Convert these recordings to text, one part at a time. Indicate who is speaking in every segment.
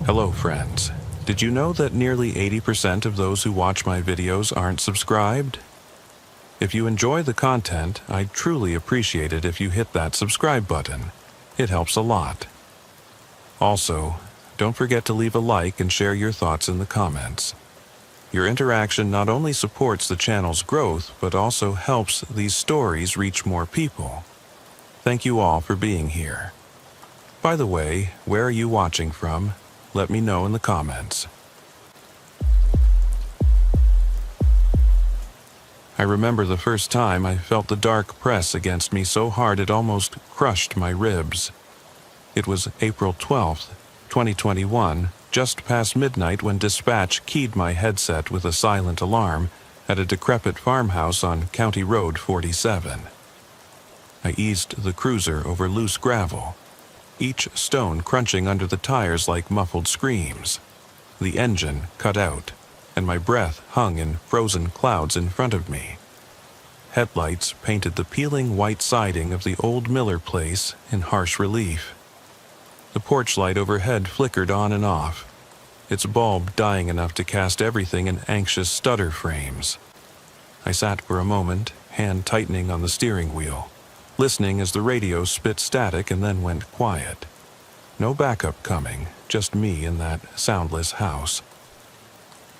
Speaker 1: Hello friends. Did you know that nearly 80% of those who watch my videos aren't subscribed? If you enjoy the content, I'd truly appreciate it if you hit that subscribe button. It helps a lot. Also, don't forget to leave a like and share your thoughts in the comments. Your interaction not only supports the channel's growth, but also helps these stories reach more people. Thank you all for being here. By the way, where are you watching from? Let me know in the comments. I remember the first time I felt the dark press against me so hard it almost crushed my ribs. It was April 12th, 2021, just past midnight when dispatch keyed my headset with a silent alarm at a decrepit farmhouse on County Road 47. I eased the cruiser over loose gravel, each stone crunching under the tires like muffled screams. The engine cut out, and my breath hung in frozen clouds in front of me. Headlights painted the peeling white siding of the old Miller place in harsh relief. The porch light overhead flickered on and off, its bulb dying enough to cast everything in anxious stutter frames. I sat for a moment, hand tightening on the steering wheel, listening as the radio spit static and then went quiet. No backup coming, just me in that soundless house.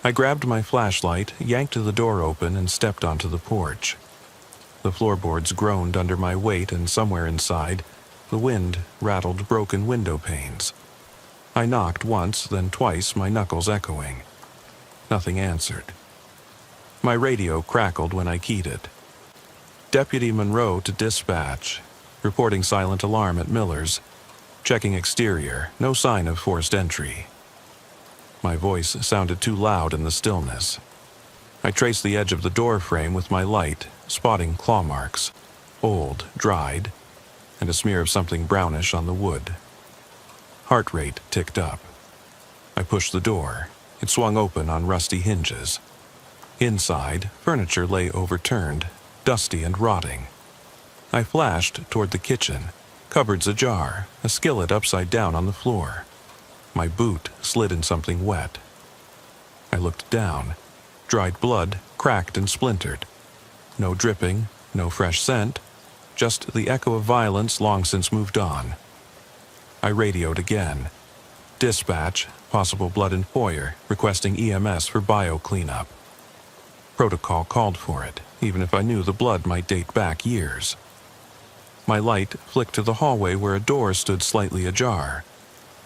Speaker 1: I grabbed my flashlight, yanked the door open, and stepped onto the porch. The floorboards groaned under my weight, and somewhere inside, the wind rattled broken window panes. I knocked once, then twice, my knuckles echoing. Nothing answered. My radio crackled when I keyed it. Deputy Monroe to dispatch, reporting silent alarm at Miller's. Checking exterior, no sign of forced entry. My voice sounded too loud in the stillness. I traced the edge of the door frame with my light, spotting claw marks, old, dried, and a smear of something brownish on the wood. Heart rate ticked up. I pushed the door. It swung open on rusty hinges. Inside, furniture lay overturned, dusty and rotting. I flashed toward the kitchen, cupboards ajar, a skillet upside down on the floor. My boot slid in something wet. I looked down. Dried blood, cracked and splintered. No dripping, no fresh scent, just the echo of violence long since moved on. I radioed again. Dispatch, possible blood in foyer, requesting EMS for bio cleanup. Protocol called for it, even if I knew the blood might date back years. My light flicked to the hallway where a door stood slightly ajar.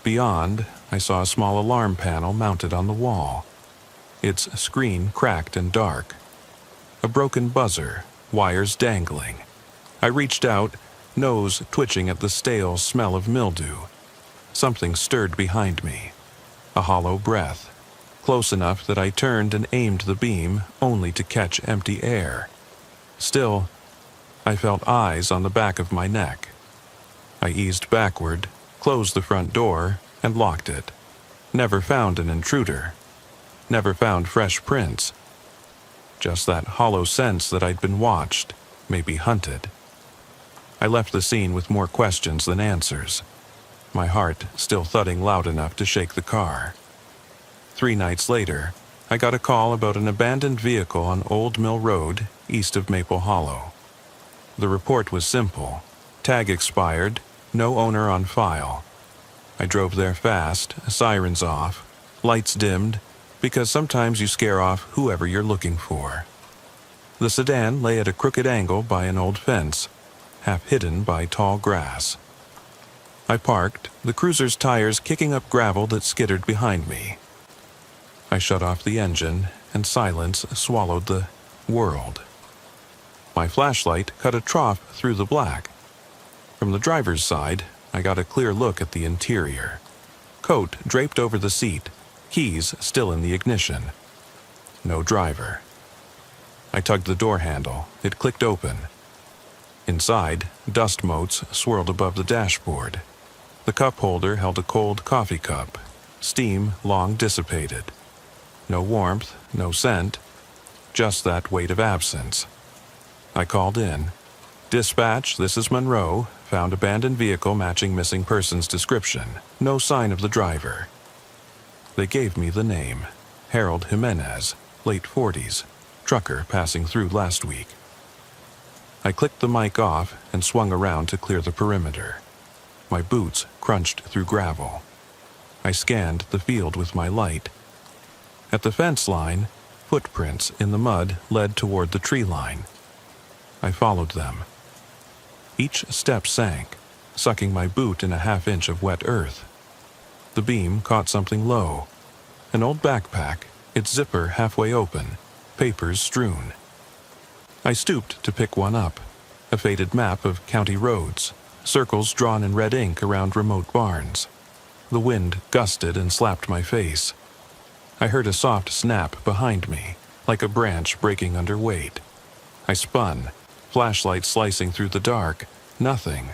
Speaker 1: Beyond, I saw a small alarm panel mounted on the wall. Its screen cracked and dark. A broken buzzer, wires dangling. I reached out, nose twitching at the stale smell of mildew. Something stirred behind me. A hollow breath. Close enough that I turned and aimed the beam, only to catch empty air. Still, I felt eyes on the back of my neck. I eased backward, closed the front door, and locked it. Never found an intruder. Never found fresh prints. Just that hollow sense that I'd been watched, maybe hunted. I left the scene with more questions than answers. My heart still thudding loud enough to shake the car. 3 nights later, I got a call about an abandoned vehicle on Old Mill Road, east of Maple Hollow. The report was simple. Tag expired, no owner on file. I drove there fast, sirens off, lights dimmed, because sometimes you scare off whoever you're looking for. The sedan lay at a crooked angle by an old fence, half hidden by tall grass. I parked, the cruiser's tires kicking up gravel that skittered behind me. I shut off the engine, and silence swallowed the world. My flashlight cut a trough through the black. From the driver's side, I got a clear look at the interior. Coat draped over the seat, keys still in the ignition. No driver. I tugged the door handle. It clicked open. Inside, dust motes swirled above the dashboard. The cup holder held a cold coffee cup, steam long dissipated. No warmth, no scent, just that weight of absence. I called in. Dispatch, this is Monroe. Found abandoned vehicle matching missing person's description. No sign of the driver. They gave me the name, Harold Jimenez, late 40s, trucker passing through last week. I clicked the mic off and swung around to clear the perimeter. My boots crunched through gravel. I scanned the field with my light. At the fence line, footprints in the mud led toward the tree line. I followed them. Each step sank, sucking my boot in a half-inch of wet earth. The beam caught something low. An old backpack, its zipper halfway open, papers strewn. I stooped to pick one up, a faded map of county roads, circles drawn in red ink around remote barns. The wind gusted and slapped my face. I heard a soft snap behind me, like a branch breaking under weight. I spun, flashlight slicing through the dark. Nothing.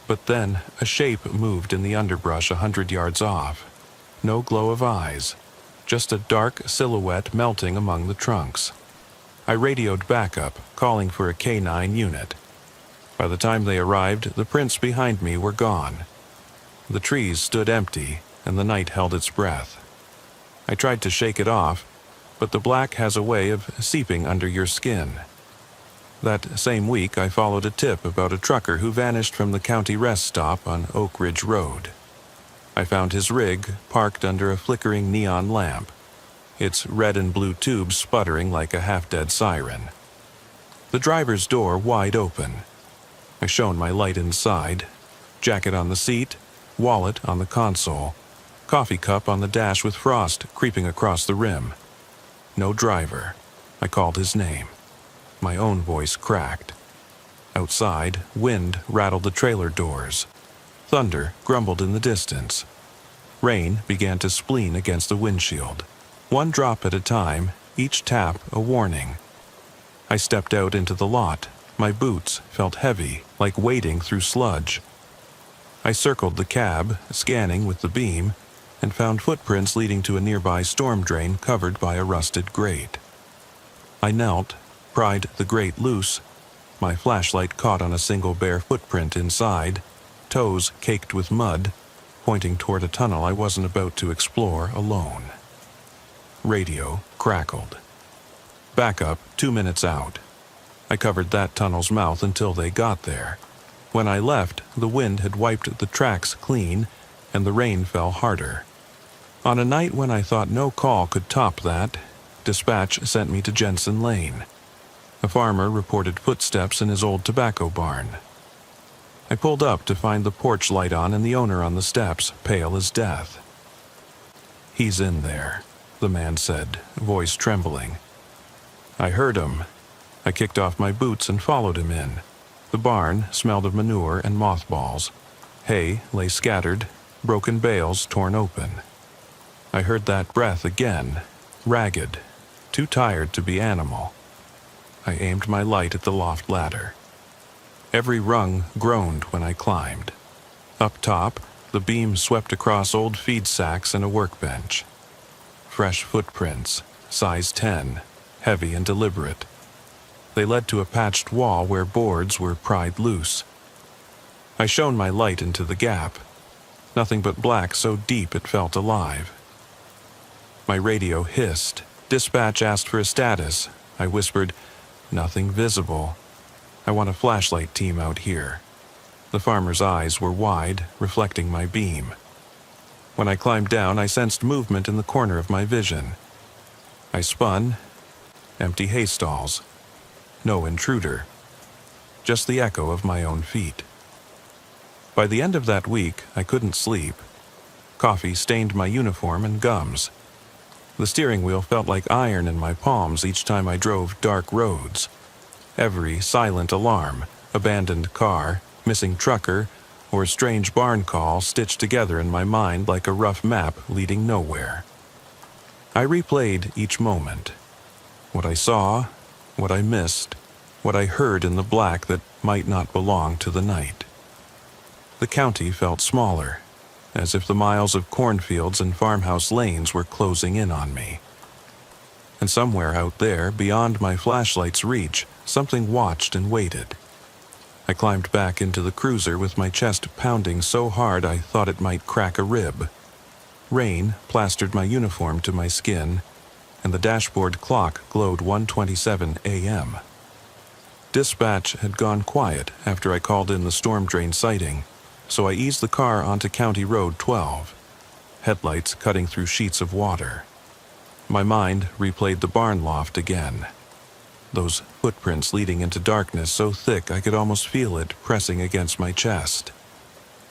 Speaker 1: But then a shape moved in the underbrush 100 yards off. No glow of eyes, just a dark silhouette melting among the trunks. I radioed backup, calling for a K9 unit. By the time they arrived, the prints behind me were gone. The trees stood empty, and the night held its breath. I tried to shake it off, but the black has a way of seeping under your skin. That same week, I followed a tip about a trucker who vanished from the county rest stop on Oak Ridge Road. I found his rig parked under a flickering neon lamp, its red and blue tubes sputtering like a half-dead siren. The driver's door wide open. I shone my light inside, jacket on the seat, wallet on the console, coffee cup on the dash with frost creeping across the rim. No driver. I called his name. My own voice cracked. Outside, wind rattled the trailer doors. Thunder grumbled in the distance. Rain began to spleen against the windshield. One drop at a time, each tap a warning. I stepped out into the lot. My boots felt heavy, like wading through sludge. I circled the cab, scanning with the beam, and found footprints leading to a nearby storm drain covered by a rusted grate. I knelt, pried the grate loose. My flashlight caught on a single bare footprint inside, toes caked with mud, pointing toward a tunnel I wasn't about to explore alone. Radio crackled. Backup 2 minutes out. I covered that tunnel's mouth until they got there. When I left, the wind had wiped the tracks clean, and the rain fell harder. On a night when I thought no call could top that, dispatch sent me to Jensen Lane. A farmer reported footsteps in his old tobacco barn. I pulled up to find the porch light on and the owner on the steps, pale as death. "He's in there," the man said, voice trembling. I heard him. I kicked off my boots and followed him in. The barn smelled of manure and mothballs. Hay lay scattered, broken bales torn open. I heard that breath again, ragged, too tired to be animal. I aimed my light at the loft ladder. Every rung groaned when I climbed. Up top, the beam swept across old feed sacks and a workbench. Fresh footprints, size 10, heavy and deliberate. They led to a patched wall where boards were pried loose. I shone my light into the gap. Nothing but black so deep it felt alive. My radio hissed. Dispatch asked for a status. I whispered, "Nothing visible. I want a flashlight team out here." The farmer's eyes were wide, reflecting my beam. When I climbed down, I sensed movement in the corner of my vision. I spun. Empty hay stalls. No intruder. Just the echo of my own feet. By the end of that week, I couldn't sleep. Coffee stained my uniform and gums. The steering wheel felt like iron in my palms each time I drove dark roads. Every silent alarm, abandoned car, missing trucker, or strange barn call stitched together in my mind like a rough map leading nowhere. I replayed each moment. What I saw, what I missed, what I heard in the black that might not belong to the night. The county felt smaller, as if the miles of cornfields and farmhouse lanes were closing in on me. And somewhere out there, beyond my flashlight's reach, something watched and waited. I climbed back into the cruiser with my chest pounding so hard I thought it might crack a rib. Rain plastered my uniform to my skin, and the dashboard clock glowed 1:27 a.m. Dispatch had gone quiet after I called in the storm drain sighting, so I eased the car onto County Road 12, headlights cutting through sheets of water. My mind replayed the barn loft again. Those footprints leading into darkness so thick I could almost feel it pressing against my chest.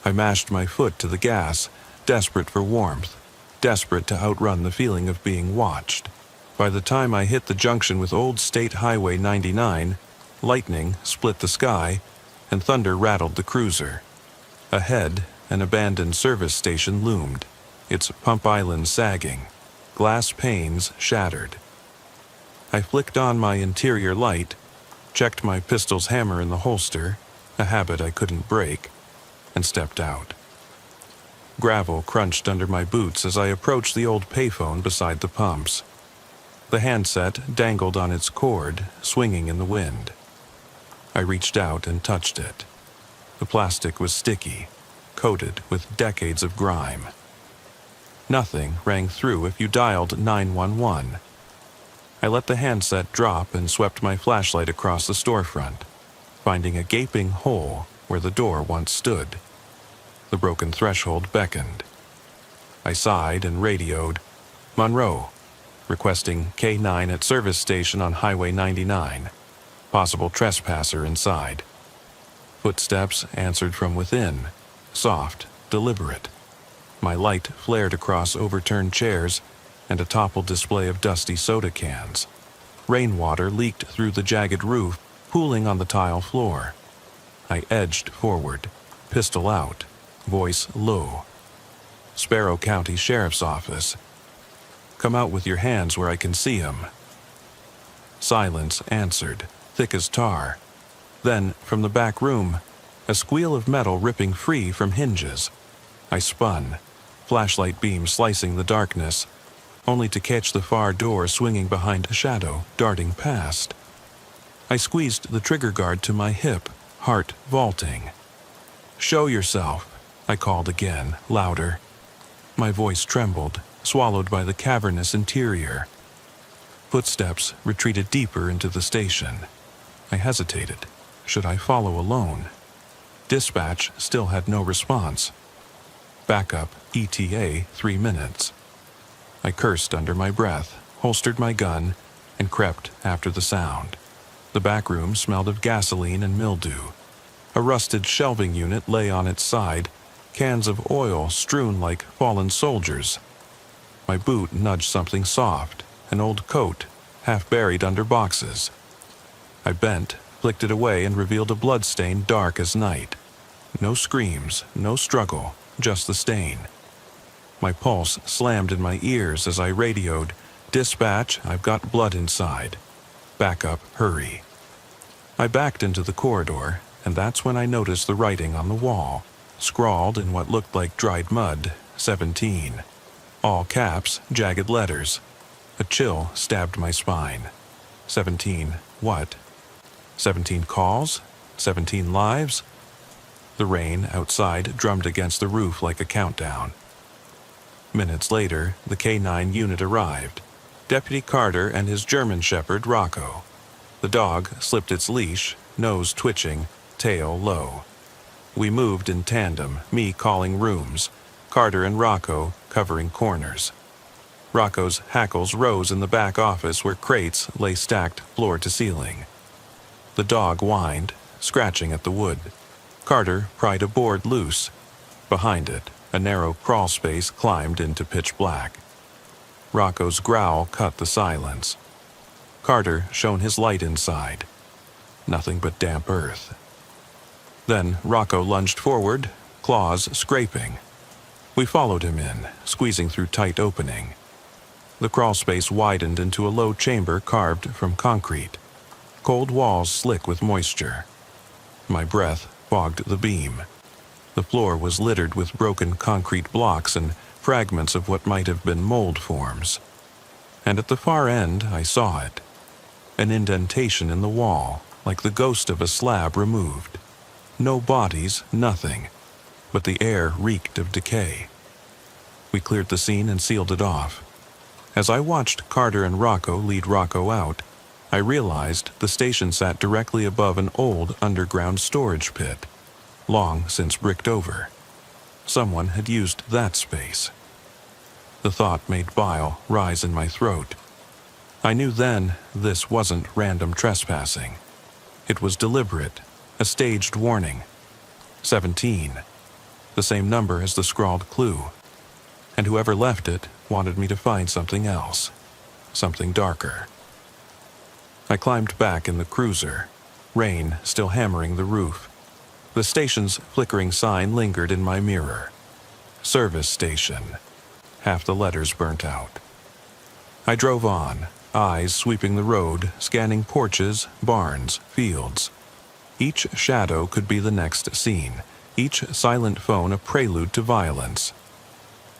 Speaker 1: I mashed my foot to the gas, desperate for warmth, desperate to outrun the feeling of being watched. By the time I hit the junction with Old State Highway 99, lightning split the sky, and thunder rattled the cruiser. Ahead, an abandoned service station loomed, its pump island sagging, glass panes shattered. I flicked on my interior light, checked my pistol's hammer in the holster, a habit I couldn't break, and stepped out. Gravel crunched under my boots as I approached the old payphone beside the pumps. The handset dangled on its cord, swinging in the wind. I reached out and touched it. The plastic was sticky, coated with decades of grime. Nothing rang through if you dialed 911. I let the handset drop and swept my flashlight across the storefront, finding a gaping hole where the door once stood. The broken threshold beckoned. I sighed and radioed, "Monroe," requesting K9 at service station on Highway 99. Possible trespasser inside. Footsteps answered from within, soft, deliberate. My light flared across overturned chairs and a toppled display of dusty soda cans. Rainwater leaked through the jagged roof, pooling on the tile floor. I edged forward, pistol out, voice low. "Sparrow County Sheriff's Office. Come out with your hands where I can see 'em." Silence answered, thick as tar. Then, from the back room, a squeal of metal ripping free from hinges. I spun, flashlight beam slicing the darkness, only to catch the far door swinging behind a shadow, darting past. I squeezed the trigger guard to my hip, heart vaulting. "Show yourself," I called again, louder. My voice trembled, swallowed by the cavernous interior. Footsteps retreated deeper into the station. I hesitated. Should I follow alone? Dispatch still had no response. Backup, ETA, 3 minutes. I cursed under my breath, holstered my gun, and crept after the sound. The back room smelled of gasoline and mildew. A rusted shelving unit lay on its side, cans of oil strewn like fallen soldiers. My boot nudged something soft, an old coat, half buried under boxes. I bent, flicked it away, and revealed a bloodstain dark as night. No screams, no struggle, just the stain. My pulse slammed in my ears as I radioed, "Dispatch, I've got blood inside. Backup, hurry." I backed into the corridor, and that's when I noticed the writing on the wall, scrawled in what looked like dried mud, 17. All caps, jagged letters. A chill stabbed my spine. 17 what? 17 calls? 17 lives? The rain outside drummed against the roof like a countdown. Minutes later, the K9 unit arrived. Deputy Carter and his German shepherd, Rocco. The dog slipped its leash, nose twitching, tail low. We moved in tandem, me calling rooms, Carter and Rocco covering corners. Rocco's hackles rose in the back office where crates lay stacked floor to ceiling. The dog whined, scratching at the wood. Carter pried a board loose. Behind it, a narrow crawl space climbed into pitch black. Rocco's growl cut the silence. Carter shone his light inside. Nothing but damp earth. Then Rocco lunged forward, claws scraping. We followed him in, squeezing through tight opening. The crawl space widened into a low chamber carved from concrete. Cold walls slick with moisture. My breath fogged the beam. The floor was littered with broken concrete blocks and fragments of what might have been mold forms. And at the far end, I saw it. An indentation in the wall, like the ghost of a slab removed. No bodies, nothing, but the air reeked of decay. We cleared the scene and sealed it off. As I watched Carter and Rocco lead Rocco out, I realized the station sat directly above an old underground storage pit, long since bricked over. Someone had used that space. The thought made bile rise in my throat. I knew then this wasn't random trespassing. It was deliberate, a staged warning. 17, the same number as the scrawled clue. And whoever left it wanted me to find something else, something darker. I climbed back in the cruiser, rain still hammering the roof. The station's flickering sign lingered in my mirror. Service station. Half the letters burnt out. I drove on, eyes sweeping the road, scanning porches, barns, fields. Each shadow could be the next scene, each silent phone a prelude to violence.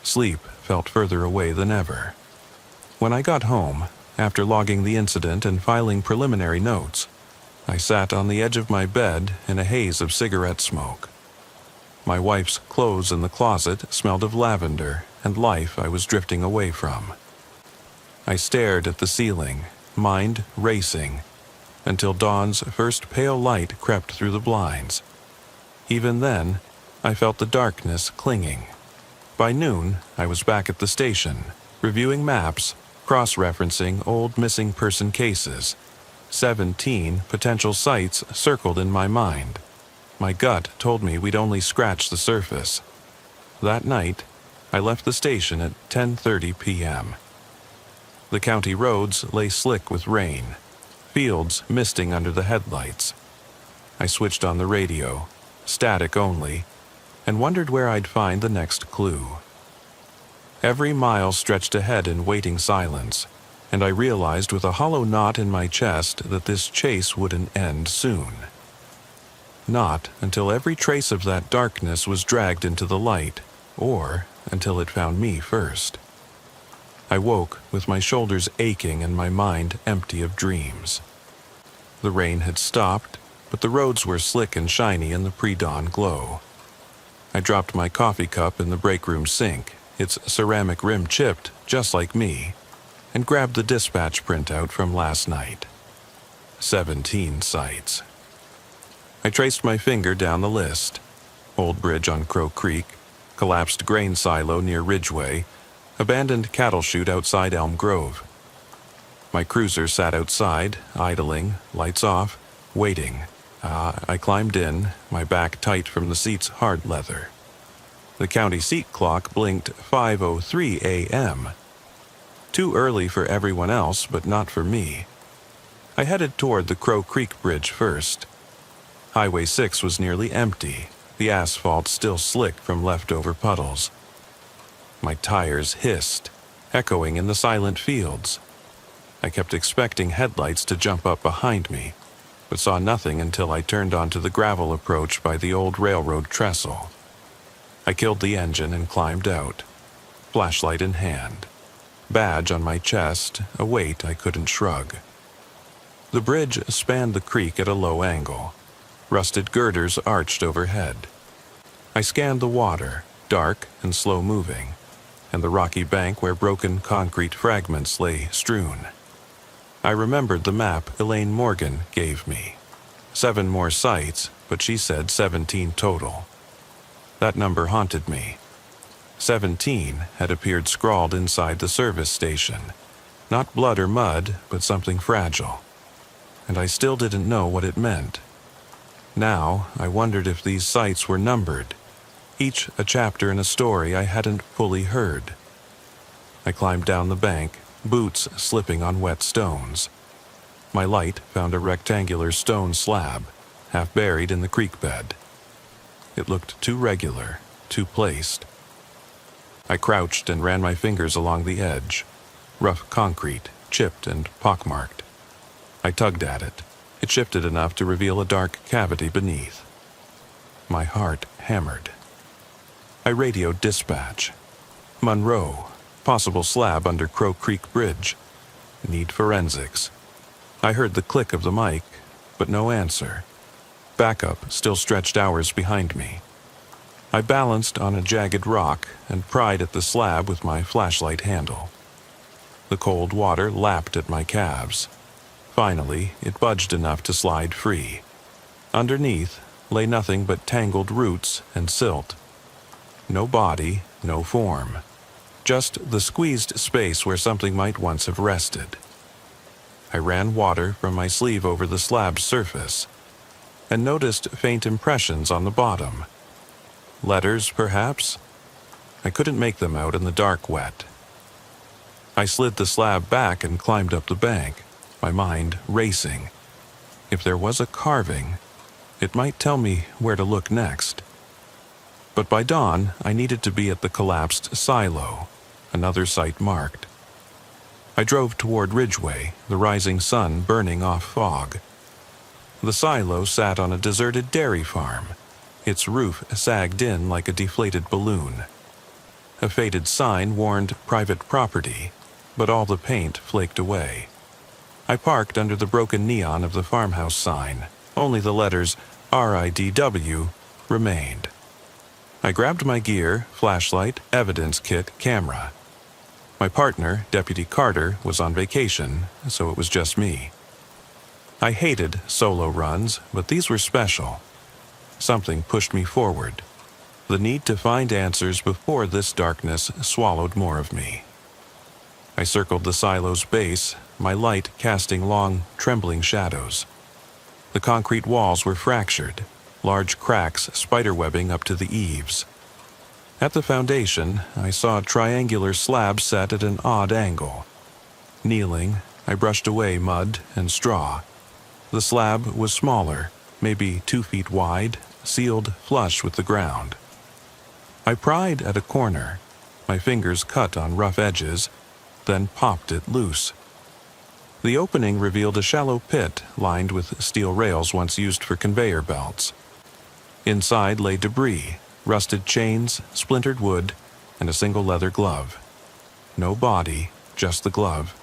Speaker 1: Sleep felt further away than ever. When I got home, after logging the incident and filing preliminary notes, I sat on the edge of my bed in a haze of cigarette smoke. My wife's clothes in the closet smelled of lavender and life I was drifting away from. I stared at the ceiling, mind racing, until dawn's first pale light crept through the blinds. Even then, I felt the darkness clinging. By noon, I was back at the station, reviewing maps, cross-referencing old missing person cases. 17 potential sites circled in my mind. My gut told me we'd only scratched the surface. That night, I left the station at 10:30 p.m. The county roads lay slick with rain, fields misting under the headlights. I switched on the radio, static only, and wondered where I'd find the next clue. Every mile stretched ahead in waiting silence, and I realized with a hollow knot in my chest that this chase wouldn't end soon. Not until every trace of that darkness was dragged into the light, or until it found me first. I woke with my shoulders aching and my mind empty of dreams. The rain had stopped, but the roads were slick and shiny in the pre-dawn glow. I dropped my coffee cup in the break room sink, its ceramic rim chipped just like me, and grabbed the dispatch printout from last night. 17 sites. I traced my finger down the list. Old bridge on Crow Creek, collapsed grain silo near Ridgeway, abandoned cattle chute outside Elm Grove. My cruiser sat outside, idling, lights off, waiting. I climbed in, my back tight from the seat's hard leather. The county seat clock blinked 5:03 a.m. Too early for everyone else, but not for me. I headed toward the Crow Creek Bridge first. Highway 6 was nearly empty, the asphalt still slick from leftover puddles. My tires hissed, echoing in the silent fields. I kept expecting headlights to jump up behind me, but saw nothing until I turned onto the gravel approach by the old railroad trestle. I killed the engine and climbed out, flashlight in hand, badge on my chest, a weight I couldn't shrug. The bridge spanned the creek at a low angle. Rusted girders arched overhead. I scanned the water, dark and slow-moving, and the rocky bank where broken concrete fragments lay strewn. I remembered the map Elaine Morgan gave me. 7 more sites, but she said 17 total. That number haunted me. 17 had appeared scrawled inside the service station. Not blood or mud, but something fragile. And I still didn't know what it meant. Now, I wondered if these sites were numbered, each a chapter in a story I hadn't fully heard. I climbed down the bank, boots slipping on wet stones. My light found a rectangular stone slab, half buried in the creek bed. It looked too regular, too placed. I crouched and ran my fingers along the edge. Rough concrete, chipped and pockmarked. I tugged at it. It shifted enough to reveal a dark cavity beneath. My heart hammered. I radioed dispatch. Monroe, possible slab under Crow Creek Bridge. Need forensics. I heard the click of the mic, but no answer. Backup still stretched hours behind me. I balanced on a jagged rock and pried at the slab with my flashlight handle. The cold water lapped at my calves. Finally, it budged enough to slide free. Underneath lay nothing but tangled roots and silt. No body, no form. Just the squeezed space where something might once have rested. I ran water from my sleeve over the slab's surface and noticed faint impressions on the bottom. Letters, perhaps? I couldn't make them out in the dark wet. I slid the slab back and climbed up the bank, my mind racing. If there was a carving, it might tell me where to look next. But by dawn, I needed to be at the collapsed silo, another site marked. I drove toward Ridgeway, the rising sun burning off fog. The silo sat on a deserted dairy farm. Its roof sagged in like a deflated balloon. A faded sign warned private property, but all the paint flaked away. I parked under the broken neon of the farmhouse sign. Only the letters RIDW remained. I grabbed my gear, flashlight, evidence kit, camera. My partner, Deputy Carter, was on vacation, so it was just me. I hated solo runs, but these were special. Something pushed me forward. The need to find answers before this darkness swallowed more of me. I circled the silo's base, my light casting long, trembling shadows. The concrete walls were fractured, large cracks spiderwebbing up to the eaves. At the foundation, I saw a triangular slab set at an odd angle. Kneeling, I brushed away mud and straw. The slab was smaller, maybe 2 feet wide, sealed flush with the ground. I pried at a corner, my fingers cut on rough edges, then popped it loose. The opening revealed a shallow pit lined with steel rails once used for conveyor belts. Inside lay debris, rusted chains, splintered wood, and a single leather glove. No body, just the glove.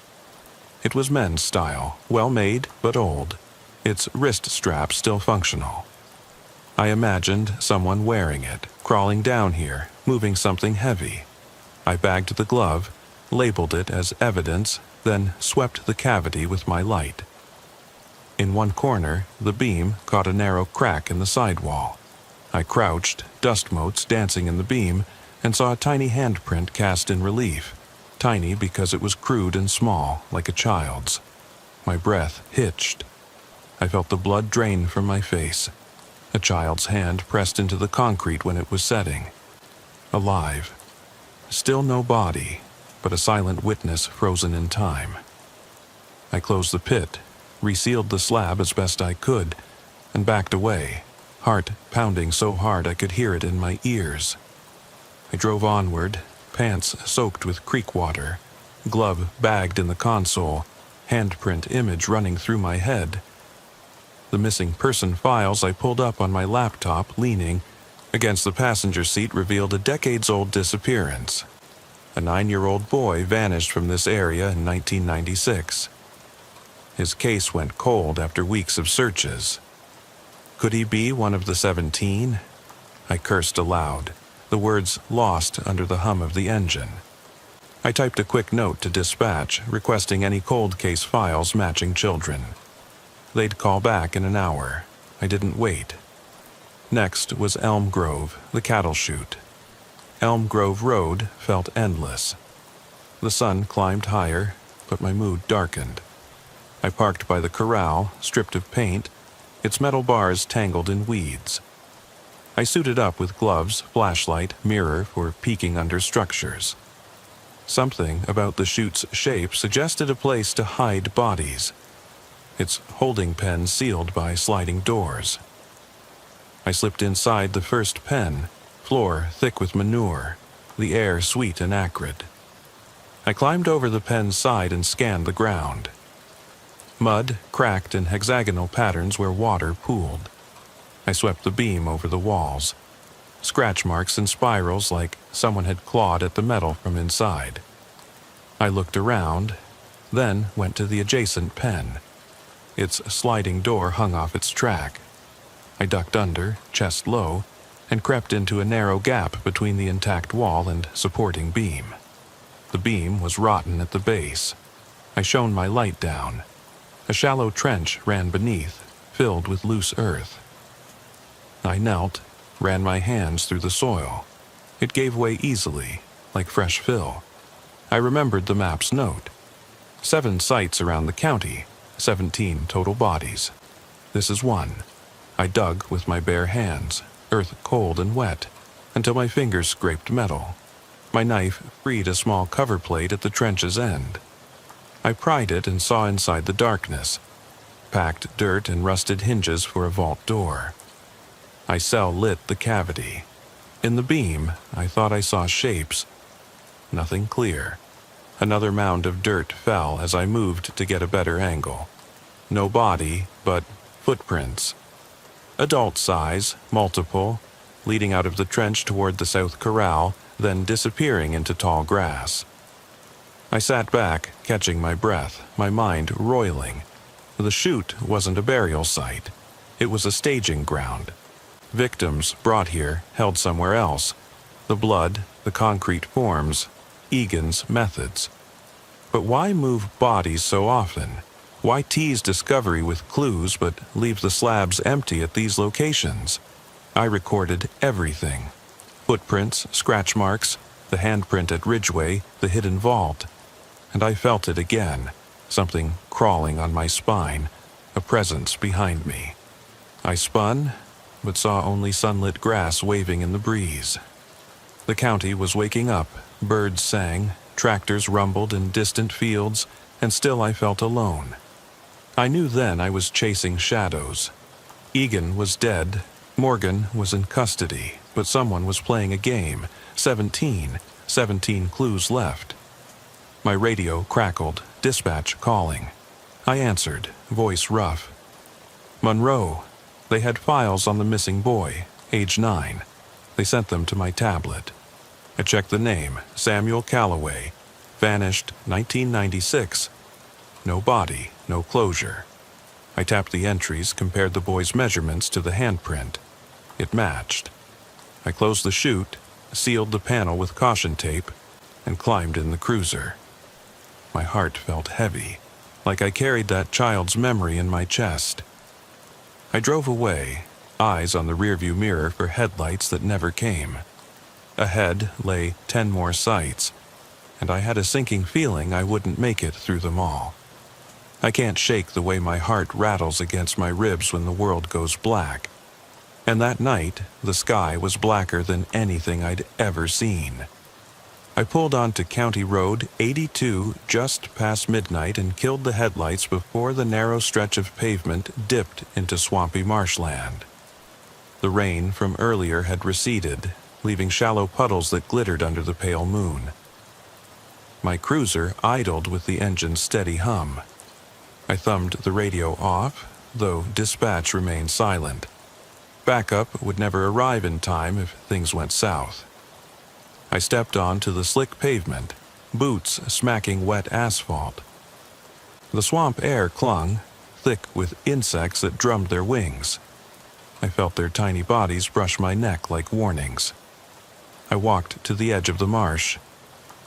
Speaker 1: It was men's style, well made but old, its wrist strap still functional. I imagined someone wearing it, crawling down here, moving something heavy. I bagged the glove, labeled it as evidence, then swept the cavity with my light. In one corner, the beam caught a narrow crack in the sidewall. I crouched, dust motes dancing in the beam, and saw a tiny handprint cast in relief, tiny because it was crude and small, like a child's. My breath hitched. I felt the blood drain from my face. A child's hand pressed into the concrete when it was setting. Alive. Still no body, but a silent witness frozen in time. I closed the pit, resealed the slab as best I could, and backed away, heart pounding so hard I could hear it in my ears. I drove onward, pants soaked with creek water, glove bagged in the console, handprint image running through my head. The missing person files I pulled up on my laptop, leaning against the passenger seat, revealed a decades-old disappearance. A 9-year-old boy vanished from this area in 1996. His case went cold after weeks of searches. Could he be one of the 17? I cursed aloud, the words lost under the hum of the engine. I typed a quick note to dispatch, requesting any cold case files matching children. They'd call back in an hour. I didn't wait. Next was Elm Grove, the cattle chute. Elm Grove Road felt endless. The sun climbed higher, but my mood darkened. I parked by the corral, stripped of paint, its metal bars tangled in weeds. I suited up with gloves, flashlight, mirror for peeking under structures. Something about the chute's shape suggested a place to hide bodies. Its holding pen sealed by sliding doors. I slipped inside the first pen, floor thick with manure, the air sweet and acrid. I climbed over the pen's side and scanned the ground. Mud cracked in hexagonal patterns where water pooled. I swept the beam over the walls. Scratch marks and spirals like someone had clawed at the metal from inside. I looked around, then went to the adjacent pen. Its sliding door hung off its track. I ducked under, chest low, and crept into a narrow gap between the intact wall and supporting beam. The beam was rotten at the base. I shone my light down. A shallow trench ran beneath, filled with loose earth. I knelt, ran my hands through the soil. It gave way easily, like fresh fill. I remembered the map's note. 7 sites around the county, 17 total bodies. This is one. I dug with my bare hands, earth cold and wet, until my fingers scraped metal. My knife freed a small cover plate at the trench's end. I pried it and saw inside the darkness. Packed dirt and rusted hinges for a vault door. I cell-lit the cavity. In the beam, I thought I saw shapes. Nothing clear. Another mound of dirt fell as I moved to get a better angle. No body, but footprints. Adult size, multiple, leading out of the trench toward the south corral, then disappearing into tall grass. I sat back, catching my breath, my mind roiling. The chute wasn't a burial site. It was a staging ground. Victims brought here, held somewhere else. The blood, the concrete forms, Egan's methods. But why move bodies so often? Why tease discovery with clues but leave the slabs empty at these locations? I recorded everything. Footprints, scratch marks, the handprint at Ridgeway, the hidden vault. And I felt it again, something crawling on my spine, a presence behind me. I spun, but saw only sunlit grass waving in the breeze. The county was waking up, birds sang, tractors rumbled in distant fields, and still I felt alone. I knew then I was chasing shadows. Egan was dead, Morgan was in custody, but someone was playing a game. 17 clues left. My radio crackled, dispatch calling. I answered, voice rough. Monroe. They had files on the missing boy, age 9. They sent them to my tablet. I checked the name, Samuel Calloway. Vanished 1996. No body, no closure. I tapped the entries, compared the boy's measurements to the handprint. It matched. I closed the chute, sealed the panel with caution tape, and climbed in the cruiser. My heart felt heavy, like I carried that child's memory in my chest. I drove away, eyes on the rearview mirror for headlights that never came. Ahead lay 10 more sights, and I had a sinking feeling I wouldn't make it through them all. I can't shake the way my heart rattles against my ribs when the world goes black. And that night, the sky was blacker than anything I'd ever seen. I pulled onto County Road 82 just past midnight and killed the headlights before the narrow stretch of pavement dipped into swampy marshland. The rain from earlier had receded, leaving shallow puddles that glittered under the pale moon. My cruiser idled with the engine's steady hum. I thumbed the radio off, though dispatch remained silent. Backup would never arrive in time if things went south. I stepped onto the slick pavement, boots smacking wet asphalt. The swamp air clung, thick with insects that drummed their wings. I felt their tiny bodies brush my neck like warnings. I walked to the edge of the marsh,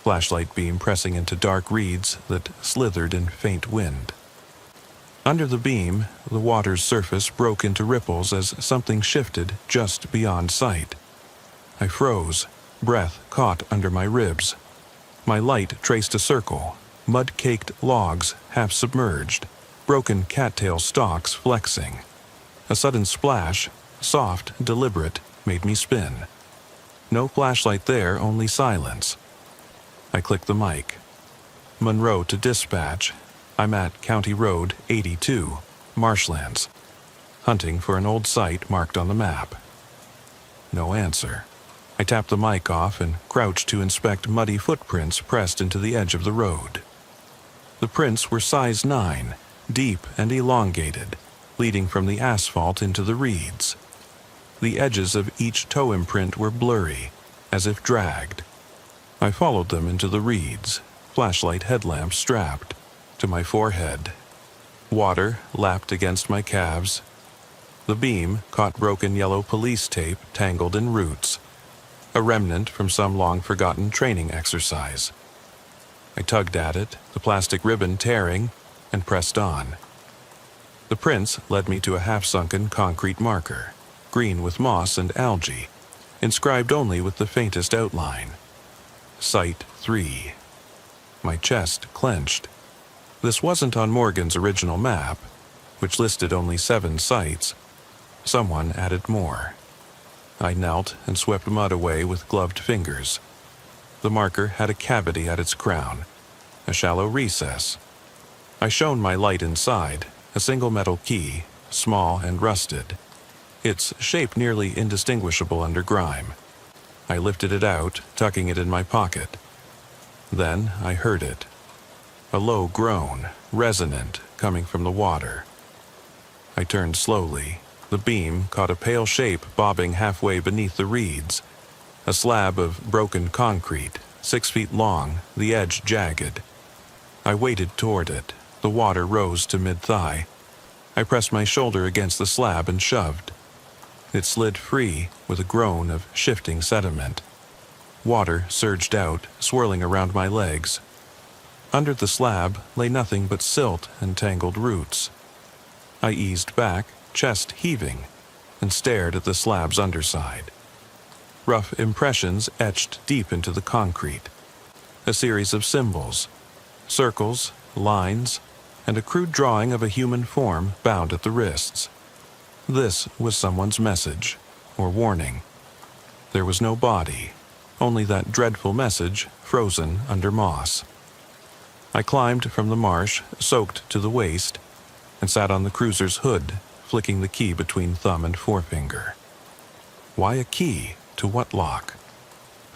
Speaker 1: flashlight beam pressing into dark reeds that slithered in faint wind. Under the beam, the water's surface broke into ripples as something shifted just beyond sight. I froze, breath caught under my ribs. My light traced a circle, mud-caked logs half submerged, broken cattail stalks flexing. A sudden splash, soft, deliberate, made me spin. No flashlight there, only silence. I clicked the mic. Monroe to dispatch. I'm at County Road 82, Marshlands, hunting for an old site marked on the map. No answer. I tapped the mic off and crouched to inspect muddy footprints pressed into the edge of the road. The prints were size 9, deep and elongated, leading from the asphalt into the reeds. The edges of each toe imprint were blurry, as if dragged. I followed them into the reeds, flashlight headlamp strapped to my forehead. Water lapped against my calves. The beam caught broken yellow police tape tangled in roots, a remnant from some long-forgotten training exercise. I tugged at it, the plastic ribbon tearing, and pressed on. The prints led me to a half-sunken concrete marker, green with moss and algae, inscribed only with the faintest outline. Site 3. My chest clenched. This wasn't on Morgan's original map, which listed only 7 sites. Someone added more. I knelt and swept mud away with gloved fingers. The marker had a cavity at its crown, a shallow recess. I shone my light inside, a single metal key, small and rusted, its shape nearly indistinguishable under grime. I lifted it out, tucking it in my pocket. Then I heard it. A low groan, resonant, coming from the water. I turned slowly. The beam caught a pale shape bobbing halfway beneath the reeds. A slab of broken concrete, 6 feet long, the edge jagged. I waded toward it. The water rose to mid-thigh. I pressed my shoulder against the slab and shoved. It slid free with a groan of shifting sediment. Water surged out, swirling around my legs. Under the slab lay nothing but silt and tangled roots. I eased back, chest heaving, and stared at the slab's underside. Rough impressions etched deep into the concrete. A series of symbols, circles, lines, and a crude drawing of a human form bound at the wrists. This was someone's message, or warning. There was no body, only that dreadful message frozen under moss. I climbed from the marsh, soaked to the waist, and sat on the cruiser's hood, flicking the key between thumb and forefinger. Why a key? To what lock?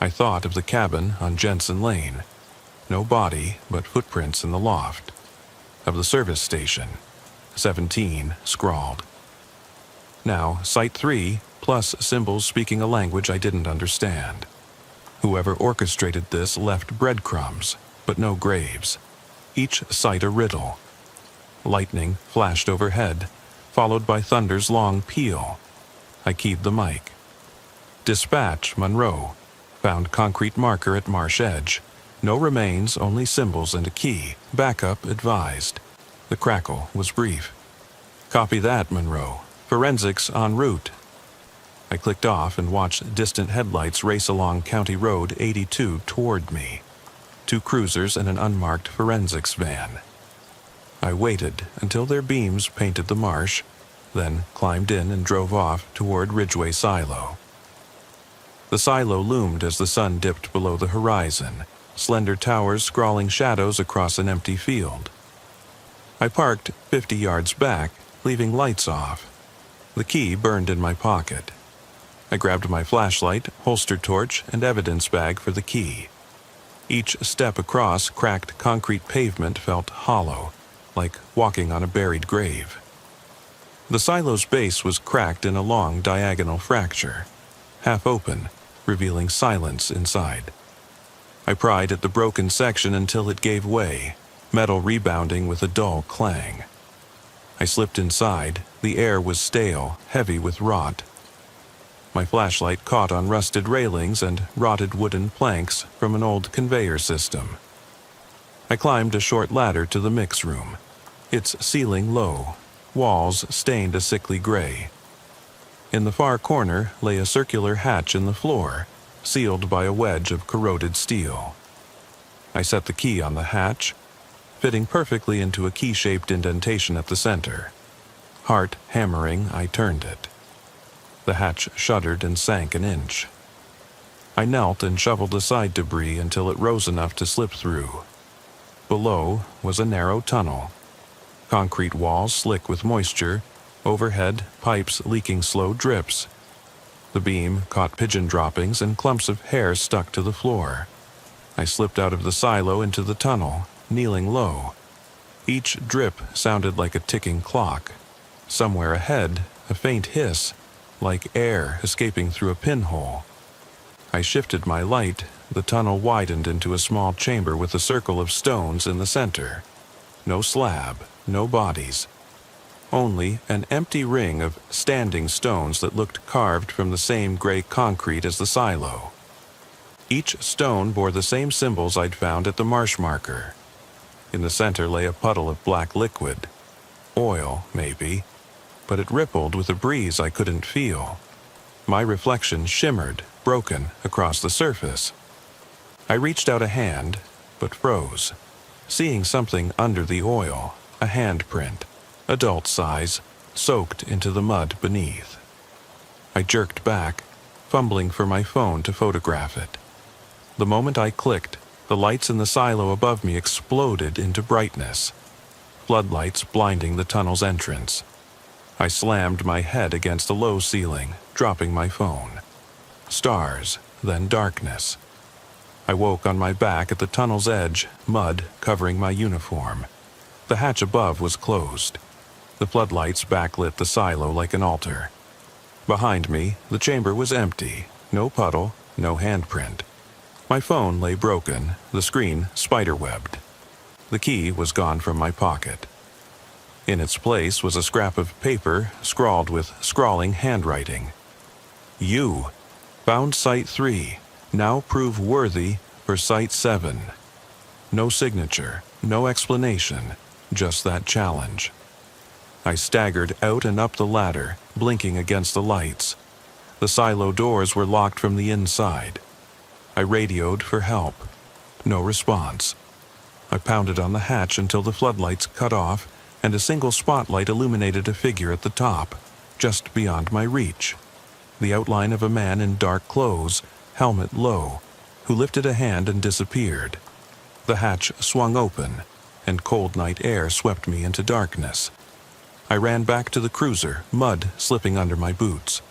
Speaker 1: I thought of the cabin on Jensen Lane. No body, but footprints in the loft. Of the service station. 17 scrawled. Now, Site 3, plus symbols speaking a language I didn't understand. Whoever orchestrated this left breadcrumbs, but no graves. Each site a riddle. Lightning flashed overhead, followed by thunder's long peal. I keyed the mic. Dispatch, Monroe. Found concrete marker at marsh edge. No remains, only symbols and a key. Backup advised. The crackle was brief. Copy that, Monroe. Forensics en route. I clicked off and watched distant headlights race along County Road 82 toward me. 2 cruisers and an unmarked forensics van. I waited until their beams painted the marsh, then climbed in and drove off toward Ridgeway Silo. The silo loomed as the sun dipped below the horizon, slender towers scrawling shadows across an empty field. I parked 50 yards back, leaving lights off. The key burned in my pocket. I grabbed my flashlight, holster torch, and evidence bag for the key. Each step across cracked concrete pavement felt hollow, like walking on a buried grave. The silo's base was cracked in a long diagonal fracture, half open, revealing silence inside. I pried at the broken section until it gave way, metal rebounding with a dull clang. I slipped inside. The air was stale, heavy with rot. My flashlight caught on rusted railings and rotted wooden planks from an old conveyor system. I climbed a short ladder to the mix room, its ceiling low, walls stained a sickly gray. In the far corner lay a circular hatch in the floor, sealed by a wedge of corroded steel. I set the key on the hatch, fitting perfectly into a key-shaped indentation at the center. Heart hammering, I turned it. The hatch shuddered and sank an inch. I knelt and shoveled aside debris until it rose enough to slip through. Below was a narrow tunnel. Concrete walls slick with moisture, overhead pipes leaking slow drips. The beam caught pigeon droppings and clumps of hair stuck to the floor. I slipped out of the silo into the tunnel, kneeling low. Each drip sounded like a ticking clock. Somewhere ahead, a faint hiss, like air escaping through a pinhole. I shifted my light. The tunnel widened into a small chamber with a circle of stones in the center. No slab, no bodies. only an empty ring of standing stones that looked carved from the same gray concrete as the silo. Each stone bore the same symbols I'd found at the marsh marker. In the center lay a puddle of black liquid. Oil, maybe, but it rippled with a breeze I couldn't feel. My reflection shimmered, broken, across the surface. I reached out a hand, but froze, seeing something under the oil, a handprint, adult size, soaked into the mud beneath. I jerked back, fumbling for my phone to photograph it. The moment I clicked, the lights in the silo above me exploded into brightness, floodlights blinding the tunnel's entrance. I slammed my head against a low ceiling, dropping my phone. Stars, then darkness. I woke on my back at the tunnel's edge, mud covering my uniform. The hatch above was closed. The floodlights backlit the silo like an altar. Behind me, the chamber was empty. No puddle, no handprint. My phone lay broken, the screen spiderwebbed. The key was gone from my pocket. In its place was a scrap of paper scrawled with scrawling handwriting. You. Found Site 3. Now prove worthy for Site 7. No signature, no explanation, just that challenge. I staggered out and up the ladder, blinking against the lights. The silo doors were locked from the inside. I radioed for help. No response. I pounded on the hatch until the floodlights cut off and a single spotlight illuminated a figure at the top, just beyond my reach. The outline of a man in dark clothes, helmet low, who lifted a hand and disappeared. The hatch swung open, and cold night air swept me into darkness. I ran back to the cruiser, mud slipping under my boots.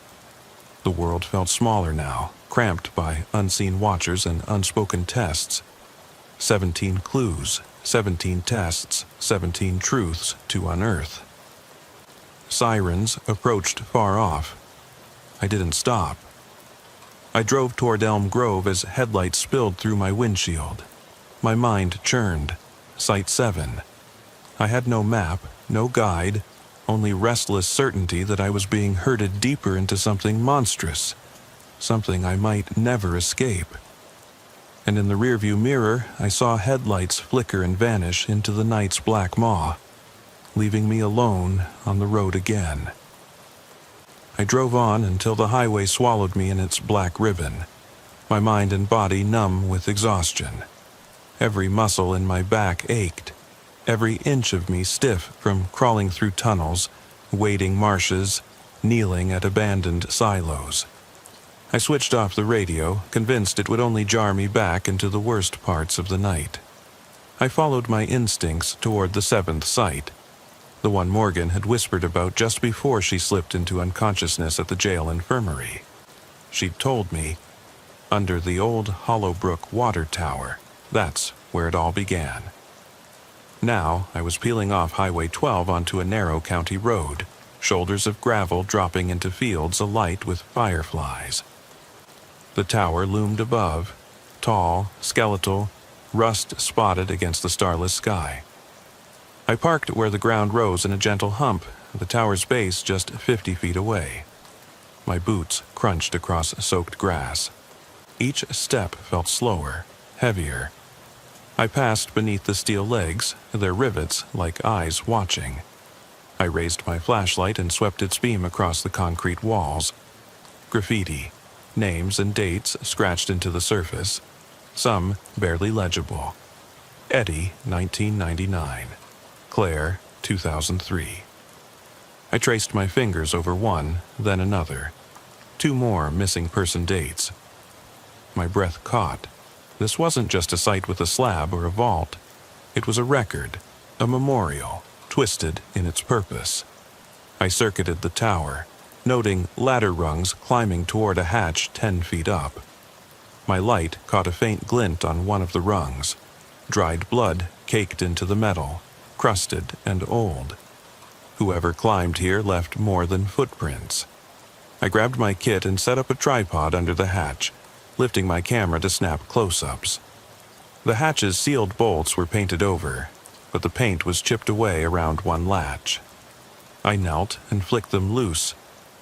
Speaker 1: The world felt smaller now, cramped by unseen watchers and unspoken tests. 17 clues, 17 tests, 17 truths to unearth. Sirens approached far off. I didn't stop. I drove toward Elm Grove as headlights spilled through my windshield. My mind churned. Site 7. I had no map, no guide, only restless certainty that I was being herded deeper into something monstrous, something I might never escape. And in the rearview mirror, I saw headlights flicker and vanish into the night's black maw, leaving me alone on the road again. I drove on until the highway swallowed me in its black ribbon, my mind and body numb with exhaustion. Every muscle in my back ached, every inch of me stiff from crawling through tunnels, wading marshes, kneeling at abandoned silos. I switched off the radio, convinced it would only jar me back into the worst parts of the night. I followed my instincts toward the 7th site, the one Morgan had whispered about just before she slipped into unconsciousness at the jail infirmary. She'd told me, under the old Hollowbrook water tower, that's where it all began. Now I was peeling off Highway 12 onto a narrow county road, shoulders of gravel dropping into fields alight with fireflies. The tower loomed above, tall, skeletal, rust spotted against the starless sky. I parked where the ground rose in a gentle hump, the tower's base just 50 feet away. My boots crunched across soaked grass. Each step felt slower, heavier. I passed beneath the steel legs, their rivets like eyes watching. I raised my flashlight and swept its beam across the concrete walls. Graffiti, names and dates scratched into the surface, some barely legible. Eddie, 1999. Claire, 2003. I traced my fingers over one, then another. 2 more missing person dates. My breath caught. This wasn't just a site with a slab or a vault. It was a record, a memorial, twisted in its purpose. I circuited the tower, noting ladder rungs climbing toward a hatch 10 feet up. My light caught a faint glint on one of the rungs. Dried blood caked into the metal, crusted and old. Whoever climbed here left more than footprints. I grabbed my kit and set up a tripod under the hatch, lifting my camera to snap close-ups. The hatch's sealed bolts were painted over, but the paint was chipped away around one latch. I knelt and flicked them loose,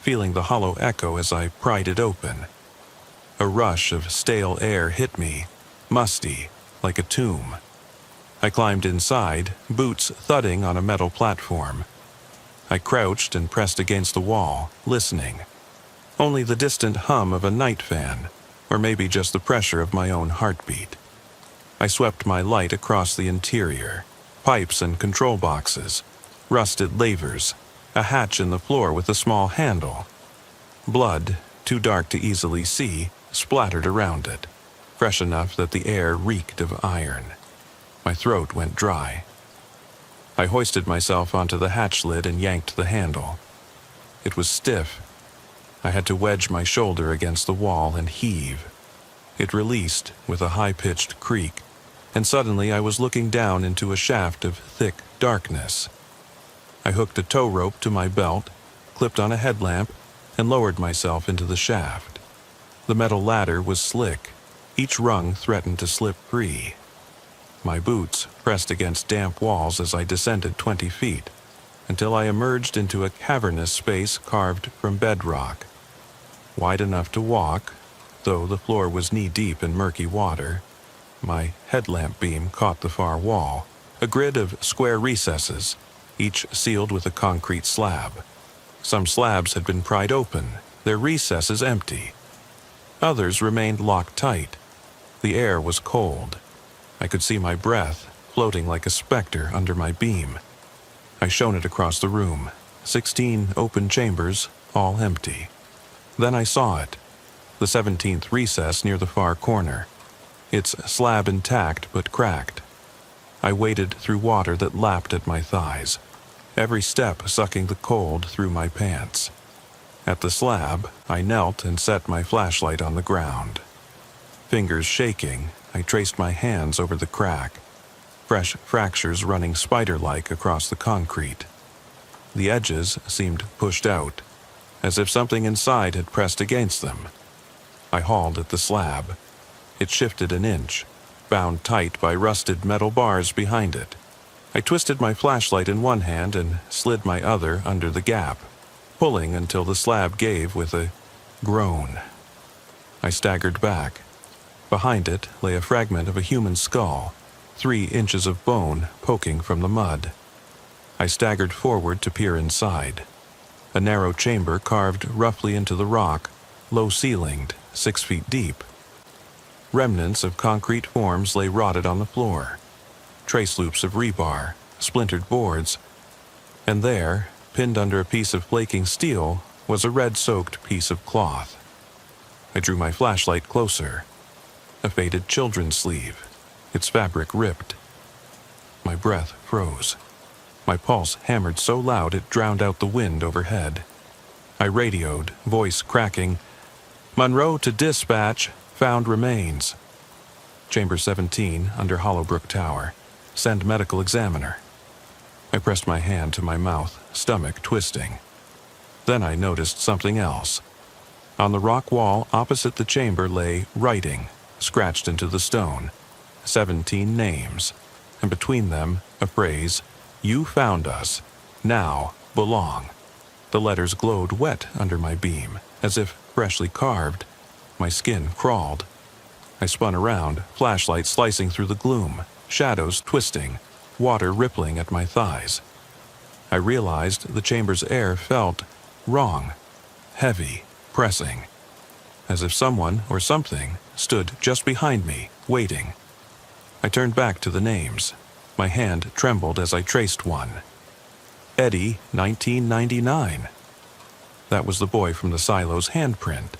Speaker 1: feeling the hollow echo as I pried it open. A rush of stale air hit me, musty, like a tomb. I climbed inside, boots thudding on a metal platform. I crouched and pressed against the wall, listening. Only the distant hum of a night fan, or maybe just the pressure of my own heartbeat. I swept my light across the interior, pipes and control boxes, rusted levers, a hatch in the floor with a small handle. Blood, too dark to easily see, splattered around it, fresh enough that the air reeked of iron. My throat went dry. I hoisted myself onto the hatch lid and yanked the handle. It was stiff. I had to wedge my shoulder against the wall and heave. It released with a high-pitched creak, and suddenly I was looking down into a shaft of thick darkness. I hooked a tow rope to my belt, clipped on a headlamp, and lowered myself into the shaft. The metal ladder was slick. Each rung threatened to slip free. My boots pressed against damp walls as I descended 20 feet, until I emerged into a cavernous space carved from bedrock. Wide enough to walk, though the floor was knee-deep in murky water. My headlamp beam caught the far wall, a grid of square recesses, each sealed with a concrete slab. Some slabs had been pried open, their recesses empty. Others remained locked tight. The air was cold. I could see my breath, floating like a specter under my beam. I shone it across the room, 16 open chambers, all empty. Then I saw it, the 17th recess near the far corner, its slab intact but cracked. I waded through water that lapped at my thighs, every step sucking the cold through my pants. At the slab, I knelt and set my flashlight on the ground. Fingers shaking, I traced my hands over the crack, fresh fractures running spider-like across the concrete. The edges seemed pushed out, as if something inside had pressed against them. I hauled at the slab. It shifted an inch, bound tight by rusted metal bars behind it. I twisted my flashlight in one hand and slid my other under the gap, pulling until the slab gave with a groan. I staggered back. Behind it lay a fragment of a human skull, 3 inches of bone poking from the mud. I staggered forward to peer inside. A narrow chamber carved roughly into the rock, low-ceilinged, 6 feet deep. Remnants of concrete forms lay rotted on the floor, trace loops of rebar, splintered boards, and there, pinned under a piece of flaking steel, was a red-soaked piece of cloth. I drew my flashlight closer. A faded children's sleeve, its fabric ripped. My breath froze. My pulse hammered so loud it drowned out the wind overhead. I radioed, voice cracking, "Monroe to dispatch, found remains. Chamber 17, under Hollowbrook Tower. Send medical examiner." I pressed my hand to my mouth, stomach twisting. Then I noticed something else. On the rock wall opposite the chamber lay writing, scratched into the stone, 17 names, and between them a phrase, "You found us. Now belong." The letters glowed wet under my beam, as if freshly carved. My skin crawled. I spun around, flashlight slicing through the gloom, shadows twisting, water rippling at my thighs. I realized the chamber's air felt wrong, heavy, pressing, as if someone or something stood just behind me, waiting. I turned back to the names. My hand trembled as I traced one. Eddie, 1999. That was the boy from the silo's handprint.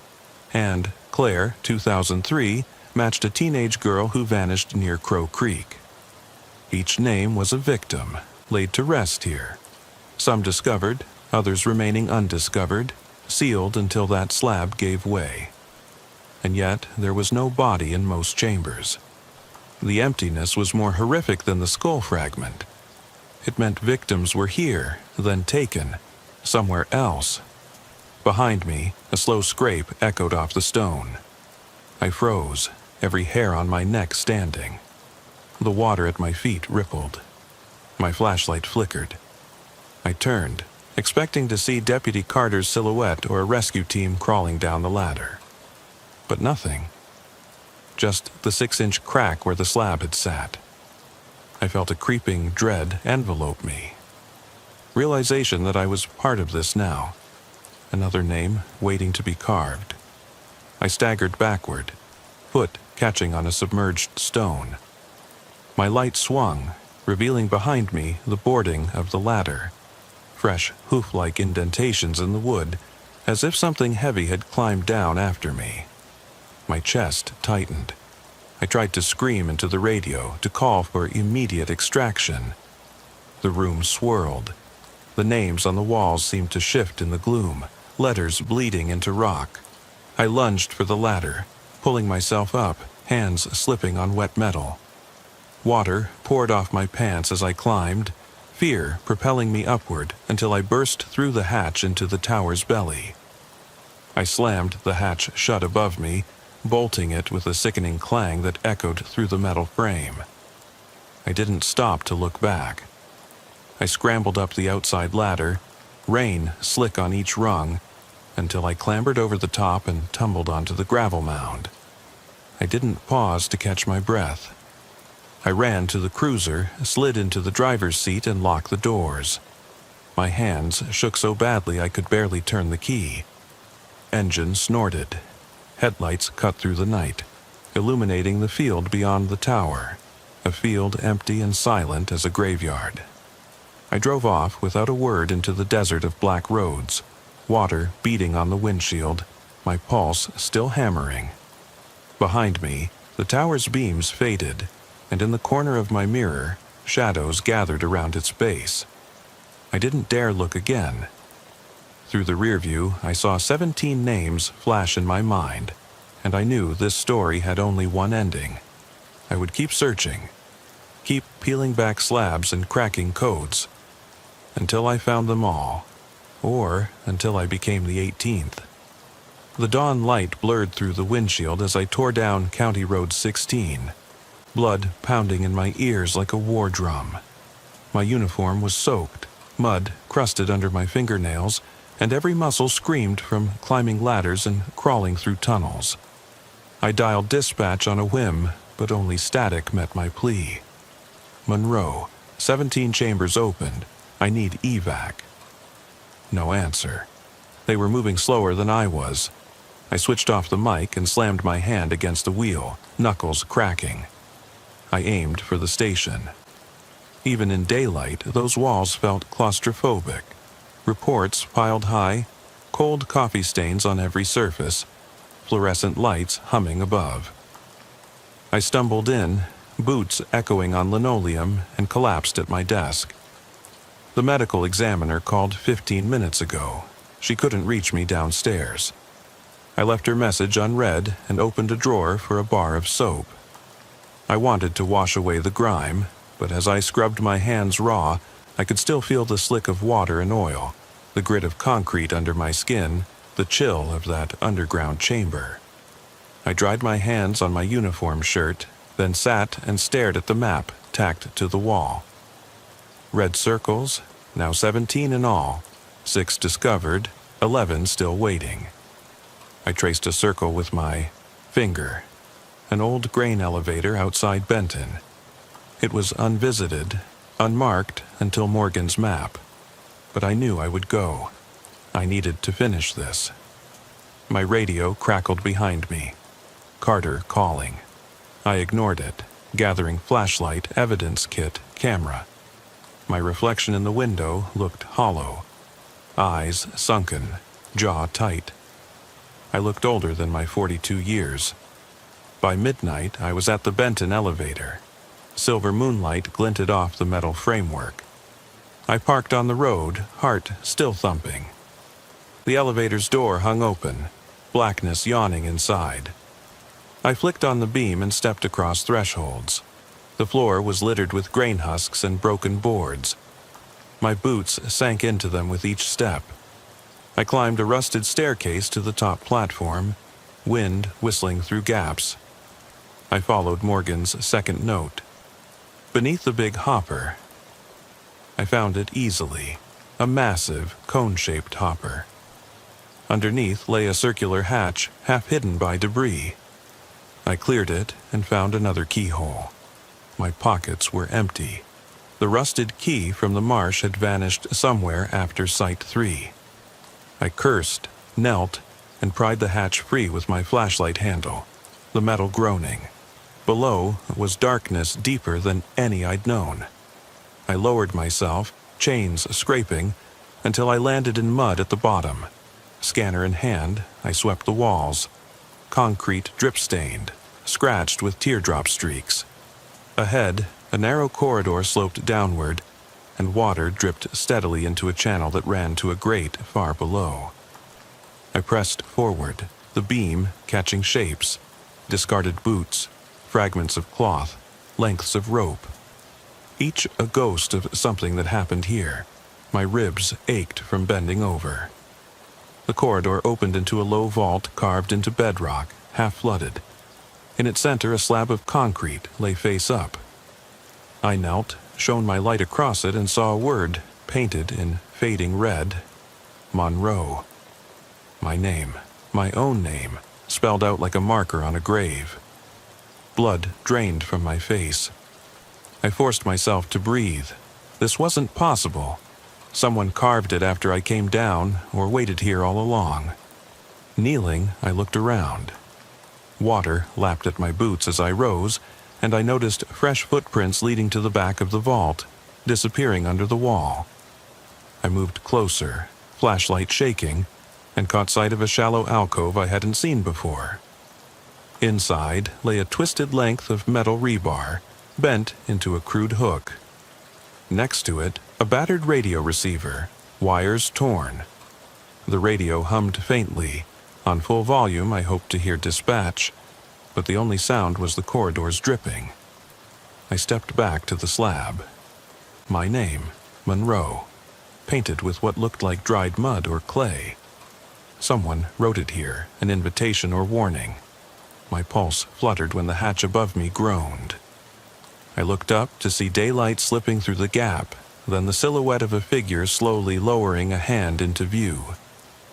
Speaker 1: And Claire, 2003, matched a teenage girl who vanished near Crow Creek. Each name was a victim, laid to rest here. Some discovered, others remaining undiscovered, sealed until that slab gave way. And yet there was no body in most chambers. The emptiness was more horrific than the skull fragment. It meant victims were here, then taken, somewhere else. Behind me, a slow scrape echoed off the stone. I froze, every hair on my neck standing. The water at my feet rippled. My flashlight flickered. I turned expecting to see Deputy Carter's silhouette or a rescue team crawling down the ladder. But nothing. Just the 6-inch crack where the slab had sat. I felt a creeping dread envelope me. Realization that I was part of this now. Another name waiting to be carved. I staggered backward, foot catching on a submerged stone. My light swung, revealing behind me the boarding of the ladder. Fresh hoof-like indentations in the wood, as if something heavy had climbed down after me. My chest tightened. I tried to scream into the radio to call for immediate extraction. The room swirled. The names on the walls seemed to shift in the gloom, letters bleeding into rock. I lunged for the ladder, pulling myself up, hands slipping on wet metal. Water poured off my pants as I climbed, fear propelling me upward until I burst through the hatch into the tower's belly. I slammed the hatch shut above me, bolting it with a sickening clang that echoed through the metal frame. I didn't stop to look back. I scrambled up the outside ladder, rain slick on each rung, until I clambered over the top and tumbled onto the gravel mound. I didn't pause to catch my breath. I ran to the cruiser, slid into the driver's seat, and locked the doors. My hands shook so badly I could barely turn the key. Engine snorted. Headlights cut through the night, illuminating the field beyond the tower, a field empty and silent as a graveyard. I drove off without a word into the desert of black roads, water beating on the windshield, my pulse still hammering. Behind me, the tower's beams faded, and in the corner of my mirror, shadows gathered around its base. I didn't dare look again. Through the rear view, I saw 17 names flash in my mind, and I knew this story had only one ending. I would keep searching, keep peeling back slabs and cracking codes, until I found them all, or until I became the 18th. The dawn light blurred through the windshield as I tore down County Road 16, blood pounding in my ears like a war drum. My uniform was soaked, mud crusted under my fingernails, and every muscle screamed from climbing ladders and crawling through tunnels. I dialed dispatch on a whim, but only static met my plea. Monroe, 17 chambers opened. I need evac. No answer. They were moving slower than I was. I switched off the mic and slammed my hand against the wheel, knuckles cracking. I aimed for the station. Even in daylight, those walls felt claustrophobic. Reports piled high, cold coffee stains on every surface, fluorescent lights humming above. I stumbled in, boots echoing on linoleum, and collapsed at my desk. The medical examiner called 15 minutes ago. She couldn't reach me downstairs. I left her message unread and opened a drawer for a bar of soap. I wanted to wash away the grime, but as I scrubbed my hands raw, I could still feel the slick of water and oil, the grit of concrete under my skin, the chill of that underground chamber. I dried my hands on my uniform shirt, then sat and stared at the map tacked to the wall. Red circles, now 17 in all, 6 discovered, 11 still waiting. I traced a circle with my finger, an old grain elevator outside Benton. It was unvisited, unmarked until Morgan's map, but I knew I would go. I needed to finish this. My radio crackled behind me. Carter calling. I ignored it, gathering flashlight, evidence kit, camera. My reflection in the window looked hollow. Eyes sunken, jaw tight. I looked older than my 42 years. By midnight, I was at the Benton elevator. Silver moonlight glinted off the metal framework. I parked on the road, heart still thumping. The elevator's door hung open, blackness yawning inside. I flicked on the beam and stepped across thresholds. The floor was littered with grain husks and broken boards. My boots sank into them with each step. I climbed a rusted staircase to the top platform, wind whistling through gaps. I followed Morgan's second note. Beneath the big hopper, I found it easily. a massive, cone-shaped hopper. Underneath lay a circular hatch, half hidden by debris. I cleared it and found another keyhole. My pockets were empty. The rusted key from the marsh had vanished somewhere after Site 3. I cursed, knelt, and pried the hatch free with my flashlight handle, the metal groaning. Below was darkness deeper than any I'd known. I lowered myself, chains scraping, until I landed in mud at the bottom. Scanner in hand, I swept the walls. Concrete drip-stained, scratched with teardrop streaks. Ahead, a narrow corridor sloped downward, and water dripped steadily into a channel that ran to a grate far below. I pressed forward, the beam catching shapes, discarded boots, fragments of cloth, lengths of rope. Each a ghost of something that happened here. My ribs ached from bending over. The corridor opened into a low vault carved into bedrock, half flooded. In its center, a slab of concrete lay face up. I knelt, shone my light across it, and saw a word, painted in fading red, Monroe. My name, my own name, spelled out like a marker on a grave. Blood drained from my face. I forced myself to breathe. This wasn't possible. Someone carved it after I came down, or waited here all along. Kneeling, I looked around. Water lapped at my boots as I rose, and I noticed fresh footprints leading to the back of the vault, disappearing under the wall. I moved closer, flashlight shaking, and caught sight of a shallow alcove I hadn't seen before. Inside lay a twisted length of metal rebar, bent into a crude hook. Next to it, a battered radio receiver, wires torn. The radio hummed faintly. On full volume, I hoped to hear dispatch, but the only sound was the corridor's dripping. I stepped back to the slab. My name, Monroe, painted with what looked like dried mud or clay. Someone wrote it here, an invitation or warning. My pulse fluttered when the hatch above me groaned. I looked up to see daylight slipping through the gap, then the silhouette of a figure slowly lowering a hand into view.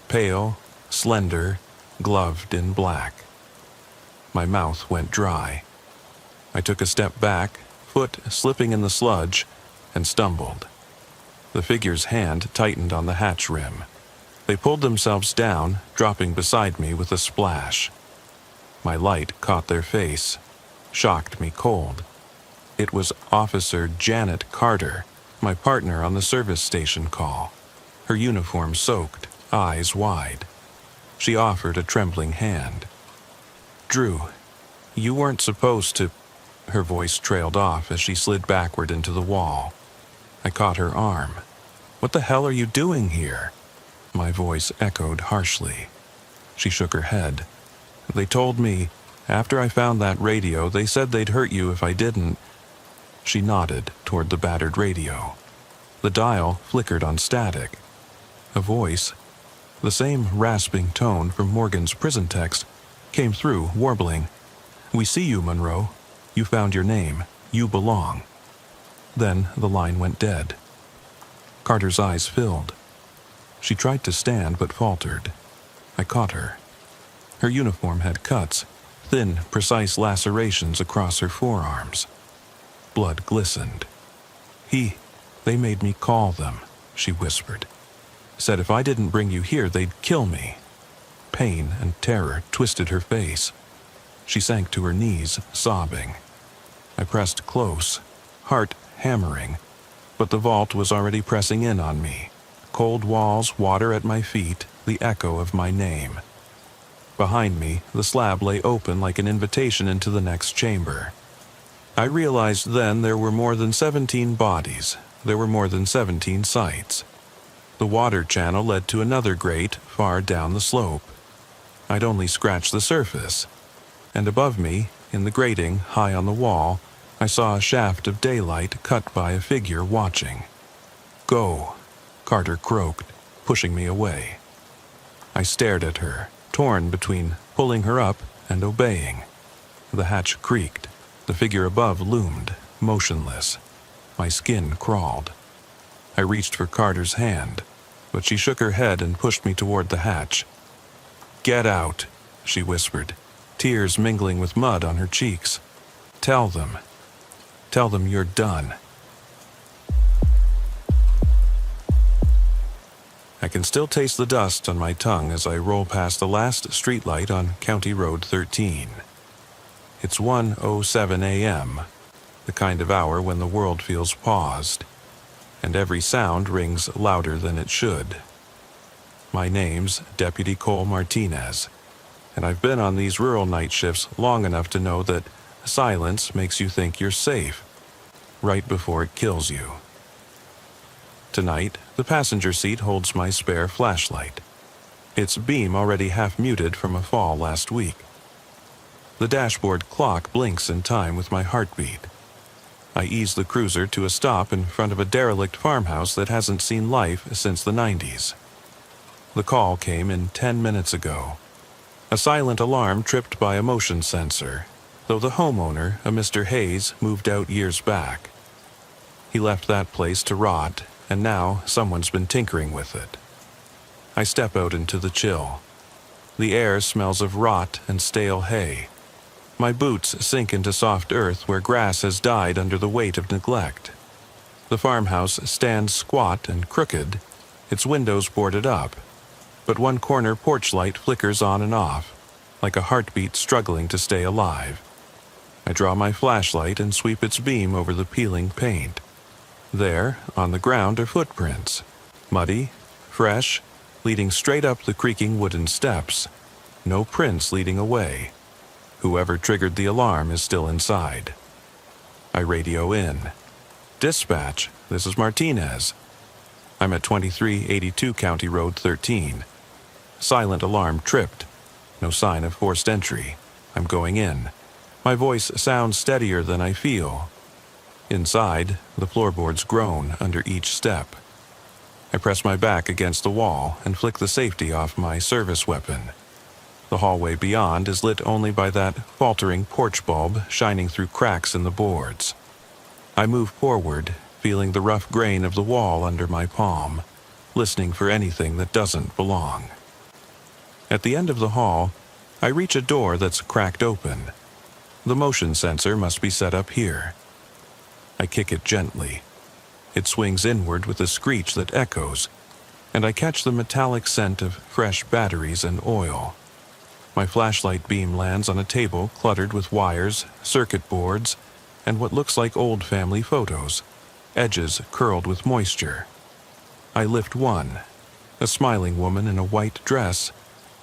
Speaker 1: Pale, slender, gloved in black. My mouth went dry. I took a step back, foot slipping in the sludge, and stumbled. The figure's hand tightened on the hatch rim. They pulled themselves down, dropping beside me with a splash. My light caught their face, shocked me cold. It was Officer Janet Carter, my partner on the service station call. Her uniform soaked, eyes wide. She offered a trembling hand. "Drew, you weren't supposed to—" Her voice trailed off as she slid backward into the wall. I caught her arm. "What the hell are you doing here?" My voice echoed harshly. She shook her head. "They told me, after I found that radio, they said they'd hurt you if I didn't." She nodded toward the battered radio. The dial flickered on static. A voice, the same rasping tone from Morgan's prison text, came through, warbling. "We see you, Monroe. You found your name. You belong." Then the line went dead. Carter's eyes filled. She tried to stand but faltered. I caught her. Her uniform had cuts, thin, precise lacerations across her forearms. Blood glistened. They made me call them," she whispered. "Said if I didn't bring you here, they'd kill me." Pain and terror twisted her face. She sank to her knees, sobbing. I pressed close, heart hammering, but the vault was already pressing in on me. Cold walls, water at my feet, the echo of my name. Behind me, the slab lay open like an invitation into the next chamber. I realized then there were more than 17 bodies. There were more than 17 sites. The water channel led to another grate far down the slope. I'd only scratched the surface. And above me, in the grating high on the wall, I saw a shaft of daylight cut by a figure watching. "Go," Carter croaked, pushing me away. I stared at her, torn between pulling her up and obeying. The hatch creaked. The figure above loomed, motionless. My skin crawled. I reached for Carter's hand, but she shook her head and pushed me toward the hatch. "Get out," she whispered, tears mingling with mud on her cheeks. Tell them you're done." I can still taste the dust on my tongue as I roll past the last streetlight on County Road 13. It's 1:07 a.m., the kind of hour when the world feels paused, and every sound rings louder than it should. My name's Deputy Cole Martinez, and I've been on these rural night shifts long enough to know that silence makes you think you're safe, right before it kills you. Tonight, the passenger seat holds my spare flashlight, its beam already half muted from a fall last week. The dashboard clock blinks in time with my heartbeat. I ease the cruiser to a stop in front of a derelict farmhouse that hasn't seen life since the 90s. The call came in 10 minutes ago. A silent alarm tripped by a motion sensor, though the homeowner, a Mr. Hayes, moved out years back. He left that place to rot, and now someone's been tinkering with it. I step out into the chill. The air smells of rot and stale hay. My boots sink into soft earth where grass has died under the weight of neglect. The farmhouse stands squat and crooked, its windows boarded up, but one corner porch light flickers on and off, like a heartbeat struggling to stay alive. I draw my flashlight and sweep its beam over the peeling paint. There, on the ground, are footprints, muddy, fresh, leading straight up the creaking wooden steps. No prints leading away. Whoever triggered the alarm is still inside. I radio in. "Dispatch, this is Martinez. I'm at 2382 County Road 13. Silent alarm tripped. No sign of forced entry. I'm going in." My voice sounds steadier than I feel. Inside, the floorboards groan under each step. I press my back against the wall and flick the safety off my service weapon. The hallway beyond is lit only by that faltering porch bulb shining through cracks in the boards. I move forward, feeling the rough grain of the wall under my palm, listening for anything that doesn't belong. At the end of the hall, I reach a door that's cracked open. The motion sensor must be set up here. I kick it gently. It swings inward with a screech that echoes, and I catch the metallic scent of fresh batteries and oil. My flashlight beam lands on a table cluttered with wires, circuit boards, and what looks like old family photos, edges curled with moisture. I lift one, a smiling woman in a white dress,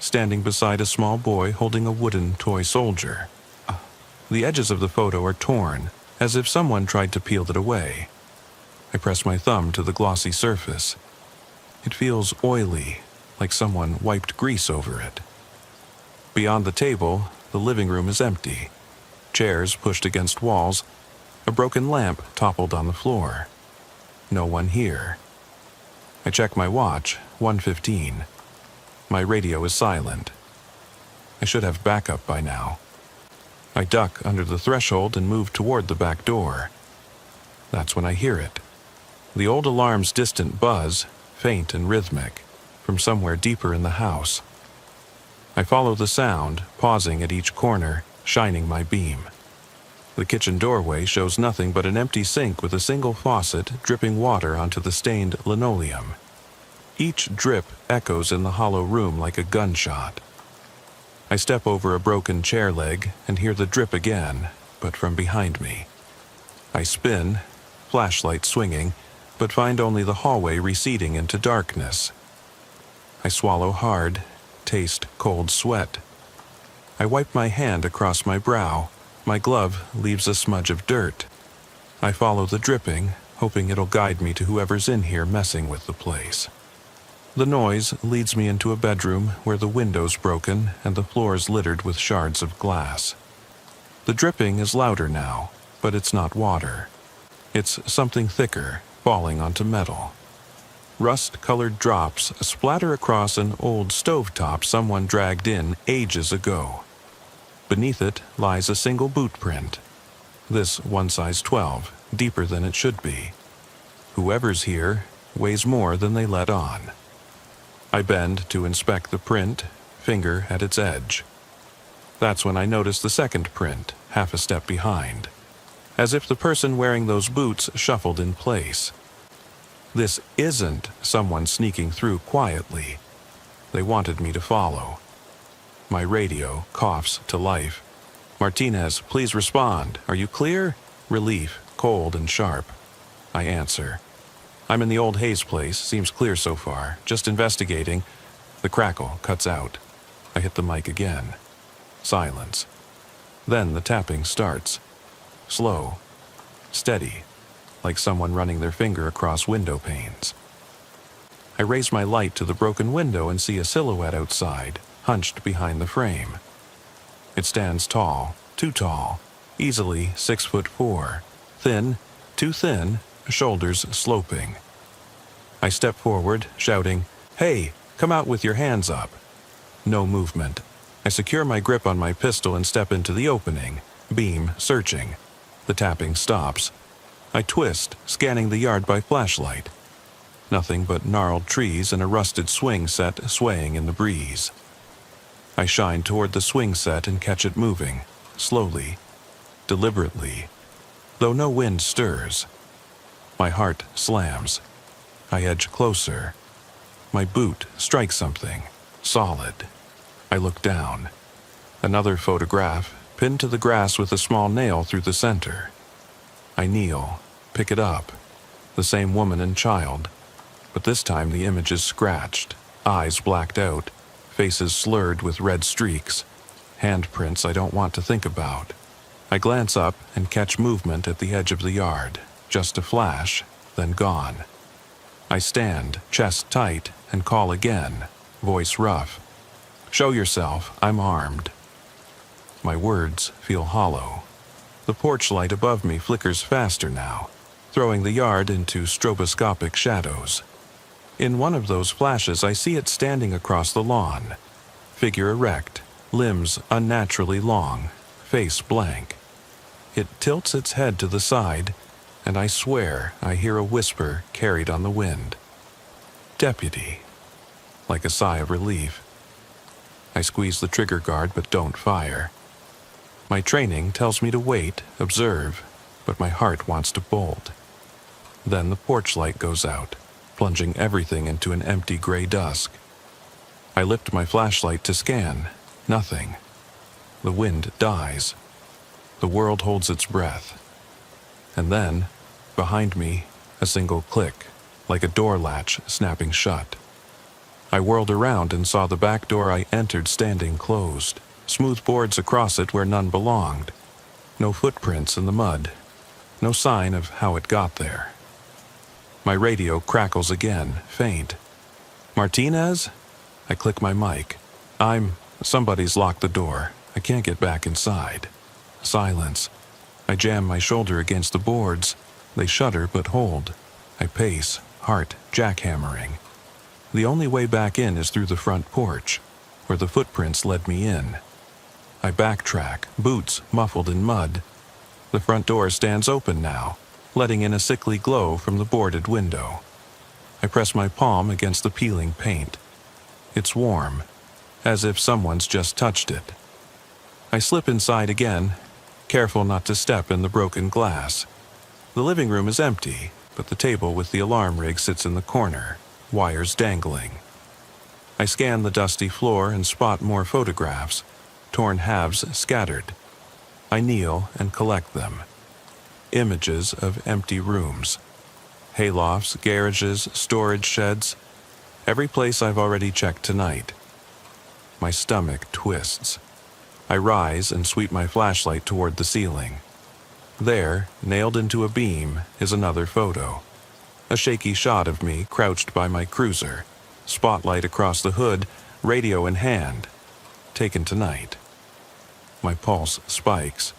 Speaker 1: standing beside a small boy holding a wooden toy soldier. The edges of the photo are torn, as if someone tried to peel it away. I press my thumb to the glossy surface. It feels oily, like someone wiped grease over it. Beyond the table, the living room is empty. Chairs pushed against walls, a broken lamp toppled on the floor. No one here. I check my watch, 1:15. My radio is silent. I should have backup by now. I duck under the threshold and move toward the back door. That's when I hear it. The old alarm's distant buzz, faint and rhythmic, from somewhere deeper in the house. I follow the sound, pausing at each corner, shining my beam. The kitchen doorway shows nothing but an empty sink with a single faucet dripping water onto the stained linoleum. Each drip echoes in the hollow room like a gunshot. I step over a broken chair leg and hear the drip again, but from behind me. I spin, flashlight swinging, but find only the hallway receding into darkness. I swallow hard, taste cold sweat. I wipe my hand across my brow. My glove leaves a smudge of dirt. I follow the dripping, hoping it'll guide me to whoever's in here messing with the place. The noise leads me into a bedroom where the window's broken and the floor's littered with shards of glass. The dripping is louder now, but it's not water. It's something thicker, falling onto metal. Rust-colored drops splatter across an old stovetop someone dragged in ages ago. Beneath it lies a single boot print. This one size 12, deeper than it should be. Whoever's here weighs more than they let on. I bend to inspect the print, finger at its edge. That's when I notice the second print, half a step behind, as if the person wearing those boots shuffled in place. This isn't someone sneaking through quietly. They wanted me to follow. My radio coughs to life. "Martinez, please respond. Are you clear?" Relief, cold and sharp. I answer. "I'm in the old Hayes place. Seems clear so far. Just investigating." The crackle cuts out. I hit the mic again. Silence. Then the tapping starts. Slow. Steady. Like someone running their finger across window panes. I raise my light to the broken window and see a silhouette outside, hunched behind the frame. It stands tall, too tall, easily 6'4", thin, too thin, shoulders sloping. I step forward, shouting, "Hey, come out with your hands up." No movement. I secure my grip on my pistol and step into the opening, beam searching. The tapping stops. I twist, scanning the yard by flashlight. Nothing but gnarled trees and a rusted swing set swaying in the breeze. I shine toward the swing set and catch it moving, slowly, deliberately, though no wind stirs. My heart slams. I edge closer. My boot strikes something, solid. I look down. Another photograph, pinned to the grass with a small nail through the center. I kneel, pick it up. The same woman and child, but this time the image is scratched, eyes blacked out, faces slurred with red streaks, handprints I don't want to think about. I glance up and catch movement at the edge of the yard, just a flash, then gone. I stand, chest tight, and call again, voice rough. "Show yourself, I'm armed." My words feel hollow. The porch light above me flickers faster now, throwing the yard into stroboscopic shadows. In one of those flashes, I see it standing across the lawn. Figure erect, limbs unnaturally long, face blank. It tilts its head to the side, and I swear I hear a whisper carried on the wind. "Deputy." Like a sigh of relief. I squeeze the trigger guard but don't fire. My training tells me to wait, observe, but my heart wants to bolt. Then the porch light goes out, plunging everything into an empty gray dusk. I lift my flashlight to scan. Nothing. The wind dies. The world holds its breath. And then, behind me, a single click, like a door latch snapping shut. I whirled around and saw the back door I entered standing closed, smooth boards across it where none belonged. No footprints in the mud. No sign of how it got there. My radio crackles again, faint. "Martinez?" I click my mic. Somebody's locked the door. I can't get back inside. Silence. I jam my shoulder against the boards. They shudder but hold. I pace, heart jackhammering. The only way back in is through the front porch, where the footprints led me in. I backtrack, boots muffled in mud. The front door stands open now, letting in a sickly glow from the boarded window. I press my palm against the peeling paint. It's warm, as if someone's just touched it. I slip inside again, careful not to step in the broken glass. The living room is empty, but the table with the alarm rig sits in the corner, wires dangling. I scan the dusty floor and spot more photographs, torn halves scattered. I kneel and collect them. Images of empty rooms. Haylofts, garages, storage sheds. Every place I've already checked tonight. My stomach twists. I rise and sweep my flashlight toward the ceiling. There, nailed into a beam, is another photo. A shaky shot of me crouched by my cruiser, spotlight across the hood, radio in hand. Taken tonight. My pulse spikes.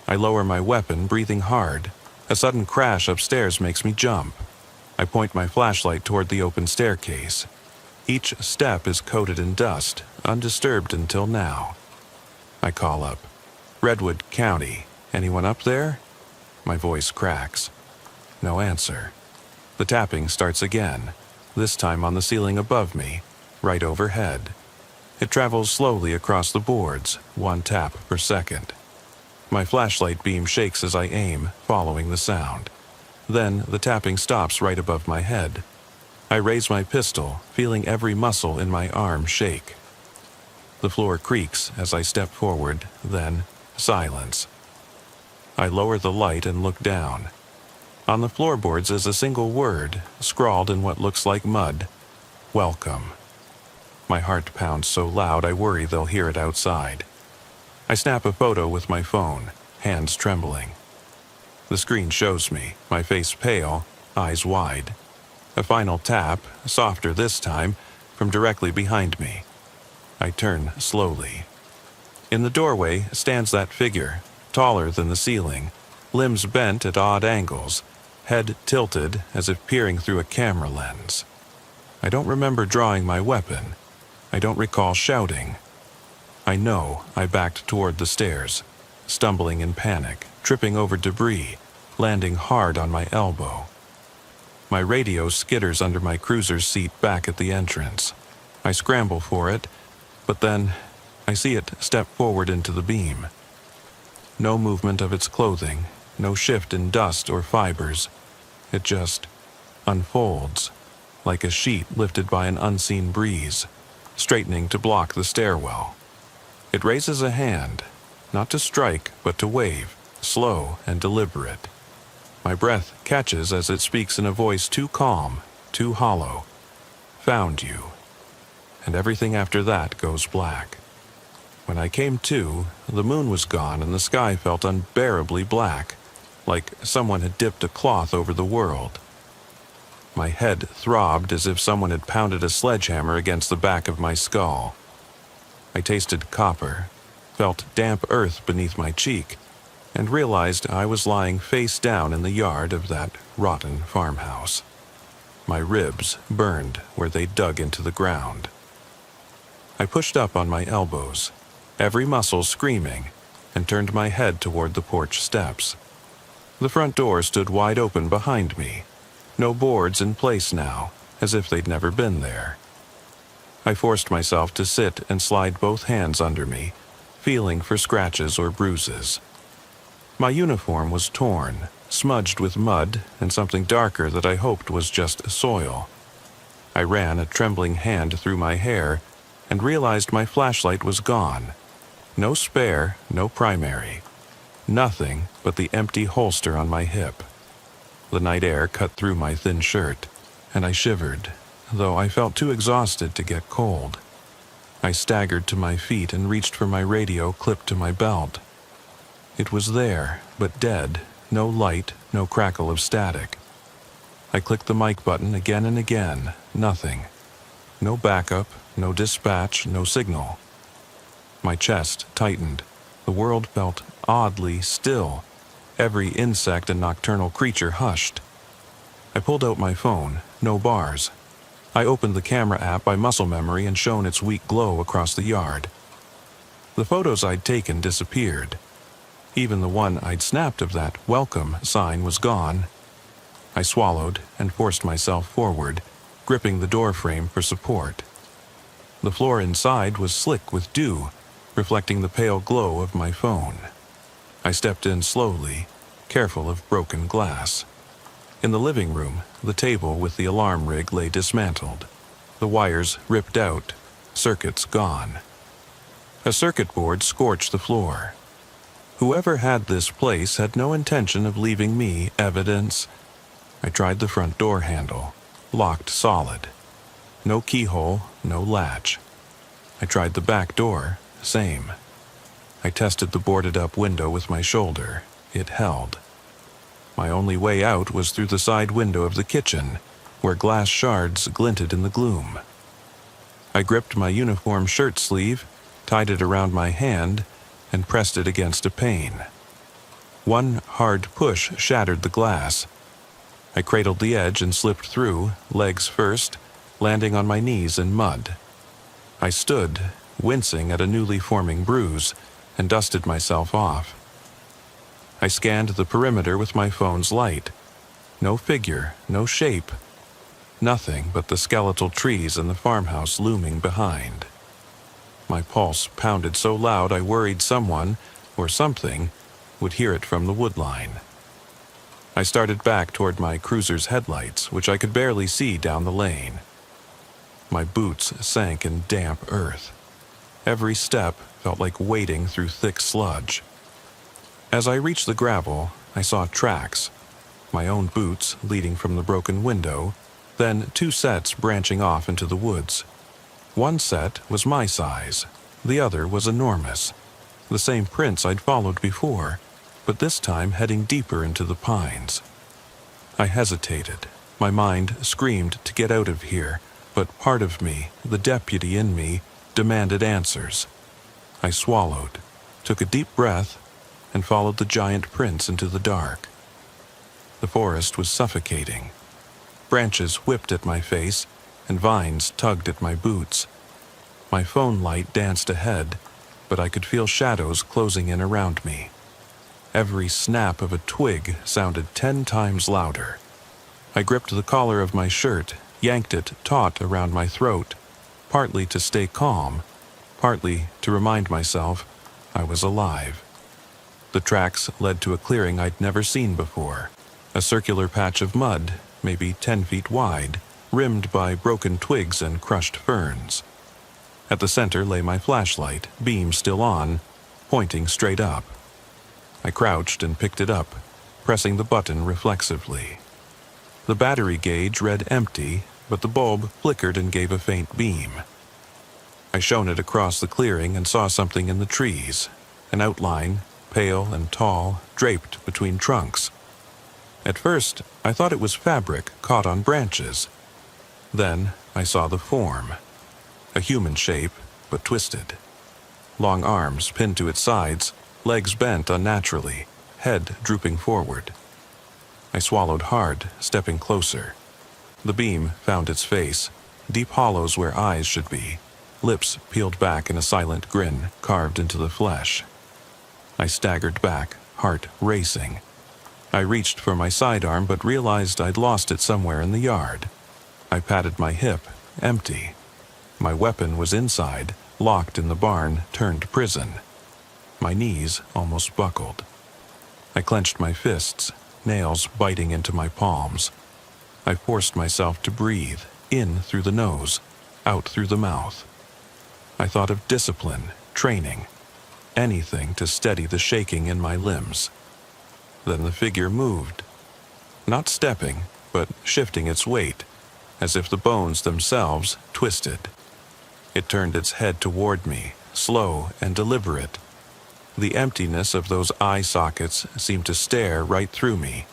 Speaker 1: I lower my weapon, breathing hard. A sudden crash upstairs makes me jump. I point my flashlight toward the open staircase. Each step is coated in dust, undisturbed until now. I call up. "Redwood County. Anyone up there?" My voice cracks. No answer. The tapping starts again, this time on the ceiling above me, right overhead. It travels slowly across the boards, 1 tap per second. My flashlight beam shakes as I aim, following the sound. Then the tapping stops right above my head. I raise my pistol, feeling every muscle in my arm shake. The floor creaks as I step forward, then silence. I lower the light and look down. On the floorboards is a single word, scrawled in what looks like mud: welcome. My heart pounds so loud I worry they'll hear it outside. I snap a photo with my phone, hands trembling. The screen shows me, my face pale, eyes wide. A final tap, softer this time, from directly behind me. I turn slowly. In the doorway stands that figure, taller than the ceiling, limbs bent at odd angles, head tilted as if peering through a camera lens. I don't remember drawing my weapon. I don't recall shouting. I know I backed toward the stairs, stumbling in panic, tripping over debris, landing hard on my elbow. My radio skitters under my cruiser's seat back at the entrance. I scramble for it, but then I see it step forward into the beam. No movement of its clothing, no shift in dust or fibers. It just unfolds, like a sheet lifted by an unseen breeze, straightening to block the stairwell. It raises a hand, not to strike, but to wave, slow and deliberate. My breath catches as it speaks in a voice too calm, too hollow. Found you. And everything after that goes black. When I came to, the moon was gone and the sky felt unbearably black, like someone had dipped a cloth over the world. My head throbbed as if someone had pounded a sledgehammer against the back of my skull. I tasted copper, felt damp earth beneath my cheek, and realized I was lying face down in the yard of that rotten farmhouse. My ribs burned where they dug into the ground. I pushed up on my elbows, every muscle screaming, and turned my head toward the porch steps. The front door stood wide open behind me, no boards in place now, as if they'd never been there. I forced myself to sit and slide both hands under me, feeling for scratches or bruises. My uniform was torn, smudged with mud and something darker that I hoped was just soil. I ran a trembling hand through my hair and realized my flashlight was gone. No spare, no primary. Nothing but the empty holster on my hip. The night air cut through my thin shirt, and I shivered, though I felt too exhausted to get cold. I staggered to my feet and reached for my radio clipped to my belt. It was there, but dead, no light, no crackle of static. I clicked the mic button again and again, nothing. No backup, no dispatch, no signal. My chest tightened. The world felt oddly still. Every insect and nocturnal creature hushed. I pulled out my phone, no bars. I opened the camera app by muscle memory and shone its weak glow across the yard. The photos I'd taken disappeared. Even the one I'd snapped of that welcome sign was gone. I swallowed and forced myself forward, gripping the door frame for support. The floor inside was slick with dew, reflecting the pale glow of my phone. I stepped in slowly, careful of broken glass. In the living room, the table with the alarm rig lay dismantled, the wires ripped out, circuits gone. A circuit board scorched the floor. Whoever had this place had no intention of leaving me evidence. I tried the front door handle, locked solid. No keyhole, no latch. I tried the back door, same. I tested the boarded-up window with my shoulder. It held. My only way out was through the side window of the kitchen, where glass shards glinted in the gloom. I gripped my uniform shirt sleeve, tied it around my hand, and pressed it against a pane. One hard push shattered the glass. I cradled the edge and slipped through, legs first, landing on my knees in mud. I stood, wincing at a newly forming bruise, and dusted myself off. I scanned the perimeter with my phone's light. No figure, no shape. Nothing but the skeletal trees and the farmhouse looming behind. My pulse pounded so loud I worried someone, or something, would hear it from the woodline. I started back toward my cruiser's headlights, which I could barely see down the lane. My boots sank in damp earth. Every step felt like wading through thick sludge. As I reached the gravel, I saw tracks, my own boots leading from the broken window, then 2 sets branching off into the woods. One set was my size, the other was enormous, the same prints I'd followed before, but this time heading deeper into the pines. I hesitated. My mind screamed to get out of here, but part of me, the deputy in me, demanded answers. I swallowed, took a deep breath, and followed the giant prints into the dark. The forest was suffocating. Branches whipped at my face, and vines tugged at my boots. My phone light danced ahead, but I could feel shadows closing in around me. Every snap of a twig sounded 10 times louder. I gripped the collar of my shirt, yanked it taut around my throat, partly to stay calm, partly to remind myself I was alive. The tracks led to a clearing I'd never seen before, a circular patch of mud, maybe 10 feet wide, rimmed by broken twigs and crushed ferns. At the center lay my flashlight, beam still on, pointing straight up. I crouched and picked it up, pressing the button reflexively. The battery gauge read empty, but the bulb flickered and gave a faint beam. I shone it across the clearing and saw something in the trees, an outline, pale and tall, draped between trunks. At first, I thought it was fabric caught on branches. Then I saw the form. A human shape, but twisted. Long arms pinned to its sides, legs bent unnaturally, head drooping forward. I swallowed hard, stepping closer. The beam found its face, deep hollows where eyes should be, lips peeled back in a silent grin carved into the flesh. I staggered back, heart racing. I reached for my sidearm but realized I'd lost it somewhere in the yard. I patted my hip, empty. My weapon was inside, locked in the barn turned prison. My knees almost buckled. I clenched my fists, nails biting into my palms. I forced myself to breathe, in through the nose, out through the mouth. I thought of discipline, training, anything to steady the shaking in my limbs. Then the figure moved. Not stepping, but shifting its weight, as if the bones themselves twisted. It turned its head toward me, slow and deliberate. The emptiness of those eye sockets seemed to stare right through me,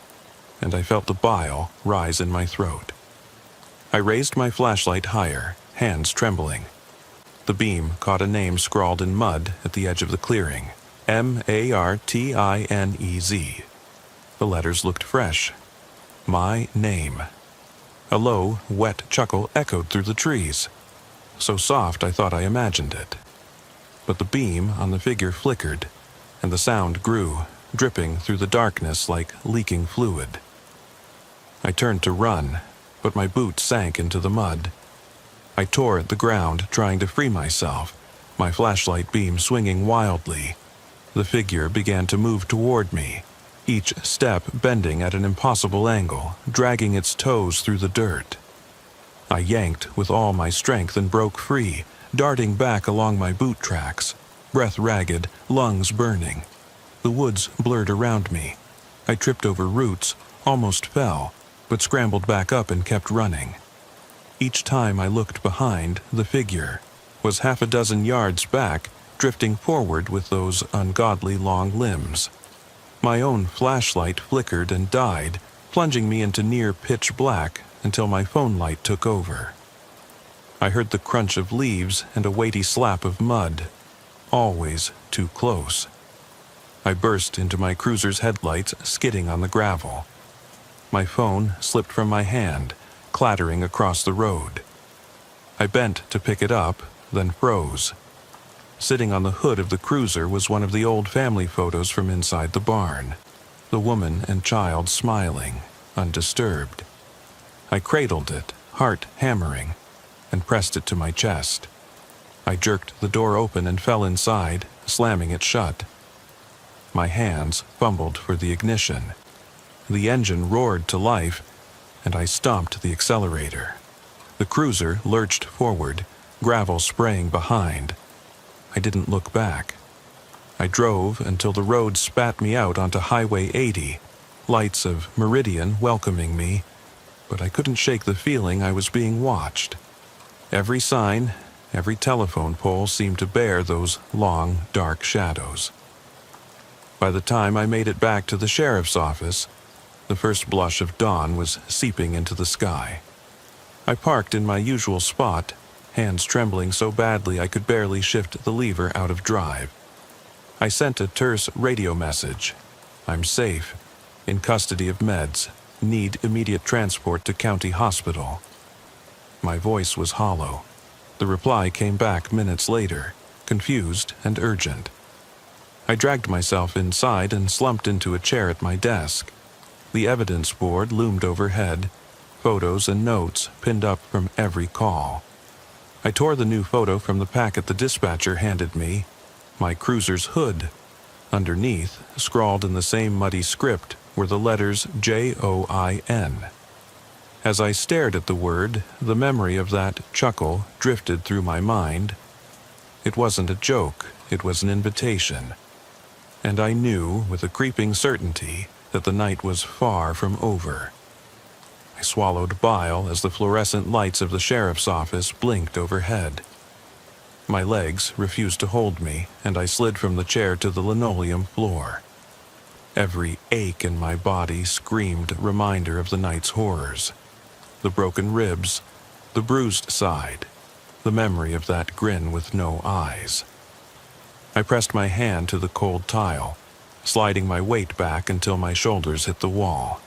Speaker 1: and I felt the bile rise in my throat. I raised my flashlight higher, hands trembling. The beam caught a name scrawled in mud at the edge of the clearing, Martinez. The letters looked fresh. My name. A low, wet chuckle echoed through the trees. So soft I thought I imagined it. But the beam on the figure flickered, and the sound grew, dripping through the darkness like leaking fluid. I turned to run, but my boot sank into the mud. I tore at the ground, trying to free myself, my flashlight beam swinging wildly. The figure began to move toward me, each step bending at an impossible angle, dragging its toes through the dirt. I yanked with all my strength and broke free, darting back along my boot tracks, breath ragged, lungs burning. The woods blurred around me. I tripped over roots, almost fell, but scrambled back up and kept running. Each time I looked behind, the figure was 6 yards back, drifting forward with those ungodly long limbs. My own flashlight flickered and died, plunging me into near pitch black until my phone light took over. I heard the crunch of leaves and a weighty slap of mud. Always too close. I burst into my cruiser's headlights, skidding on the gravel. My phone slipped from my hand, clattering across the road. I bent to pick it up, then froze. Sitting on the hood of the cruiser was one of the old family photos from inside the barn. The woman and child smiling, undisturbed. I cradled it, heart hammering, and pressed it to my chest. I jerked the door open and fell inside, slamming it shut. My hands fumbled for the ignition. The engine roared to life, and I stomped the accelerator. The cruiser lurched forward, gravel spraying behind. I didn't look back. I drove until the road spat me out onto Highway 80, lights of Meridian welcoming me, but I couldn't shake the feeling I was being watched. Every sign, every telephone pole seemed to bear those long, dark shadows. By the time I made it back to the sheriff's office, the first blush of dawn was seeping into the sky. I parked in my usual spot, hands trembling so badly I could barely shift the lever out of drive. I sent a terse radio message. I'm safe, in custody of meds, need immediate transport to county hospital. My voice was hollow. The reply came back minutes later, confused and urgent. I dragged myself inside and slumped into a chair at my desk. The evidence board loomed overhead, photos and notes pinned up from every call. I tore the new photo from the packet the dispatcher handed me, my cruiser's hood. Underneath, scrawled in the same muddy script, were the letters Join. As I stared at the word, the memory of that chuckle drifted through my mind. It wasn't a joke, it was an invitation. And I knew, with a creeping certainty, that the night was far from over. I swallowed bile as the fluorescent lights of the sheriff's office blinked overhead. My legs refused to hold me, and I slid from the chair to the linoleum floor. Every ache in my body screamed reminder of the night's horrors. The broken ribs, the bruised side, the memory of that grin with no eyes. I pressed my hand to the cold tile, sliding my weight back until my shoulders hit the wall.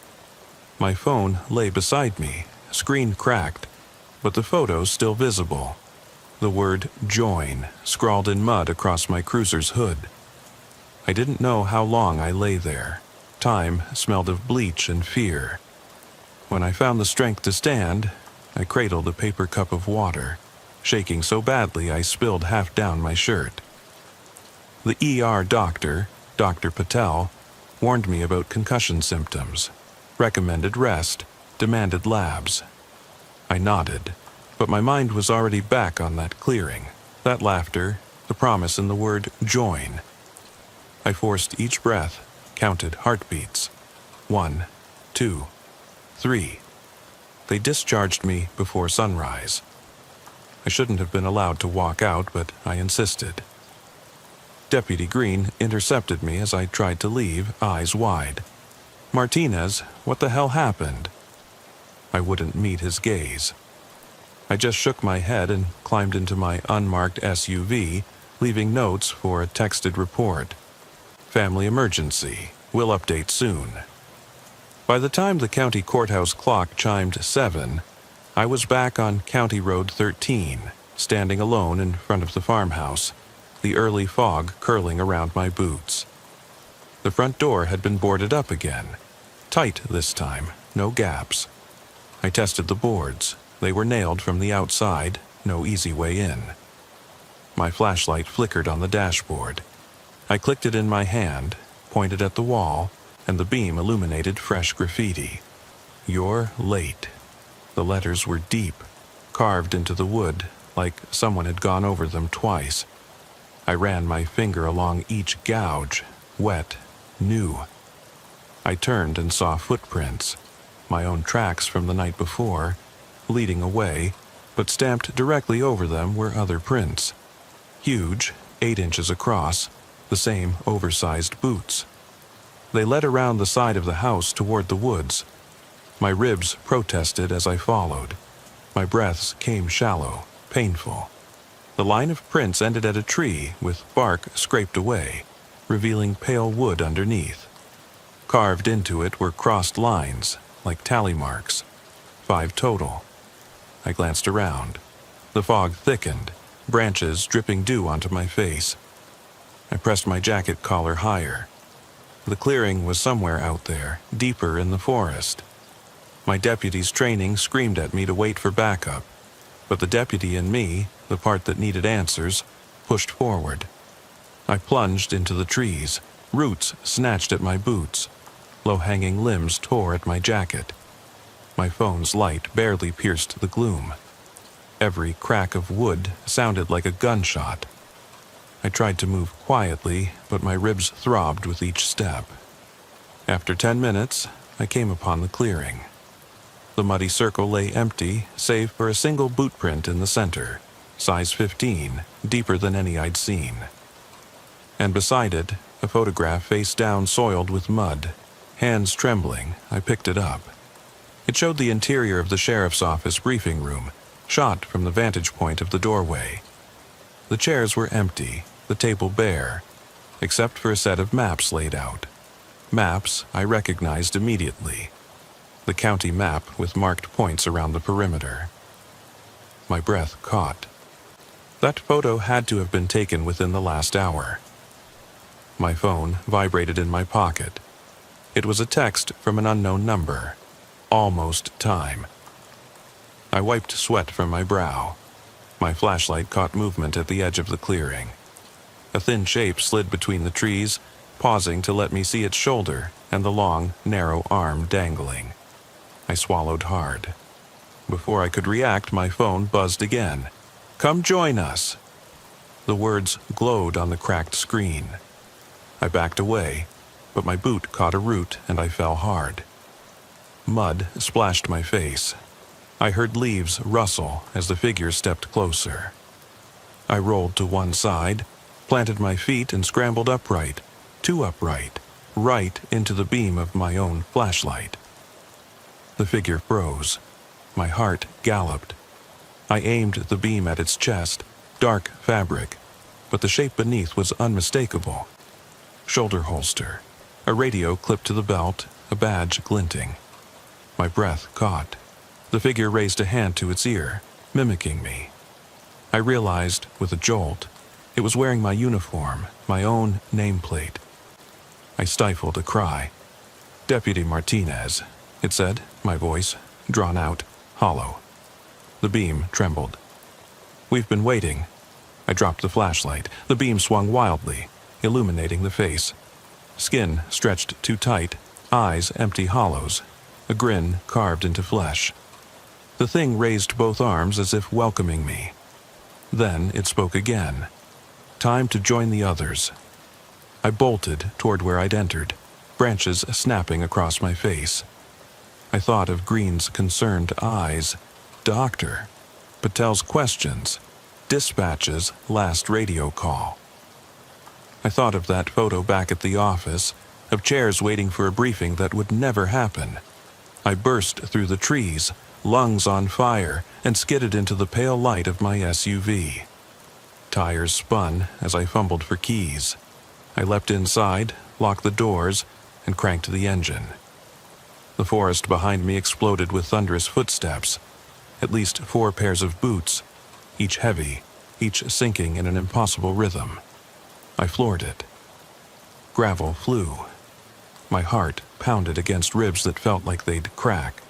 Speaker 1: My phone lay beside me, screen cracked, but the photo still visible. The word join scrawled in mud across my cruiser's hood. I didn't know how long I lay there. Time smelled of bleach and fear. When I found the strength to stand, I cradled a paper cup of water, shaking so badly I spilled half down my shirt. The ER doctor, Dr. Patel, warned me about concussion symptoms, recommended rest, demanded labs. I nodded, but my mind was already back on that clearing, that laughter, the promise in the word join. I forced each breath, counted heartbeats. 1, 2, 3. They discharged me before sunrise. I shouldn't have been allowed to walk out, but I insisted. Deputy Green intercepted me as I tried to leave, eyes wide. "Martinez, what the hell happened?" I wouldn't meet his gaze. I just shook my head and climbed into my unmarked SUV, leaving notes for a texted report. "Family emergency. Will update soon." By the time the county courthouse clock chimed 7, I was back on County Road 13, standing alone in front of the farmhouse, the early fog curling around my boots. The front door had been boarded up again. Tight this time, no gaps. I tested the boards. They were nailed from the outside, no easy way in. My flashlight flickered on the dashboard. I clicked it in my hand, pointed at the wall, and the beam illuminated fresh graffiti. "You're late." The letters were deep, carved into the wood, like someone had gone over them twice. I ran my finger along each gouge, wet, new. I turned and saw footprints, my own tracks from the night before, leading away, but stamped directly over them were other prints. Huge, 8 inches across, the same oversized boots. They led around the side of the house toward the woods. My ribs protested as I followed. My breaths came shallow, painful. The line of prints ended at a tree with bark scraped away, revealing pale wood underneath. Carved into it were crossed lines, like tally marks. 5 total. I glanced around. The fog thickened, branches dripping dew onto my face. I pressed my jacket collar higher. The clearing was somewhere out there, deeper in the forest. My deputy's training screamed at me to wait for backup, but the deputy in me, the part that needed answers, pushed forward. I plunged into the trees. Roots snatched at my boots. Low-hanging limbs tore at my jacket. My phone's light barely pierced the gloom. Every crack of wood sounded like a gunshot. I tried to move quietly, but my ribs throbbed with each step. After 10 minutes, I came upon the clearing. The muddy circle lay empty, save for a single boot print in the center, size 15, deeper than any I'd seen. And beside it, a photograph face down soiled with mud. Hands trembling, I picked it up. It showed the interior of the sheriff's office briefing room, shot from the vantage point of the doorway. The chairs were empty, the table bare, except for a set of maps laid out. Maps I recognized immediately. The county map with marked points around the perimeter. My breath caught. That photo had to have been taken within the last hour. My phone vibrated in my pocket. It was a text from an unknown number. Almost time. I wiped sweat from my brow. My flashlight caught movement at the edge of the clearing. A thin shape slid between the trees, pausing to let me see its shoulder and the long, narrow arm dangling. I swallowed hard. Before I could react, my phone buzzed again. "Come join us." The words glowed on the cracked screen. I backed away, but my boot caught a root and I fell hard. Mud splashed my face. I heard leaves rustle as the figure stepped closer. I rolled to one side, planted my feet and scrambled upright, too upright, right into the beam of my own flashlight. The figure froze. My heart galloped. I aimed the beam at its chest, dark fabric, but the shape beneath was unmistakable. Shoulder holster, a radio clipped to the belt, a badge glinting. My breath caught. The figure raised a hand to its ear, mimicking me. I realized, with a jolt, it was wearing my uniform, my own nameplate. I stifled a cry. "Deputy Martinez," it said, my voice, drawn out, hollow. The beam trembled. "We've been waiting." I dropped the flashlight. The beam swung wildly, illuminating the face. Skin stretched too tight, eyes empty hollows, a grin carved into flesh. The thing raised both arms as if welcoming me. Then it spoke again. Time to join the others. I bolted toward where I'd entered, branches snapping across my face. I thought of Green's concerned eyes, Doctor, Patel's questions, Dispatch's last radio call. I thought of that photo back at the office, of chairs waiting for a briefing that would never happen. I burst through the trees, lungs on fire, and skidded into the pale light of my SUV. Tires spun as I fumbled for keys. I leapt inside, locked the doors, and cranked the engine. The forest behind me exploded with thunderous footsteps, at least 4 pairs of boots, each heavy, each sinking in an impossible rhythm. I floored it. Gravel flew. My heart pounded against ribs that felt like they'd crack.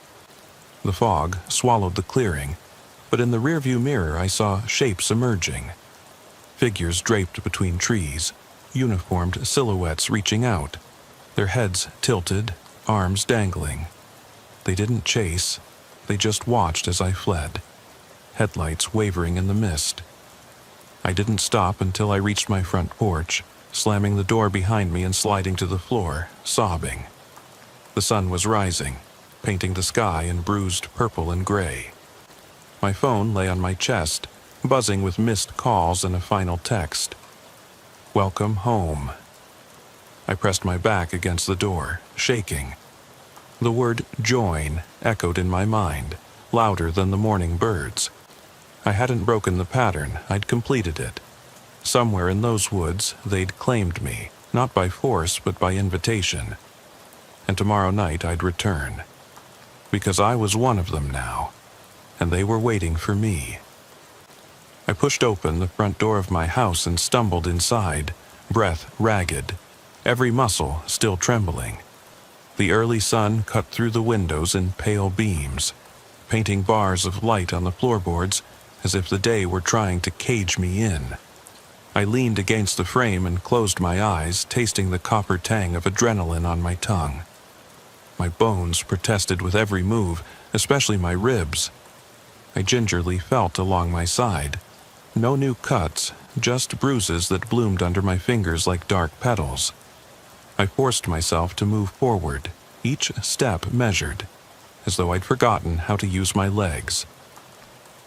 Speaker 1: The fog swallowed the clearing, but in the rearview mirror I saw shapes emerging. Figures draped between trees, uniformed silhouettes reaching out, their heads tilted, arms dangling. They didn't chase, they just watched as I fled, headlights wavering in the mist. I didn't stop until I reached my front porch, slamming the door behind me and sliding to the floor, sobbing. The sun was rising, painting the sky in bruised purple and gray. My phone lay on my chest, buzzing with missed calls and a final text. "Welcome home." I pressed my back against the door, shaking. The word join echoed in my mind, louder than the morning birds. I hadn't broken the pattern, I'd completed it. Somewhere in those woods, they'd claimed me, not by force but by invitation. And tomorrow night I'd return. Because I was one of them now, and they were waiting for me. I pushed open the front door of my house and stumbled inside, breath ragged, every muscle still trembling. The early sun cut through the windows in pale beams, painting bars of light on the floorboards as if the day were trying to cage me in. I leaned against the frame and closed my eyes, tasting the copper tang of adrenaline on my tongue. My bones protested with every move, especially my ribs. I gingerly felt along my side. No new cuts, just bruises that bloomed under my fingers like dark petals. I forced myself to move forward, each step measured, as though I'd forgotten how to use my legs.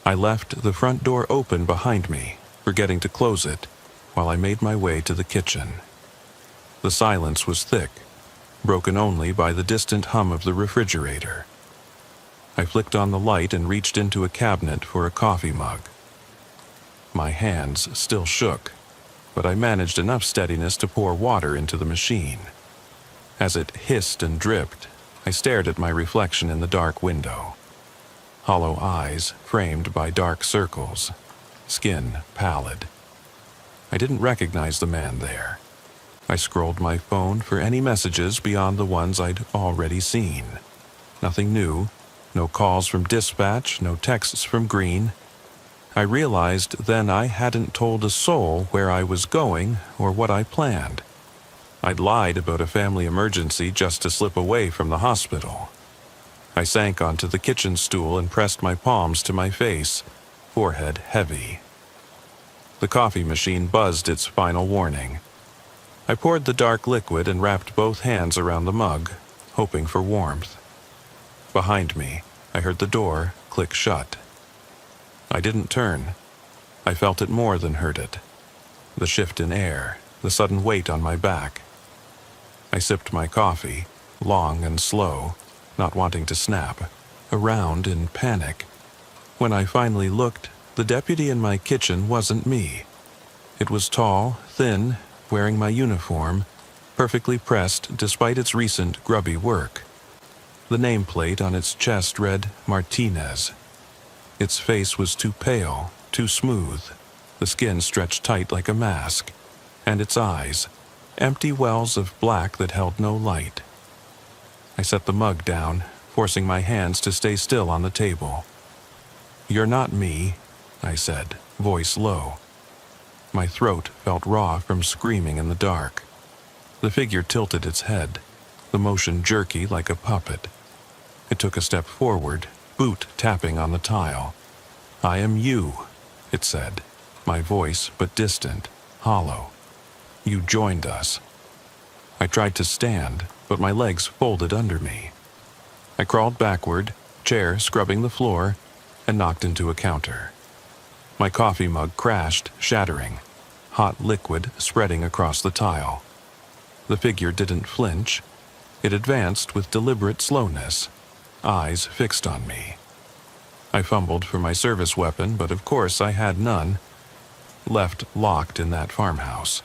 Speaker 1: I left the front door open behind me, forgetting to close it, while I made my way to the kitchen. The silence was thick, broken only by the distant hum of the refrigerator. I flicked on the light and reached into a cabinet for a coffee mug. My hands still shook, but I managed enough steadiness to pour water into the machine. As it hissed and dripped, I stared at my reflection in the dark window. Hollow eyes framed by dark circles, skin pallid. I didn't recognize the man there. I scrolled my phone for any messages beyond the ones I'd already seen. Nothing new, no calls from dispatch, no texts from Green. I realized then I hadn't told a soul where I was going or what I planned. I'd lied about a family emergency just to slip away from the hospital. I sank onto the kitchen stool and pressed my palms to my face, forehead heavy. The coffee machine buzzed its final warning. I poured the dark liquid and wrapped both hands around the mug, hoping for warmth. Behind me, I heard the door click shut. I didn't turn. I felt it more than heard it. The shift in air, the sudden weight on my back. I sipped my coffee, long and slow, not wanting to snap, around in panic. When I finally looked, the deputy in my kitchen wasn't me. It was tall, thin, wearing my uniform, perfectly pressed despite its recent grubby work. The nameplate on its chest read Martinez. Its face was too pale, too smooth, the skin stretched tight like a mask, and its eyes, empty wells of black that held no light. I set the mug down, forcing my hands to stay still on the table. "You're not me," I said, voice low. My throat felt raw from screaming in the dark. The figure tilted its head, the motion jerky like a puppet. It took a step forward, boot tapping on the tile. "I am you," it said, my voice but distant, hollow. "You joined us." I tried to stand, but my legs folded under me. I crawled backward, chair scrubbing the floor, and knocked into a counter. My coffee mug crashed, shattering, hot liquid spreading across the tile. The figure didn't flinch. It advanced with deliberate slowness, eyes fixed on me. I fumbled for my service weapon, but of course I had none, left locked in that farmhouse.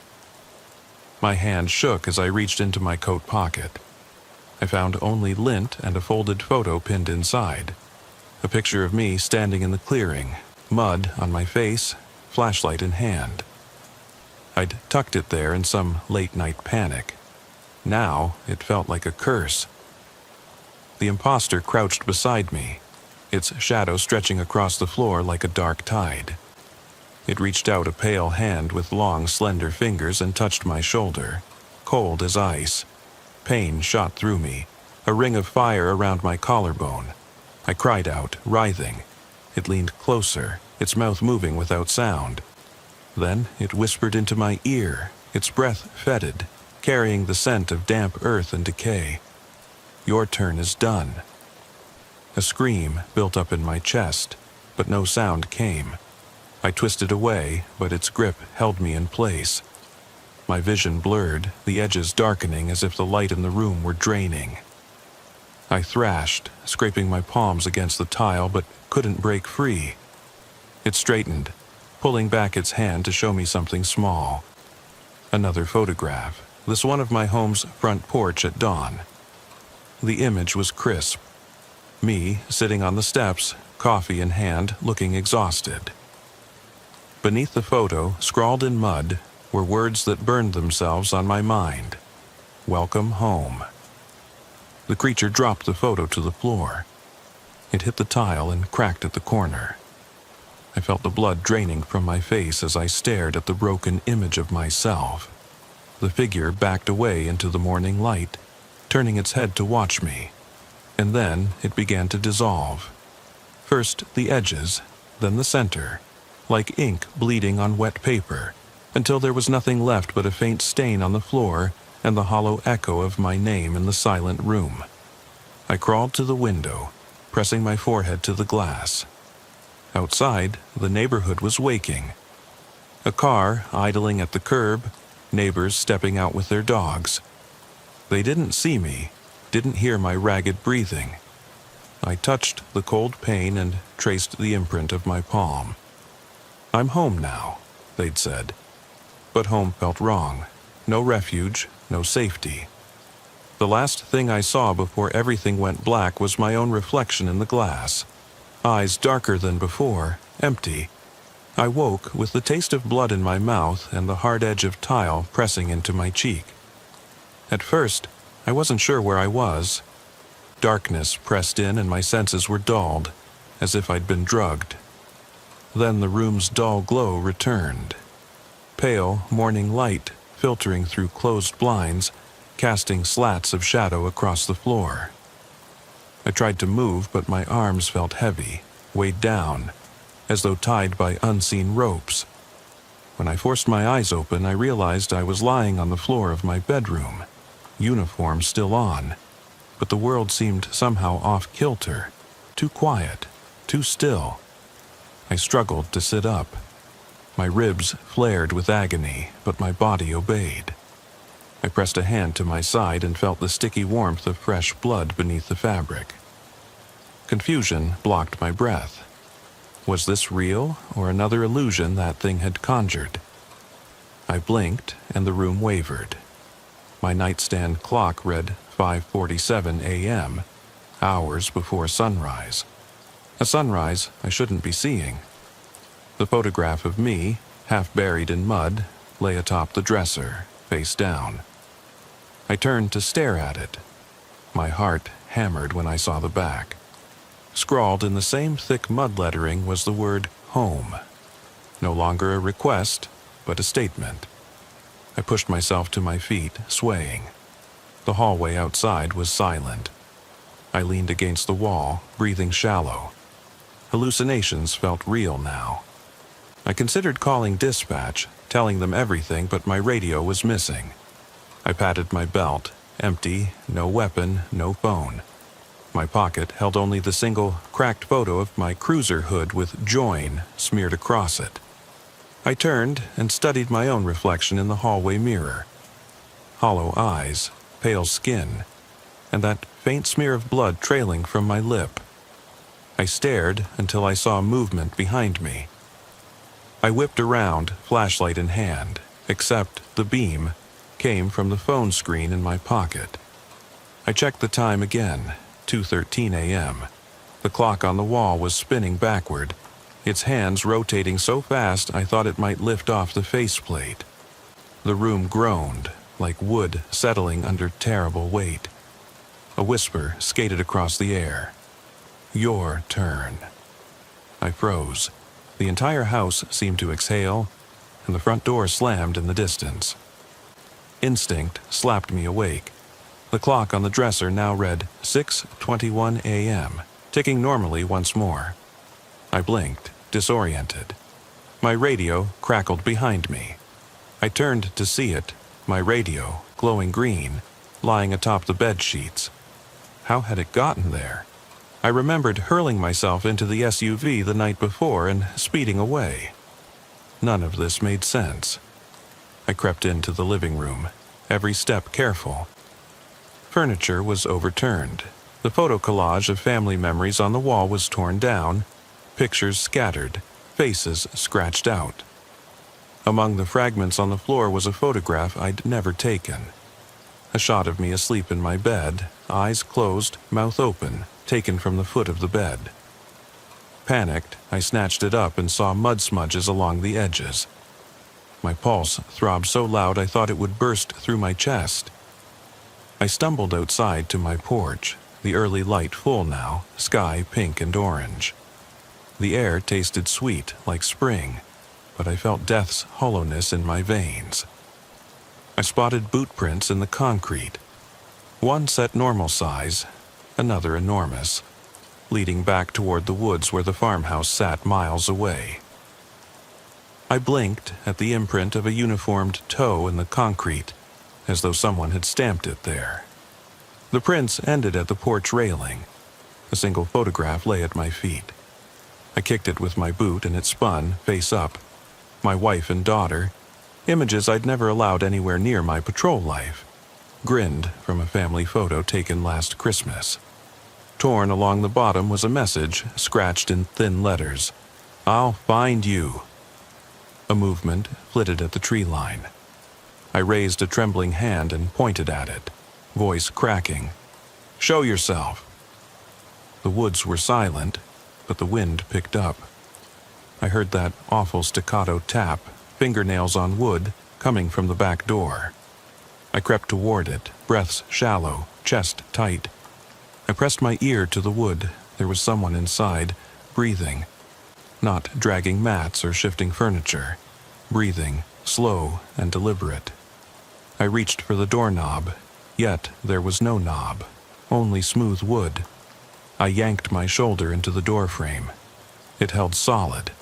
Speaker 1: My hand shook as I reached into my coat pocket. I found only lint and a folded photo pinned inside. A picture of me standing in the clearing, mud on my face, flashlight in hand. I'd tucked it there in some late-night panic. Now it felt like a curse. The imposter crouched beside me, its shadow stretching across the floor like a dark tide. It reached out a pale hand with long, slender fingers and touched my shoulder, cold as ice. Pain shot through me, a ring of fire around my collarbone. I cried out, writhing. It leaned closer, its mouth moving without sound. Then it whispered into my ear, its breath fetid, carrying the scent of damp earth and decay. "Your turn is done." A scream built up in my chest, but no sound came. I twisted away, but its grip held me in place. My vision blurred, the edges darkening as if the light in the room were draining. I thrashed, scraping my palms against the tile, but couldn't break free. It straightened, pulling back its hand to show me something small. Another photograph, this one of my home's front porch at dawn. The image was crisp. Me, sitting on the steps, coffee in hand, looking exhausted. Beneath the photo, scrawled in mud, were words that burned themselves on my mind. "Welcome home." The creature dropped the photo to the floor. It hit the tile and cracked at the corner. I felt the blood draining from my face as I stared at the broken image of myself. The figure backed away into the morning light, turning its head to watch me, and then it began to dissolve. First the edges, then the center, like ink bleeding on wet paper, until there was nothing left but a faint stain on the floor and the hollow echo of my name in the silent room. I crawled to the window, pressing my forehead to the glass. Outside, the neighborhood was waking. A car idling at the curb, neighbors stepping out with their dogs. They didn't see me, didn't hear my ragged breathing. I touched the cold pane and traced the imprint of my palm. "I'm home now," they'd said. But home felt wrong. No refuge, no safety. The last thing I saw before everything went black was my own reflection in the glass. Eyes darker than before, empty. I woke with the taste of blood in my mouth and the hard edge of tile pressing into my cheek. At first, I wasn't sure where I was. Darkness pressed in and my senses were dulled, as if I'd been drugged. Then the room's dull glow returned. Pale morning light filtering through closed blinds, casting slats of shadow across the floor. I tried to move, but my arms felt heavy, weighed down, as though tied by unseen ropes. When I forced my eyes open, I realized I was lying on the floor of my bedroom, uniform still on, but the world seemed somehow off-kilter, too quiet, too still. I struggled to sit up. My ribs flared with agony, but my body obeyed. I pressed a hand to my side and felt the sticky warmth of fresh blood beneath the fabric. Confusion blocked my breath. Was this real or another illusion that thing had conjured? I blinked and the room wavered. My nightstand clock read 5:47 a.m., hours before sunrise. A sunrise I shouldn't be seeing. The photograph of me, half buried in mud, lay atop the dresser, face down. I turned to stare at it. My heart hammered when I saw the back. Scrawled in the same thick mud lettering was the word home. No longer a request, but a statement. I pushed myself to my feet, swaying. The hallway outside was silent. I leaned against the wall, breathing shallow. Hallucinations felt real now. I considered calling dispatch, telling them everything, but my radio was missing. I patted my belt, empty, no weapon, no phone. My pocket held only the single, cracked photo of my cruiser hood with "Join" smeared across it. I turned and studied my own reflection in the hallway mirror. Hollow eyes, pale skin, and that faint smear of blood trailing from my lip. I stared until I saw movement behind me. I whipped around, flashlight in hand, except the beam came from the phone screen in my pocket. I checked the time again, 2:13 a.m. The clock on the wall was spinning backward, its hands rotating so fast I thought it might lift off the faceplate. The room groaned, like wood settling under terrible weight. A whisper skated across the air. "Your turn." I froze. The entire house seemed to exhale, and the front door slammed in the distance. Instinct slapped me awake. The clock on the dresser now read 6:21 a.m., ticking normally once more. I blinked, disoriented. My radio crackled behind me. I turned to see it, my radio, glowing green, lying atop the bed sheets. How had it gotten there? I remembered hurling myself into the SUV the night before and speeding away. None of this made sense. I crept into the living room, every step careful. Furniture was overturned. The photo collage of family memories on the wall was torn down, pictures scattered, faces scratched out. Among the fragments on the floor was a photograph I'd never taken. A shot of me asleep in my bed, eyes closed, mouth open, taken from the foot of the bed. Panicked, I snatched it up and saw mud smudges along the edges. My pulse throbbed so loud I thought it would burst through my chest. I stumbled outside to my porch, the early light full now, sky pink and orange. The air tasted sweet like spring, but I felt death's hollowness in my veins. I spotted boot prints in the concrete. One set normal size, another enormous, leading back toward the woods where the farmhouse sat miles away. I blinked at the imprint of a uniformed toe in the concrete, as though someone had stamped it there. The prints ended at the porch railing. A single photograph lay at my feet. I kicked it with my boot and it spun, face up. My wife and daughter, images I'd never allowed anywhere near my patrol life, grinned from a family photo taken last Christmas. Torn along the bottom was a message, scratched in thin letters. "I'll find you." A movement flitted at the tree line. I raised a trembling hand and pointed at it, voice cracking. "Show yourself." The woods were silent, but the wind picked up. I heard that awful staccato tap, fingernails on wood, coming from the back door. I crept toward it, breaths shallow, chest tight. I pressed my ear to the wood. There was someone inside, breathing. Not dragging mats or shifting furniture. Breathing, slow and deliberate. I reached for the doorknob, yet there was no knob, only smooth wood. I yanked my shoulder into the doorframe. It held solid.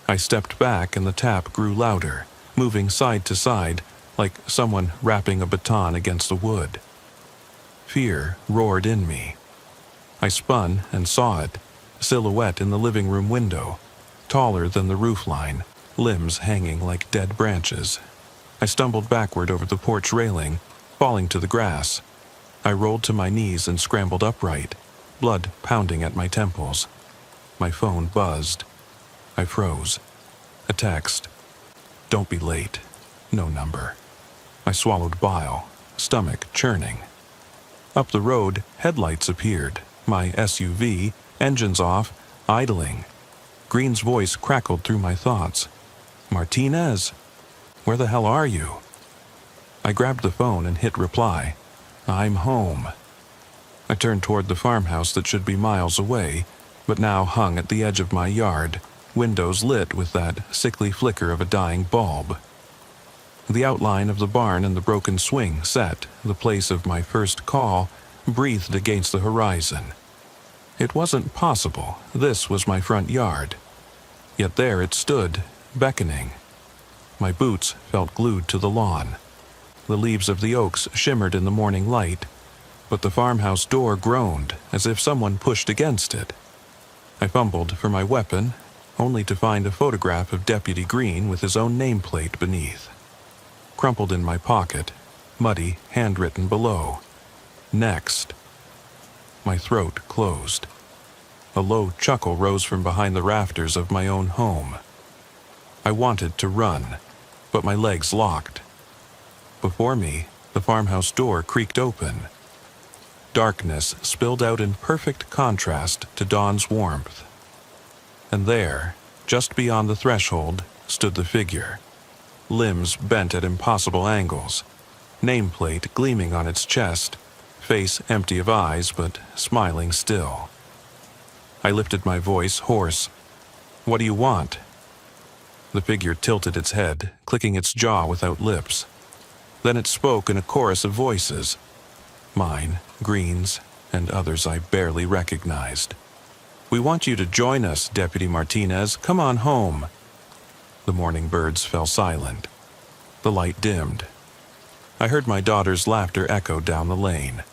Speaker 1: I stepped back and the tap grew louder, moving side to side, like someone rapping a baton against the wood. Fear roared in me. I spun and saw it, silhouette in the living room window, taller than the roofline, limbs hanging like dead branches. I stumbled backward over the porch railing, falling to the grass. I rolled to my knees and scrambled upright, blood pounding at my temples. My phone buzzed. I froze. A text. "Don't be late." No number. I swallowed bile, stomach churning. Up the road, headlights appeared. My SUV, engines off, idling. Green's voice crackled through my thoughts. "Martinez, where the hell are you?" I grabbed the phone and hit reply. "I'm home." I turned toward the farmhouse that should be miles away, but now hung at the edge of my yard, windows lit with that sickly flicker of a dying bulb. The outline of the barn and the broken swing set, the place of my first call, breathed against the horizon. It wasn't possible. This was my front yard. Yet there it stood, beckoning. My boots felt glued to the lawn. The leaves of the oaks shimmered in the morning light, but the farmhouse door groaned as if someone pushed against it. I fumbled for my weapon, only to find a photograph of Deputy Green with his own nameplate beneath. Crumpled in my pocket, muddy, handwritten below. Next. My throat closed. A low chuckle rose from behind the rafters of my own home. I wanted to run, but my legs locked. Before me, the farmhouse door creaked open. Darkness spilled out in perfect contrast to dawn's warmth. And there, just beyond the threshold, stood the figure. Limbs bent at impossible angles, nameplate gleaming on its chest, face empty of eyes but smiling still. I lifted my voice hoarse. "What do you want?" The figure tilted its head, clicking its jaw without lips. Then it spoke in a chorus of voices. Mine, Green's, and others I barely recognized. "We want you to join us, Deputy Martinez. Come on home." The morning birds fell silent. The light dimmed. I heard my daughter's laughter echo down the lane.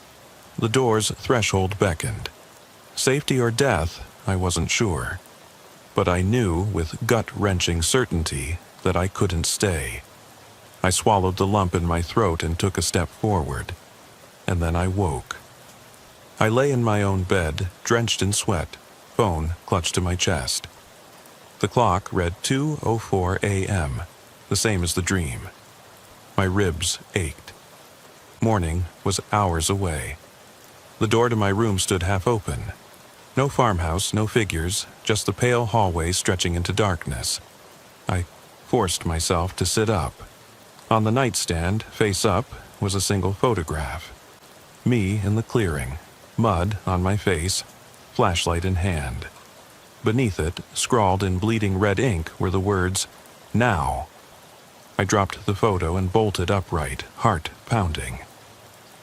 Speaker 1: The door's threshold beckoned. Safety or death, I wasn't sure. But I knew with gut-wrenching certainty that I couldn't stay. I swallowed the lump in my throat and took a step forward. And then I woke. I lay in my own bed, drenched in sweat, phone clutched to my chest. The clock read 2:04 a.m., the same as the dream. My ribs ached. Morning was hours away. The door to my room stood half open. No farmhouse, no figures, just the pale hallway stretching into darkness. I forced myself to sit up. On the nightstand, face up, was a single photograph. Me in the clearing, mud on my face, flashlight in hand. Beneath it, scrawled in bleeding red ink, were the words, "Now." I dropped the photo and bolted upright, heart pounding.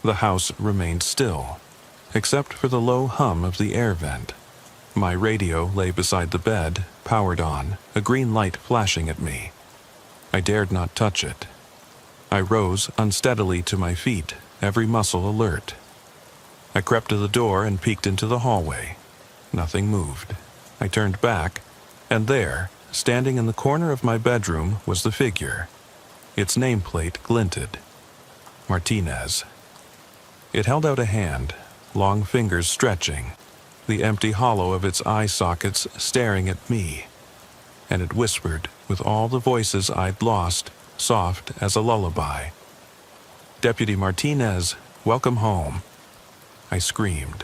Speaker 1: The house remained still, except for the low hum of the air vent. My radio lay beside the bed, powered on, a green light flashing at me. I dared not touch it. I rose unsteadily to my feet, every muscle alert. I crept to the door and peeked into the hallway. Nothing moved. I turned back, and there, standing in the corner of my bedroom, was the figure. Its nameplate glinted. Martinez. It held out a hand, long fingers stretching, the empty hollow of its eye sockets staring at me. And it whispered, with all the voices I'd lost, soft as a lullaby. "Deputy Martinez, welcome home." I screamed.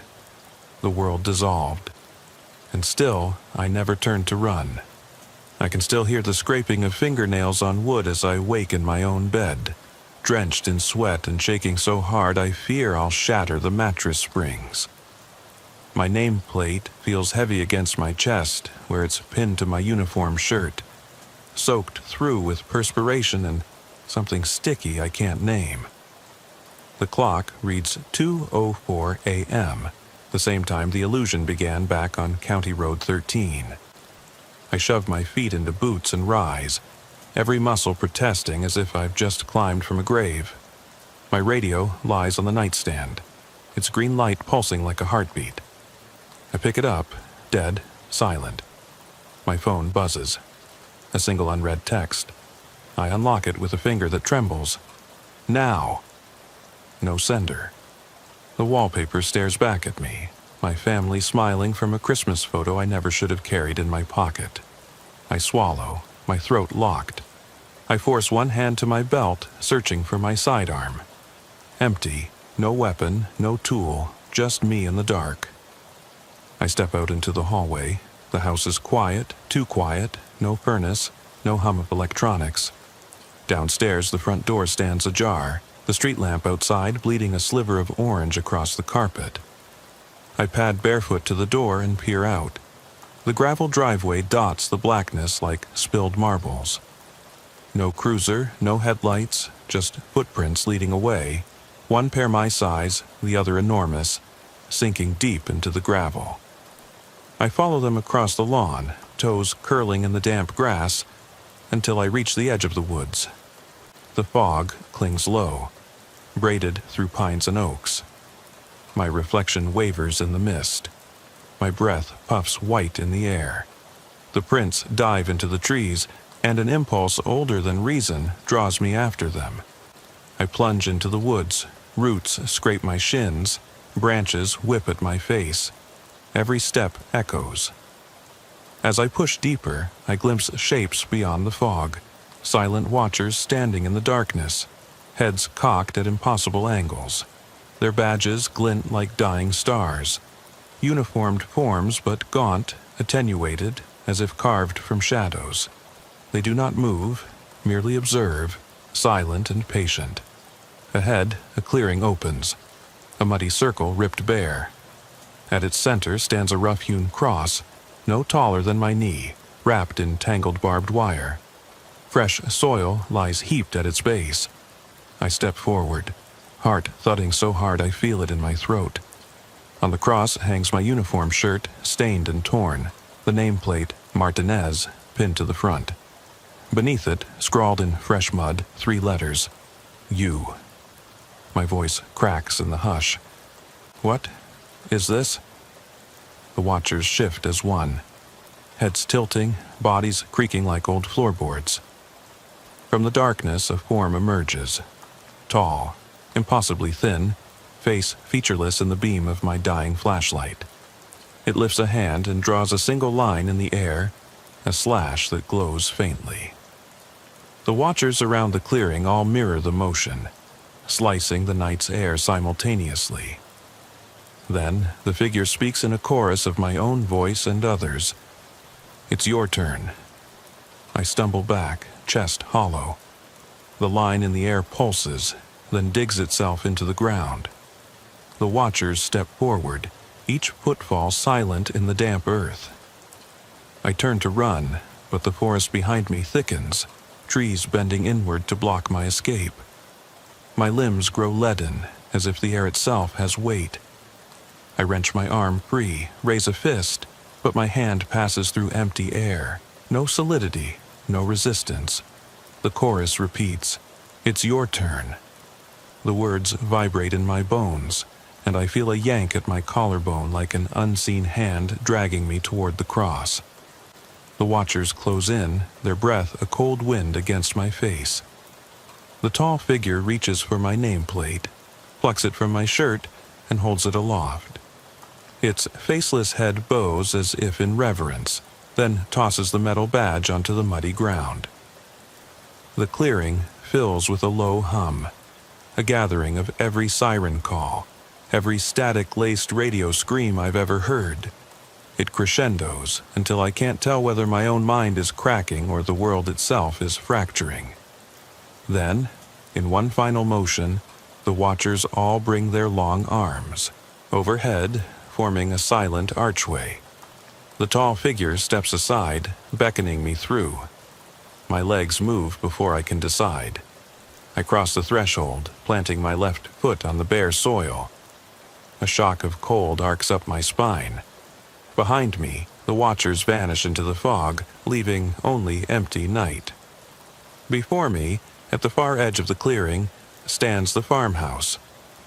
Speaker 1: The world dissolved. And still, I never turned to run. I can still hear the scraping of fingernails on wood as I wake in my own bed, drenched in sweat and shaking so hard I fear I'll shatter the mattress springs. My nameplate feels heavy against my chest, where it's pinned to my uniform shirt, soaked through with perspiration and something sticky I can't name. The clock reads 2:04 a.m., the same time the illusion began back on County Road 13. I shove my feet into boots and rise, every muscle protesting as if I've just climbed from a grave. My radio lies on the nightstand, its green light pulsing like a heartbeat. I pick it up, dead, silent. My phone buzzes. A single unread text. I unlock it with a finger that trembles. "Now." No sender. The wallpaper stares back at me, my family smiling from a Christmas photo I never should have carried in my pocket. I swallow, my throat locked. I force one hand to my belt, searching for my sidearm. Empty, no weapon, no tool, just me in the dark. I step out into the hallway. The house is quiet, too quiet, no furnace, no hum of electronics. Downstairs, the front door stands ajar, the street lamp outside bleeding a sliver of orange across the carpet. I pad barefoot to the door and peer out. The gravel driveway dots the blackness like spilled marbles. No cruiser, no headlights, just footprints leading away, one pair my size, the other enormous, sinking deep into the gravel. I follow them across the lawn, toes curling in the damp grass, until I reach the edge of the woods. The fog clings low, braided through pines and oaks. My reflection wavers in the mist. My breath puffs white in the air. The prints dive into the trees, and an impulse older than reason draws me after them. I plunge into the woods, roots scrape my shins, branches whip at my face. Every step echoes. As I push deeper, I glimpse shapes beyond the fog, silent watchers standing in the darkness, heads cocked at impossible angles. Their badges glint like dying stars. Uniformed forms, but gaunt, attenuated, as if carved from shadows. They do not move, merely observe, silent and patient. Ahead, a clearing opens, a muddy circle ripped bare. At its center stands a rough-hewn cross, no taller than my knee, wrapped in tangled barbed wire. Fresh soil lies heaped at its base. I step forward, heart thudding so hard I feel it in my throat. On the cross hangs my uniform shirt, stained and torn, the nameplate, Martinez, pinned to the front. Beneath it, scrawled in fresh mud, 3 letters, "You." My voice cracks in the hush. "What is this?" The watchers shift as one, heads tilting, bodies creaking like old floorboards. From the darkness, a form emerges, tall, impossibly thin, face featureless in the beam of my dying flashlight. It lifts a hand and draws a single line in the air, a slash that glows faintly. The watchers around the clearing all mirror the motion, slicing the night's air simultaneously. Then, the figure speaks in a chorus of my own voice and others. "It's your turn." I stumble back, chest hollow. The line in the air pulses, then digs itself into the ground. The watchers step forward, each footfall silent in the damp earth. I turn to run, but the forest behind me thickens, trees bending inward to block my escape. My limbs grow leaden, as if the air itself has weight. I wrench my arm free, raise a fist, but my hand passes through empty air. No solidity, no resistance. The chorus repeats, "It's your turn." The words vibrate in my bones, and I feel a yank at my collarbone like an unseen hand dragging me toward the cross. The watchers close in, their breath a cold wind against my face. The tall figure reaches for my nameplate, plucks it from my shirt, and holds it aloft. Its faceless head bows as if in reverence, then tosses the metal badge onto the muddy ground. The clearing fills with a low hum, a gathering of every siren call, every static-laced radio scream I've ever heard. It crescendos until I can't tell whether my own mind is cracking or the world itself is fracturing. Then, in one final motion, the watchers all bring their long arms overhead, forming a silent archway. The tall figure steps aside, beckoning me through. My legs move before I can decide. I cross the threshold, planting my left foot on the bare soil. A shock of cold arcs up my spine. Behind me, the watchers vanish into the fog, leaving only empty night. Before me, at the far edge of the clearing, stands the farmhouse,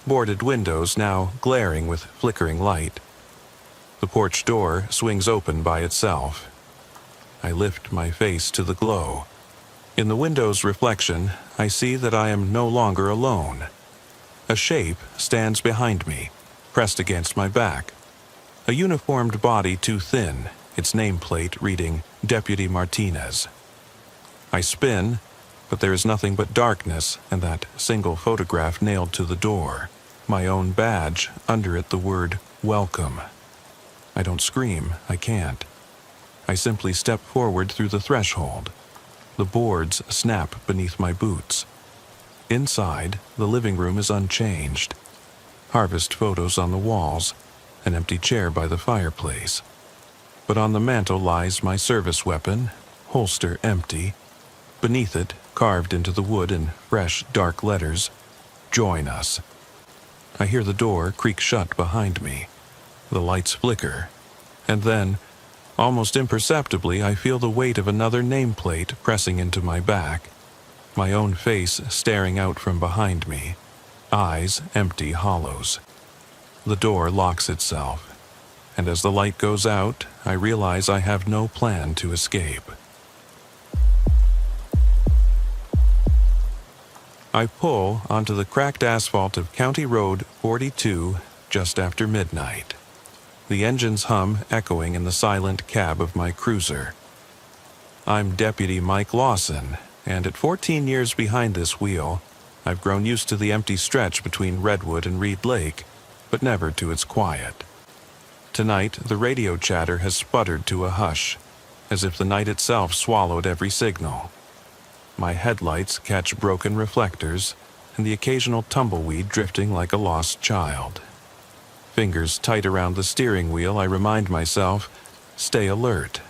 Speaker 1: boarded windows now glaring with flickering light. The porch door swings open by itself. I lift my face to the glow. In the window's reflection, I see that I am no longer alone. A shape stands behind me, pressed against my back. A uniformed body too thin, its nameplate reading Deputy Martinez. I spin, but there is nothing but darkness and that single photograph nailed to the door. My own badge, under it the word, "Welcome." I don't scream, I can't. I simply step forward through the threshold. The boards snap beneath my boots. Inside, the living room is unchanged. Harvest photos on the walls, an empty chair by the fireplace. But on the mantel lies my service weapon, holster empty. Beneath it, carved into the wood in fresh, dark letters, "Join us." I hear the door creak shut behind me. The lights flicker, and then, almost imperceptibly, I feel the weight of another nameplate pressing into my back. My own face staring out from behind me, eyes empty hollows. The door locks itself, and as the light goes out, I realize I have no plan to escape. I pull onto the cracked asphalt of County Road 42 just after midnight, the engine's hum echoing in the silent cab of my cruiser. I'm Deputy Mike Lawson, and at 14 years behind this wheel, I've grown used to the empty stretch between Redwood and Reed Lake, but never to its quiet. Tonight, the radio chatter has sputtered to a hush, as if the night itself swallowed every signal. My headlights catch broken reflectors, and the occasional tumbleweed drifting like a lost child. Fingers tight around the steering wheel, I remind myself, stay alert.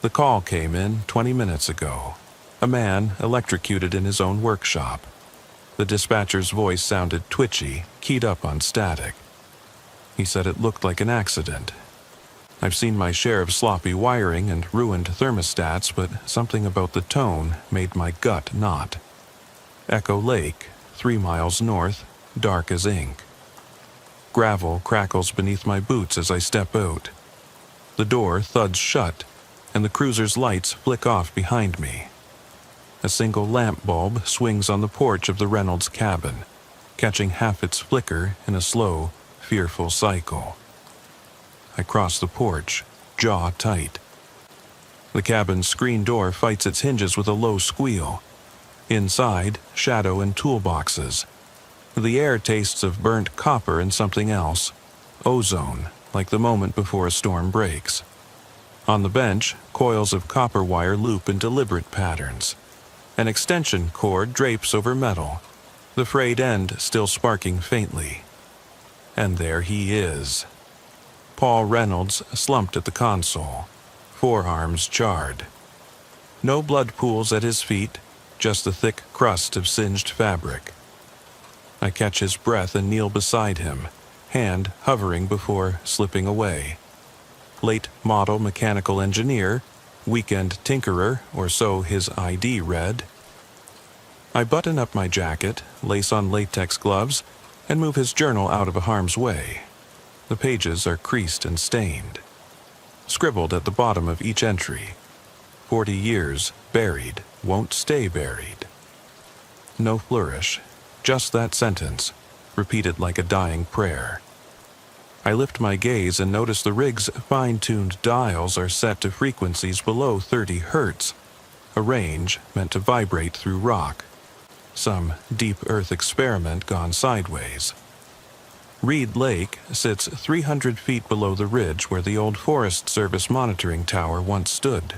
Speaker 1: The call came in 20 minutes ago. A man electrocuted in his own workshop. The dispatcher's voice sounded twitchy, keyed up on static. He said it looked like an accident. I've seen my share of sloppy wiring and ruined thermostats, but something about the tone made my gut knot. Echo Lake, 3 miles north, dark as ink. Gravel crackles beneath my boots as I step out. The door thuds shut, and the cruiser's lights flick off behind me. A single lamp bulb swings on the porch of the Reynolds cabin, catching half its flicker in a slow, fearful cycle. I cross the porch, jaw tight. The cabin's screen door fights its hinges with a low squeal. Inside, shadow and toolboxes. The air tastes of burnt copper and something else, ozone, like the moment before a storm breaks. On the bench, coils of copper wire loop in deliberate patterns. An extension cord drapes over metal, the frayed end still sparking faintly. And there he is. Paul Reynolds slumped at the console, forearms charred. No blood pools at his feet, just a thick crust of singed fabric. I catch his breath and kneel beside him, hand hovering before slipping away. Late model mechanical engineer, weekend tinkerer, or so his ID read. I button up my jacket, lace on latex gloves, and move his journal out of harm's way. The pages are creased and stained. Scribbled at the bottom of each entry, 40 years buried won't stay buried. No flourish, just that sentence, repeated like a dying prayer. I lift my gaze and notice the rig's fine-tuned dials are set to frequencies below 30 hertz, a range meant to vibrate through rock. Some deep earth experiment gone sideways. Reed Lake sits 300 feet below the ridge where the old Forest Service monitoring tower once stood.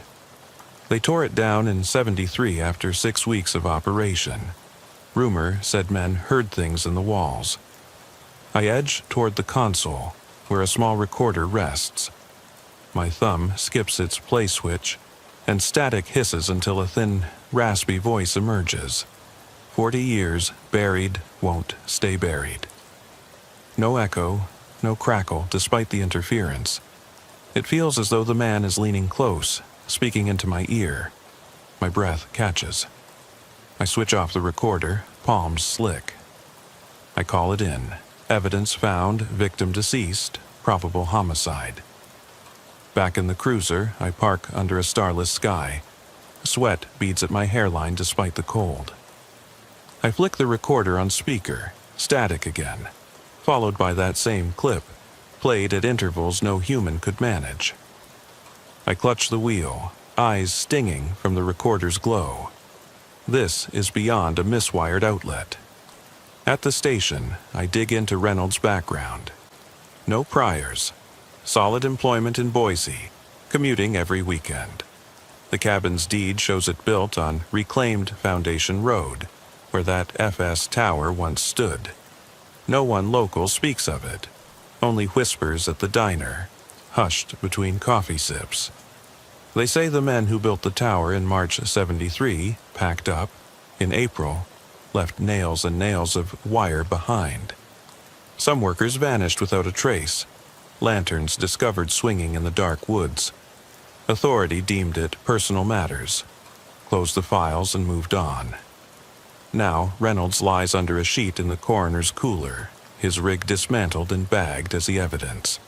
Speaker 1: They tore it down in '73 after 6 weeks of operation. Rumor said men heard things in the walls. I edge toward the console, where a small recorder rests. My thumb skips its play switch, and static hisses until a thin, raspy voice emerges. 40 years buried won't stay buried. No echo, no crackle, despite the interference. It feels as though the man is leaning close, speaking into my ear. My breath catches. I switch off the recorder, palms slick. I call it in. Evidence found, victim deceased, probable homicide. Back in the cruiser, I park under a starless sky. Sweat beads at my hairline despite the cold. I flick the recorder on speaker, static again, followed by that same clip, played at intervals no human could manage. I clutch the wheel, eyes stinging from the recorder's glow. This is beyond a miswired outlet. At the station, I dig into Reynolds' background. No priors. Solid employment in Boise, commuting every weekend. The cabin's deed shows it built on reclaimed Foundation Road, where that FS tower once stood. No one local speaks of it, only whispers at the diner, hushed between coffee sips. They say the men who built the tower in March '73 packed up, in April, left nails and nails of wire behind. Some workers vanished without a trace, lanterns discovered swinging in the dark woods. Authority deemed it personal matters, closed the files and moved on. Now Reynolds lies under a sheet in the coroner's cooler, his rig dismantled and bagged as the evidence.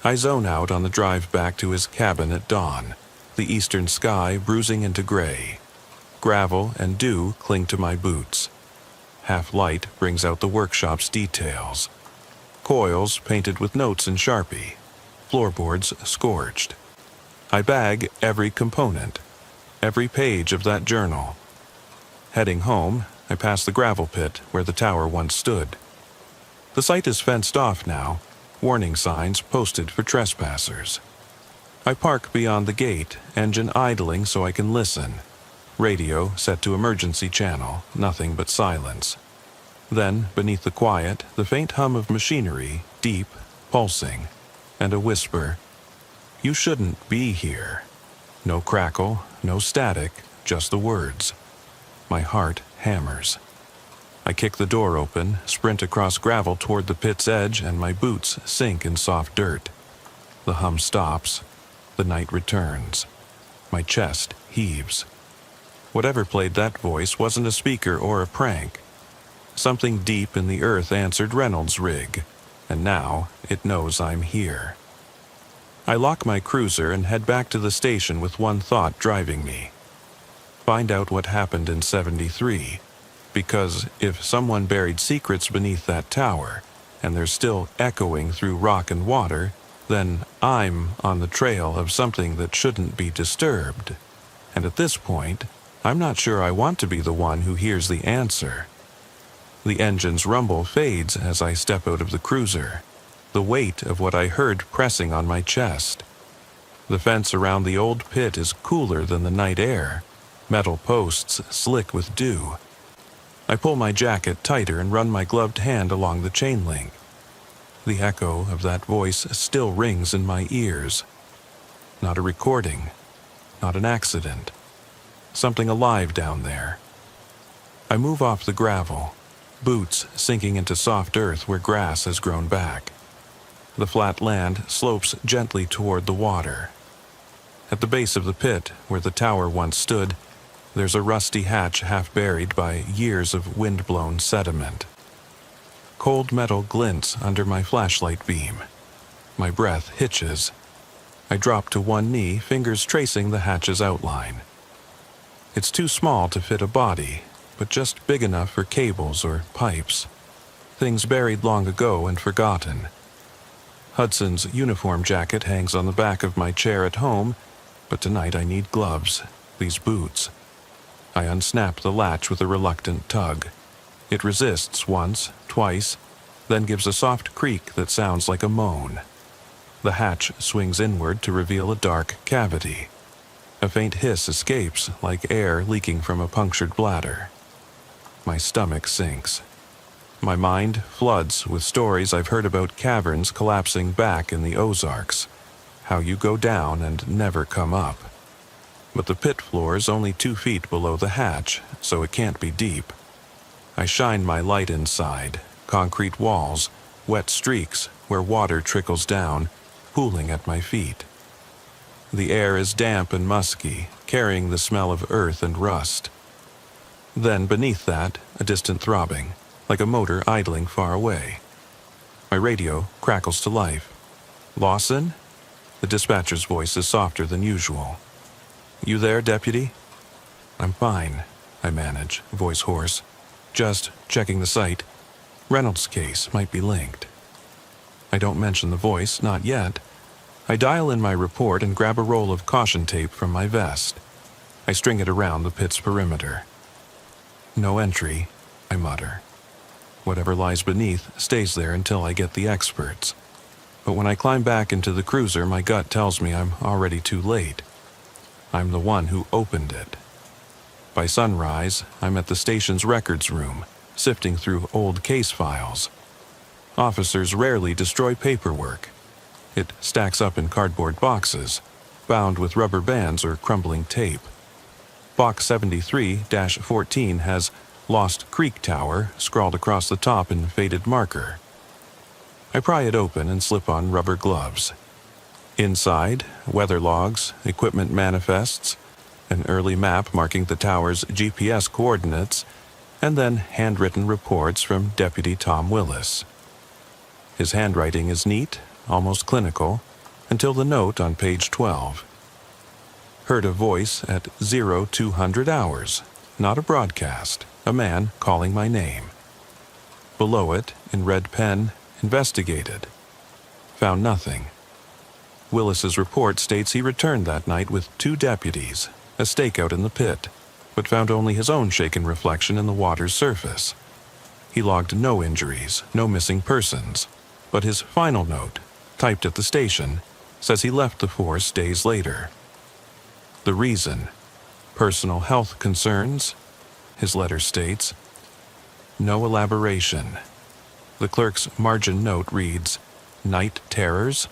Speaker 1: I zone out on the drive back to his cabin at dawn, the eastern sky bruising into gray. Gravel and dew cling to my boots. Half-light brings out the workshop's details. Coils painted with notes in Sharpie. Floorboards scorched. I bag every component, every page of that journal. Heading home, I pass the gravel pit where the tower once stood. The site is fenced off now, warning signs posted for trespassers. I park beyond the gate, engine idling so I can listen. Radio set to emergency channel, nothing but silence. Then, beneath the quiet, the faint hum of machinery, deep, pulsing, and a whisper. You shouldn't be here. No crackle, no static, just the words. My heart hammers. I kick the door open, sprint across gravel toward the pit's edge, and my boots sink in soft dirt. The hum stops. The night returns. My chest heaves. Whatever played that voice wasn't a speaker or a prank. Something deep in the earth answered Reynolds' rig, and now it knows I'm here. I lock my cruiser and head back to the station with one thought driving me. Find out what happened in '73, because if someone buried secrets beneath that tower, and they're still echoing through rock and water, then I'm on the trail of something that shouldn't be disturbed. And at this point, I'm not sure I want to be the one who hears the answer. The engine's rumble fades as I step out of the cruiser, the weight of what I heard pressing on my chest. The fence around the old pit is cooler than the night air, metal posts slick with dew. I pull my jacket tighter and run my gloved hand along the chain link. The echo of that voice still rings in my ears. Not a recording, not an accident. Something alive down there. I move off the gravel, boots sinking into soft earth where grass has grown back. The flat land slopes gently toward the water. At the base of the pit, where the tower once stood, there's a rusty hatch half buried by years of wind-blown sediment. Cold metal glints under my flashlight beam. My breath hitches. I drop to one knee, fingers tracing the hatch's outline. It's too small to fit a body, but just big enough for cables or pipes. Things buried long ago and forgotten. Hudson's uniform jacket hangs on the back of my chair at home, but tonight I need gloves, these boots. I unsnap the latch with a reluctant tug. It resists once, twice, then gives a soft creak that sounds like a moan. The hatch swings inward to reveal a dark cavity. A faint hiss escapes, like air leaking from a punctured bladder. My stomach sinks. My mind floods with stories I've heard about caverns collapsing back in the Ozarks, how you go down and never come up. But the pit floor's only 2 feet below the hatch, so it can't be deep. I shine my light inside, concrete walls, wet streaks where water trickles down, pooling at my feet. The air is damp and musky, carrying the smell of earth and rust. Then beneath that, a distant throbbing, like a motor idling far away. My radio crackles to life. "Lawson?" The dispatcher's voice is softer than usual. "You there, deputy?" "I'm fine," I manage, voice hoarse. "Just checking the site. Reynolds' case might be linked." I don't mention the voice, not yet. I dial in my report and grab a roll of caution tape from my vest. I string it around the pit's perimeter. "No entry," I mutter. Whatever lies beneath stays there until I get the experts. But when I climb back into the cruiser, my gut tells me I'm already too late. I'm the one who opened it. By sunrise, I'm at the station's records room, sifting through old case files. Officers rarely destroy paperwork. It stacks up in cardboard boxes, bound with rubber bands or crumbling tape. Box 73-14 has "Lost Creek Tower" scrawled across the top in faded marker. I pry it open and slip on rubber gloves. Inside, weather logs, equipment manifests, an early map marking the tower's GPS coordinates, and then handwritten reports from Deputy Tom Willis. His handwriting is neat, almost clinical, until the note on page 12. Heard a voice at 0200 hours, not a broadcast, a man calling my name. Below it, in red pen, investigated. Found nothing. Willis's report states he returned that night with 2 deputies, a stakeout in the pit, but found only his own shaken reflection in the water's surface. He logged no injuries, no missing persons, but his final note, typed at the station, says he left the force days later. The reason? Personal health concerns? His letter states. No elaboration. The clerk's margin note reads, "Night terrors?"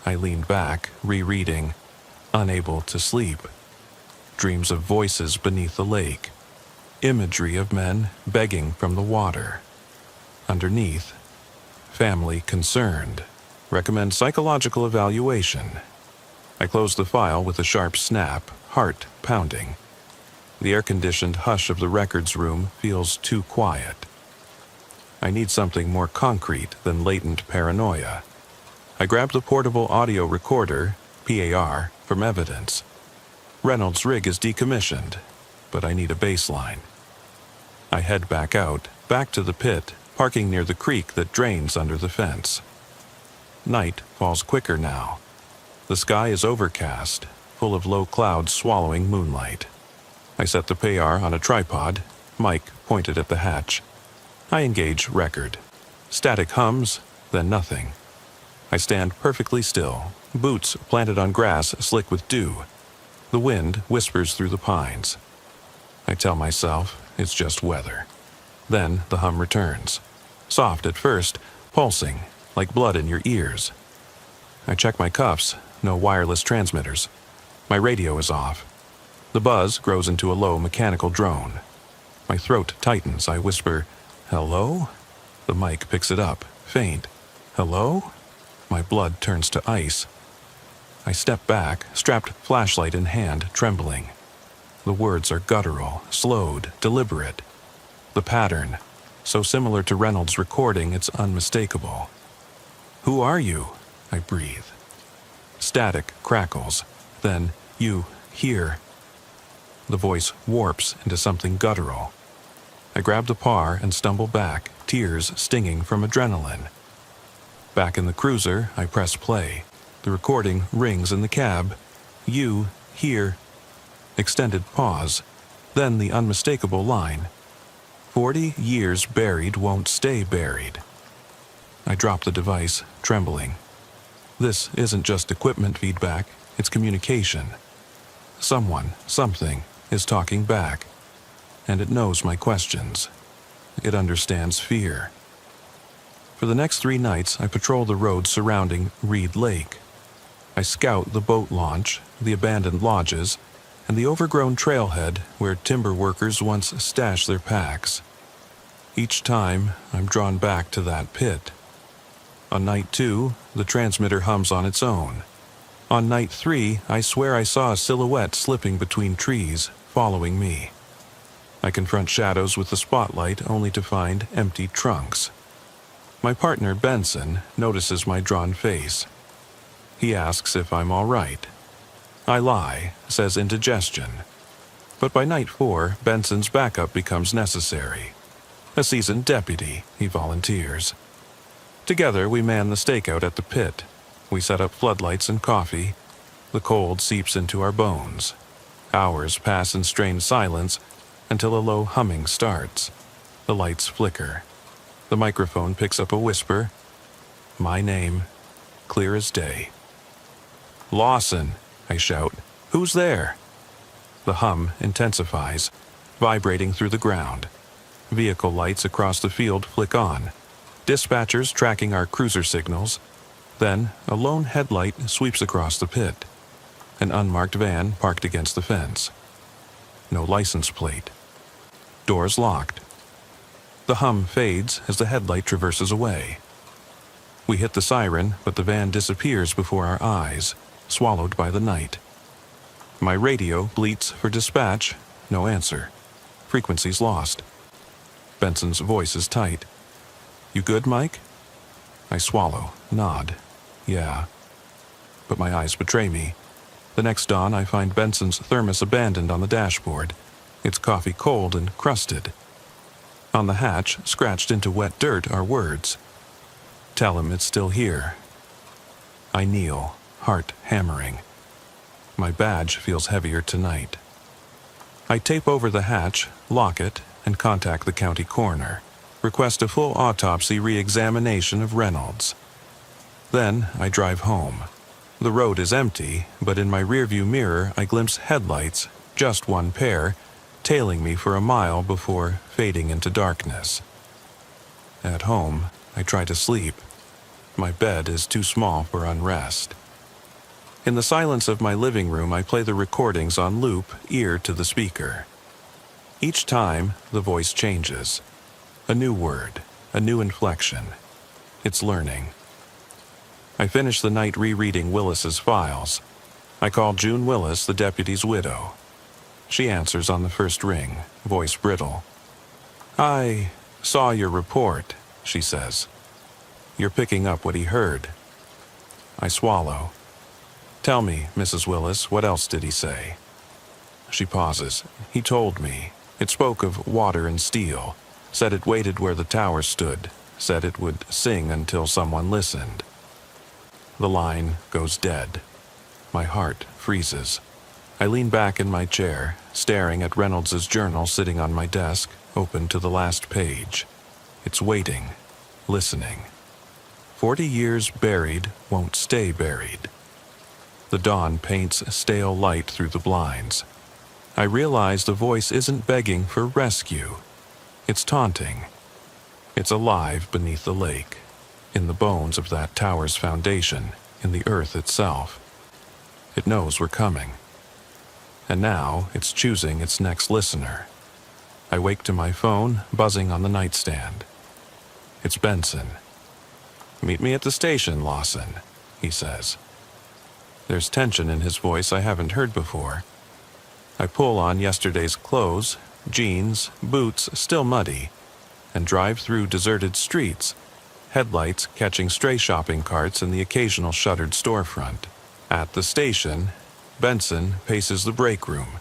Speaker 1: I leaned back, rereading, unable to sleep. Dreams of voices beneath the lake. Imagery of men begging from the water. Underneath, family concerned. Recommend psychological evaluation. I close the file with a sharp snap, heart pounding. The air-conditioned hush of the records room feels too quiet. I need something more concrete than latent paranoia. I grab the portable audio recorder, PAR, from evidence. Reynolds' rig is decommissioned, but I need a baseline. I head back out, back to the pit, parking near the creek that drains under the fence. Night falls quicker now. The sky is overcast, full of low clouds swallowing moonlight. I set the PAR on a tripod, mic pointed at the hatch. I engage record. Static hums, then nothing. I stand perfectly still, boots planted on grass slick with dew. The wind whispers through the pines. I tell myself it's just weather. Then the hum returns. Soft at first, pulsing, like blood in your ears. I check my cuffs, no wireless transmitters. My radio is off. The buzz grows into a low mechanical drone. My throat tightens. I whisper, "Hello?" The mic picks it up, faint. "Hello?" My blood turns to ice. I step back, strapped flashlight in hand, trembling. The words are guttural, slowed, deliberate. The pattern, so similar to Reynolds' recording, it's unmistakable. "Who are you?" I breathe. Static crackles. Then, "You, here." The voice warps into something guttural. I grab the par and stumble back, tears stinging from adrenaline. Back in the cruiser, I press play. The recording rings in the cab. "You, here." Extended pause. Then the unmistakable line. 40 years buried won't stay buried. I drop the device, trembling. This isn't just equipment feedback, it's communication. Someone, something, is talking back. And it knows my questions. It understands fear. For the next 3 nights, I patrol the roads surrounding Reed Lake. I scout the boat launch, the abandoned lodges, and the overgrown trailhead where timber workers once stashed their packs. Each time, I'm drawn back to that pit. On night 2, the transmitter hums on its own. On night 3, I swear I saw a silhouette slipping between trees, following me. I confront shadows with the spotlight only to find empty trunks. My partner, Benson, notices my drawn face. He asks if I'm all right. I lie, says indigestion. But by night 4, Benson's backup becomes necessary. A seasoned deputy, he volunteers. Together, we man the stakeout at the pit. We set up floodlights and coffee. The cold seeps into our bones. Hours pass in strained silence until a low humming starts. The lights flicker. The microphone picks up a whisper. My name, clear as day. "Lawson," I shout. "Who's there?" The hum intensifies, vibrating through the ground. Vehicle lights across the field flick on. Dispatchers tracking our cruiser signals. Then, a lone headlight sweeps across the pit. An unmarked van parked against the fence. No license plate. Doors locked. The hum fades as the headlight traverses away. We hit the siren, but the van disappears before our eyes, swallowed by the night. My radio bleats for dispatch. No answer. Frequency's lost. Benson's voice is tight. "You good, Mike?" I swallow, nod. "Yeah." But my eyes betray me. The next dawn, I find Benson's thermos abandoned on the dashboard, its coffee cold and crusted. On the hatch, scratched into wet dirt, are words. "Tell him it's still here." I kneel, heart hammering. My badge feels heavier tonight. I tape over the hatch, lock it, and contact the county coroner. Request a full autopsy re-examination of Reynolds. Then I drive home. The road is empty, but in my rearview mirror I glimpse headlights, just one pair, tailing me for a mile before fading into darkness. At home, I try to sleep. My bed is too small for unrest. In the silence of my living room, I play the recordings on loop, ear to the speaker. Each time, the voice changes. A new word, a new inflection. It's learning. I finish the night rereading Willis's files. I call June Willis, the deputy's widow. She answers on the first ring, voice brittle. "I saw your report," she says. "You're picking up what he heard." I swallow. "Tell me, Mrs. Willis, what else did he say?" She pauses. "He told me. It spoke of water and steel. Said it waited where the tower stood. Said it would sing until someone listened." The line goes dead. My heart freezes. I lean back in my chair, staring at Reynolds's journal sitting on my desk, open to the last page. It's waiting, listening. 40 years buried won't stay buried. The dawn paints stale light through the blinds. I realize the voice isn't begging for rescue. It's taunting. It's alive beneath the lake. in the bones of that tower's foundation, in the earth itself. It knows we're coming. And now it's choosing its next listener. I wake to my phone, buzzing on the nightstand. It's Benson. "Meet me at the station, Lawson," he says. There's tension in his voice I haven't heard before. I pull on yesterday's clothes, jeans, boots still muddy, and drive through deserted streets, headlights catching stray shopping carts and the occasional shuttered storefront. At the station, Benson paces the break room,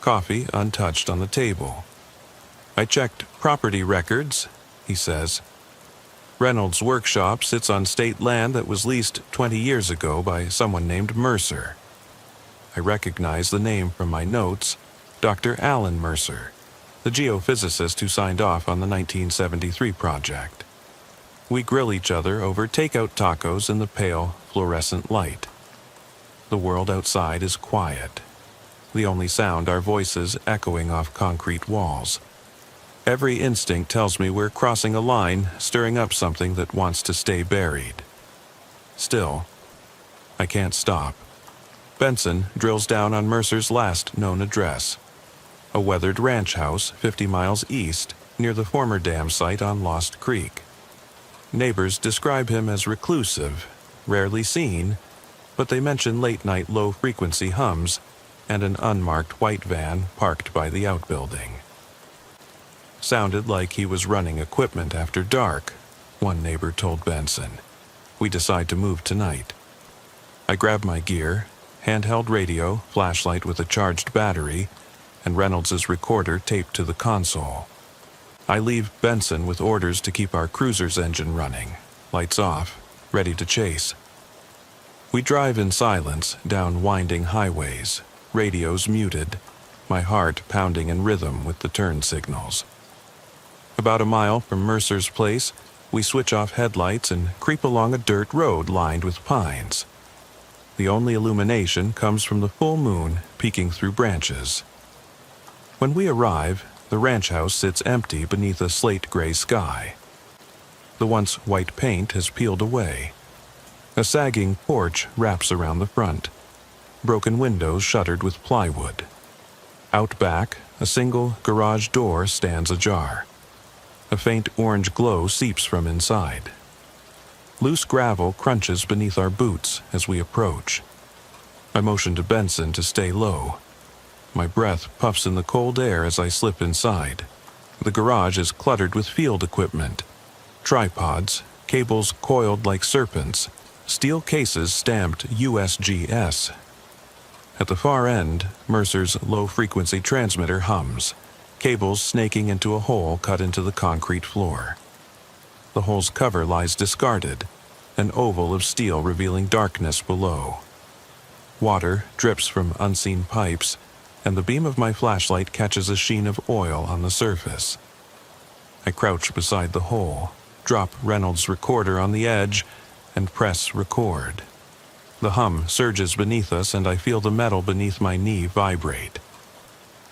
Speaker 1: coffee untouched on the table. "I checked property records," he says. "Reynolds' workshop sits on state land that was leased 20 years ago by someone named Mercer." I recognize the name from my notes, Dr. Alan Mercer, the geophysicist who signed off on the 1973 project. We grill each other over takeout tacos in the pale, fluorescent light. The world outside is quiet, the only sound our voices echoing off concrete walls. Every instinct tells me we're crossing a line, stirring up something that wants to stay buried. Still, I can't stop. Benson drills down on Mercer's last known address, a weathered ranch house 50 miles east near the former dam site on Lost Creek. Neighbors describe him as reclusive, rarely seen, but they mention late-night low-frequency hums and an unmarked white van parked by the outbuilding. "Sounded like he was running equipment after dark," one neighbor told Benson. "We decide to move tonight." I grab my gear, handheld radio, flashlight with a charged battery, and Reynolds' recorder taped to the console. I leave Benson with orders to keep our cruiser's engine running, lights off, ready to chase. We drive in silence down winding highways, radios muted, my heart pounding in rhythm with the turn signals. About a mile from Mercer's place, we switch off headlights and creep along a dirt road lined with pines. The only illumination comes from the full moon peeking through branches. When we arrive, the ranch house sits empty beneath a slate-gray sky. The once white paint has peeled away. A sagging porch wraps around the front, broken windows shuttered with plywood. Out back, a single garage door stands ajar. A faint orange glow seeps from inside. Loose gravel crunches beneath our boots as we approach. I motion to Benson to stay low. My breath puffs in the cold air as I slip inside. The garage is cluttered with field equipment. Tripods, cables coiled like serpents, steel cases stamped USGS. At the far end, Mercer's low-frequency transmitter hums, cables snaking into a hole cut into the concrete floor. The hole's cover lies discarded, an oval of steel revealing darkness below. Water drips from unseen pipes, and the beam of my flashlight catches a sheen of oil on the surface. I crouch beside the hole, drop Reynolds' recorder on the edge, and press record. The hum surges beneath us, and I feel the metal beneath my knee vibrate.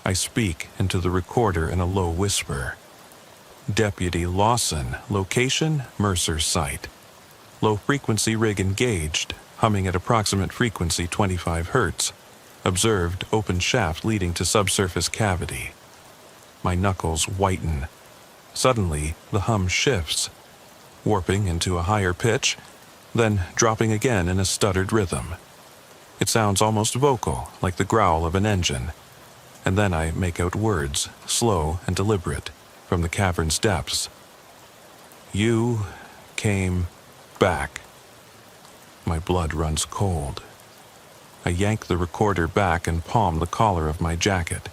Speaker 1: I speak into the recorder in a low whisper. "Deputy Lawson, location Mercer's site. Low-frequency rig engaged, humming at approximate frequency 25 Hz. Observed open shaft leading to subsurface cavity." My knuckles whiten. Suddenly, the hum shifts, warping into a higher pitch, then dropping again in a stuttered rhythm. It sounds almost vocal, like the growl of an engine, and then I make out words, slow and deliberate, from the cavern's depths. "You came back." My blood runs cold. I yank the recorder back and palm the collar of my jacket,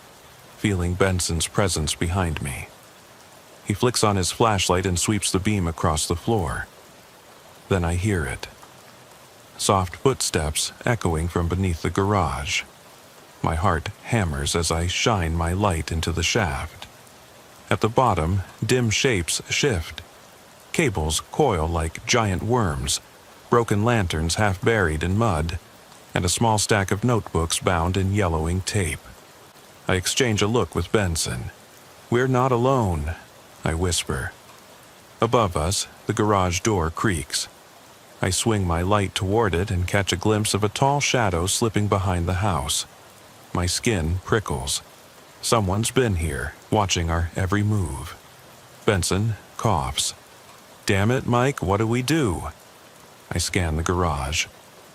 Speaker 1: feeling Benson's presence behind me. He flicks on his flashlight and sweeps the beam across the floor. Then I hear it. Soft footsteps echoing from beneath the garage. My heart hammers as I shine my light into the shaft. At the bottom, dim shapes shift. Cables coil like giant worms, broken lanterns half buried in mud, and a small stack of notebooks bound in yellowing tape. I exchange a look with Benson. "We're not alone," I whisper. Above us, The garage door creaks. I swing my light toward it and catch a glimpse of a tall shadow slipping behind the house. My skin prickles. Someone's been here, watching our every move. Benson coughs. "Damn it, Mike, what do we do?" I scan the garage.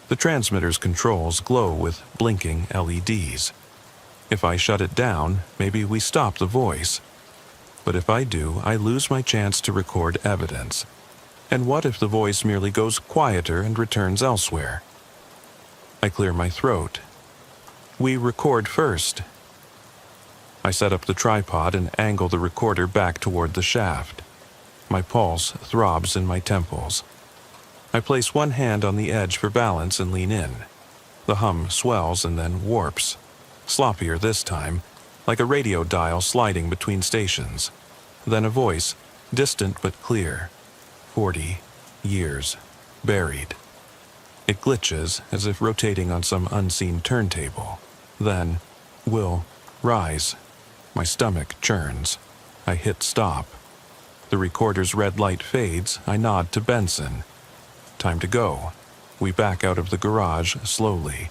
Speaker 1: The transmitter's controls glow with blinking LEDs. If I shut it down, maybe we stop the voice. But if I do, I lose my chance to record evidence. And what if the voice merely goes quieter and returns elsewhere? I clear my throat. We record first. I set up the tripod and angle the recorder back toward the shaft. My pulse throbs in my temples. I place one hand on the edge for balance and lean in. The hum swells and then warps. Sloppier this time, like a radio dial sliding between stations. Then a voice, distant but clear. 40 years buried. It glitches as if rotating on some unseen turntable. Then, will rise. My stomach churns. I hit stop. The recorder's red light fades. I nod to Benson. Time to go. We back out of the garage slowly.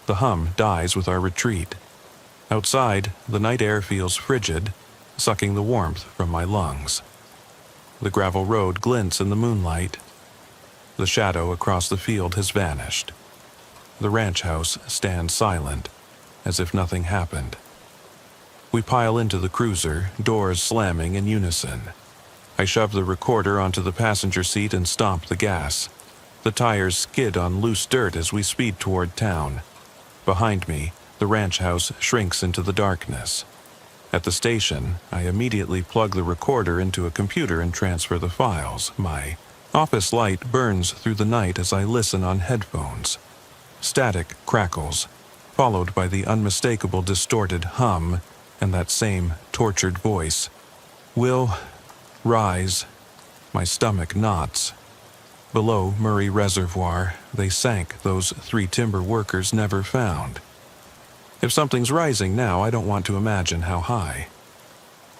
Speaker 1: The hum dies with our retreat. Outside, the night air feels frigid, sucking the warmth from my lungs. The gravel road glints in the moonlight. The shadow across the field has vanished. The ranch house stands silent, as if nothing happened. We pile into the cruiser, doors slamming in unison. I shove the recorder onto the passenger seat and stomp the gas. The tires skid on loose dirt as we speed toward town. Behind me, the ranch house shrinks into the darkness. At the station, I immediately plug the recorder into a computer and transfer the files. My office light burns through the night as I listen on headphones. Static crackles, followed by the unmistakable distorted hum and that same tortured voice. Will rise. My stomach knots. Below Murray Reservoir, they sank those 3 timber workers never found. If something's rising now, I don't want to imagine how high.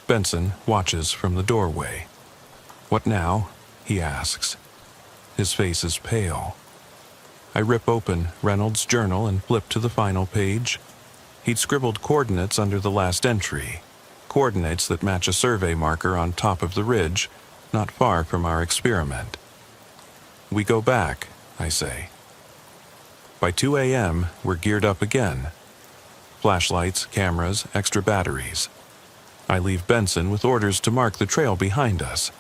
Speaker 1: Benson watches from the doorway. "What now?" he asks. His face is pale. I rip open Reynolds' journal and flip to the final page. He'd scribbled coordinates under the last entry, coordinates that match a survey marker on top of the ridge, not far from our experiment. "We go back," I say. By 2 a.m., we're geared up again. Flashlights, cameras, extra batteries. I leave Benson with orders to mark the trail behind us.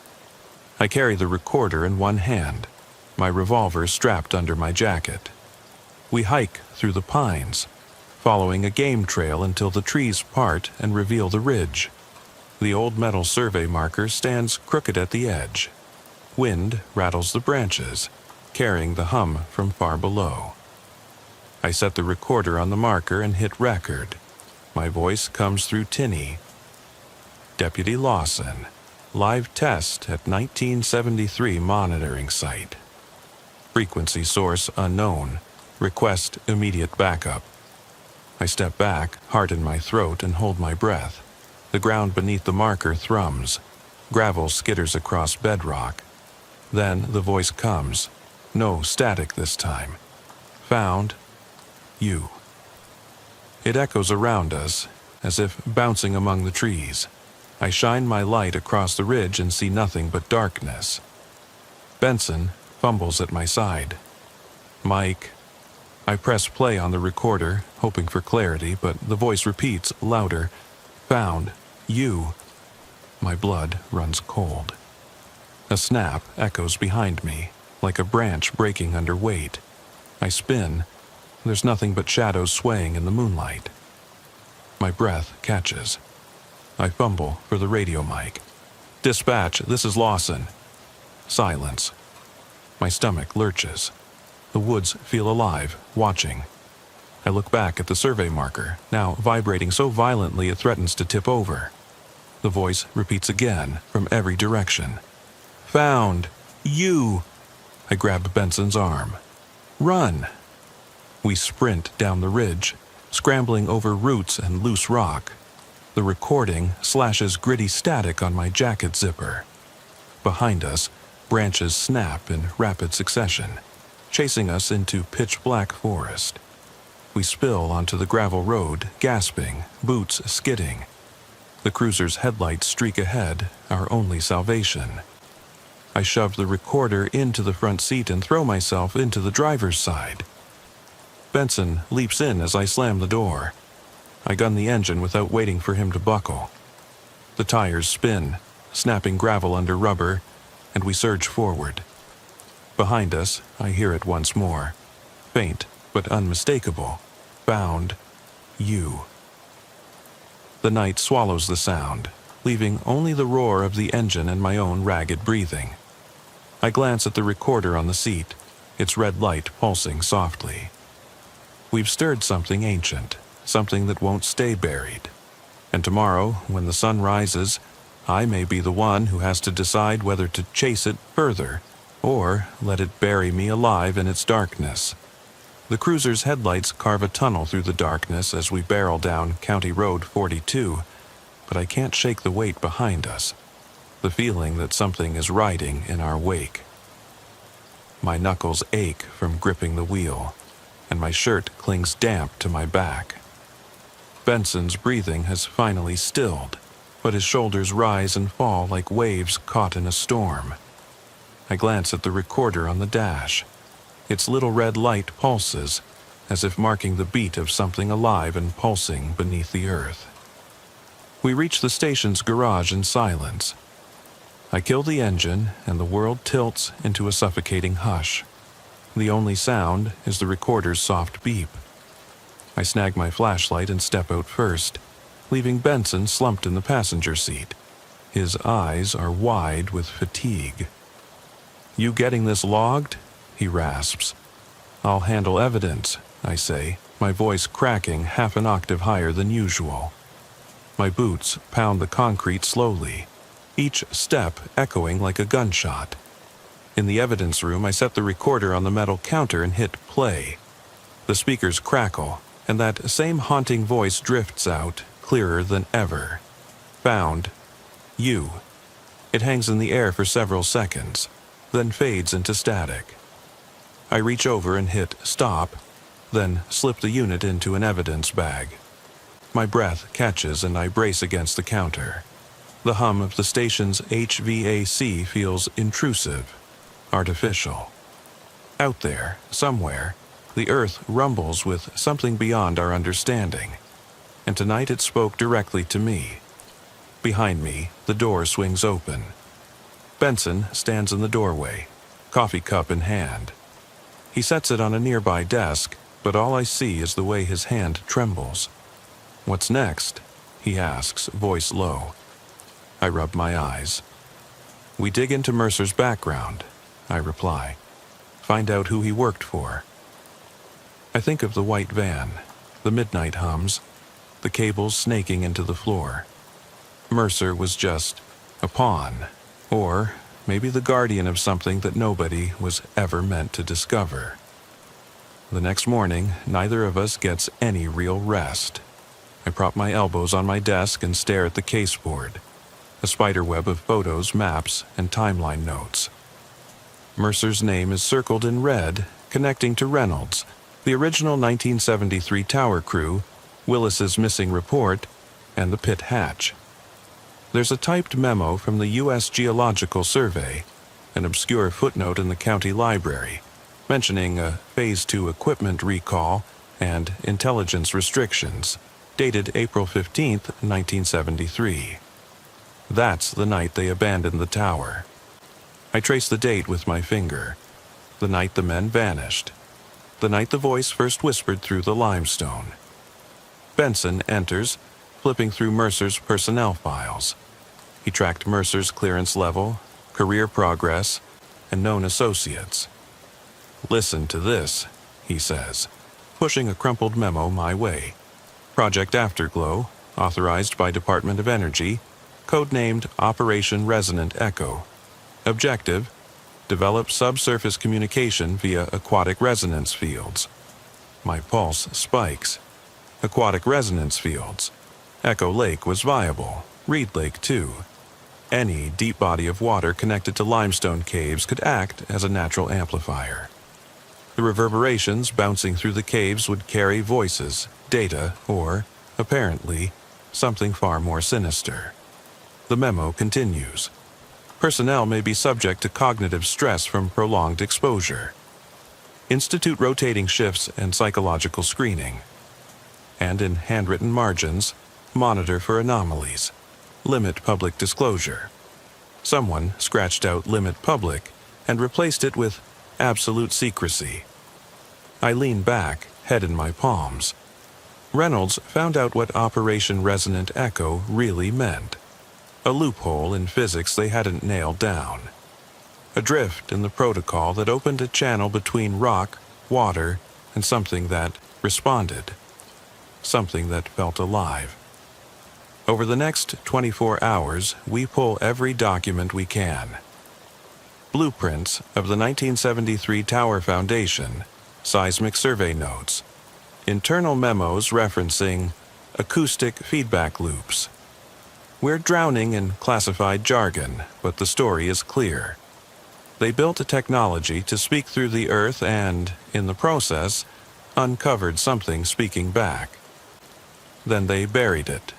Speaker 1: I carry the recorder in one hand, my revolver strapped under my jacket. We hike through the pines, following a game trail until the trees part and reveal the ridge. The old metal survey marker stands crooked at the edge. Wind rattles the branches, carrying the hum from far below. I set the recorder on the marker and hit record. My voice comes through tinny. Deputy Lawson, live test at 1973 monitoring site. Frequency source unknown. Request immediate backup. I step back, heart in my throat, and hold my breath. The ground beneath the marker thrums. Gravel skitters across bedrock. Then the voice comes. No static this time. Found you. It echoes around us, as if bouncing among the trees. I shine my light across the ridge and see nothing but darkness. Benson fumbles at my side. "Mike." I press play on the recorder, hoping for clarity, but the voice repeats, louder. "Found you." My blood runs cold. A snap echoes behind me, like a branch breaking under weight. I spin. There's nothing but shadows swaying in the moonlight. My breath catches. I fumble for the radio mic. "Dispatch, this is Lawson." Silence. My stomach lurches. The woods feel alive, watching. I look back at the survey marker, now vibrating so violently it threatens to tip over. The voice repeats again, from every direction. "Found you." I grab Benson's arm. "Run." We sprint down the ridge, scrambling over roots and loose rock. The recording slashes gritty static on my jacket zipper. Behind us, Branches snap in rapid succession, chasing us into pitch-black forest. We spill onto the gravel road, gasping, boots skidding. The cruiser's headlights streak ahead, our only salvation. I shove the recorder into the front seat and throw myself into the driver's side. Benson leaps in as I slam the door. I gun the engine without waiting for him to buckle. The tires spin, snapping gravel under rubber, and we surge forward. Behind us, I hear it once more. Faint, but unmistakable. Bound, you. The night swallows the sound, leaving only the roar of the engine and my own ragged breathing. I glance at the recorder on the seat, its red light pulsing softly. We've stirred something ancient, something that won't stay buried. And tomorrow, when the sun rises, I may be the one who has to decide whether to chase it further, or let it bury me alive in its darkness. The cruiser's headlights carve a tunnel through the darkness as we barrel down County Road 42, but I can't shake the weight behind us, the feeling that something is riding in our wake. My knuckles ache from gripping the wheel, and my shirt clings damp to my back. Benson's breathing has finally stilled, but his shoulders rise and fall like waves caught in a storm. I glance at the recorder on the dash. Its little red light pulses, as if marking the beat of something alive and pulsing beneath the earth. We reach the station's garage in silence. I kill the engine, and the world tilts into a suffocating hush. The only sound is the recorder's soft beep. I snag my flashlight and step out first, leaving Benson slumped in the passenger seat. His eyes are wide with fatigue. "You getting this logged?" he rasps. "I'll handle evidence," I say, my voice cracking half an octave higher than usual. My boots pound the concrete slowly, each step echoing like a gunshot. In the evidence room, I set the recorder on the metal counter and hit play. The speakers crackle, and that same haunting voice drifts out, clearer than ever. "Found. You." It hangs in the air for several seconds, then fades into static. I reach over and hit stop, then slip the unit into an evidence bag. My breath catches and I brace against the counter. The hum of the station's HVAC feels intrusive, artificial. Out there, somewhere, the earth rumbles with something beyond our understanding, and tonight it spoke directly to me. Behind me, the door swings open. Benson stands in the doorway, coffee cup in hand. He sets it on a nearby desk, but all I see is the way his hand trembles. "What's next?" he asks, voice low. I rub my eyes. "We dig into Mercer's background," I reply. "Find out who he worked for." I think of the white van, the midnight hums, the cables snaking into the floor. Mercer was just a pawn, or maybe the guardian of something that nobody was ever meant to discover. The next morning, neither of us gets any real rest. I prop my elbows on my desk and stare at the caseboard, a spiderweb of photos, maps, and timeline notes. Mercer's name is circled in red, connecting to Reynolds, the original 1973 tower crew, Willis's missing report, and the pit hatch. There's a typed memo from the U.S. Geological Survey, an obscure footnote in the county library, mentioning a Phase 2 equipment recall and intelligence restrictions, dated April 15, 1973. That's the night they abandoned the tower. I trace the date with my finger. The night the men vanished. The night the voice first whispered through the limestone. Benson enters, flipping through Mercer's personnel files. He tracked Mercer's clearance level, career progress, and known associates. "Listen to this," he says, pushing a crumpled memo my way. "Project Afterglow, authorized by Department of Energy, codenamed Operation Resonant Echo. Objective: develop subsurface communication via aquatic resonance fields." My pulse spikes. Aquatic resonance fields. Echo Lake was viable. Reed Lake, too. Any deep body of water connected to limestone caves could act as a natural amplifier. The reverberations bouncing through the caves would carry voices, data, or, apparently, something far more sinister. The memo continues. Personnel may be subject to cognitive stress from prolonged exposure. Institute rotating shifts and psychological screening. And in handwritten margins, monitor for anomalies. Limit public disclosure. Someone scratched out limit public and replaced it with absolute secrecy. I leaned back, head in my palms. Reynolds found out what Operation Resonant Echo really meant. A loophole in physics they hadn't nailed down. A drift in the protocol that opened a channel between rock, water, and something that responded. Something that felt alive. Over the next 24 hours, we pull every document we can. Blueprints of the 1973 Tower Foundation, seismic survey notes, internal memos referencing acoustic feedback loops. We're drowning in classified jargon, but the story is clear. They built a technology to speak through the earth and, in the process, uncovered something speaking back. Then they buried it,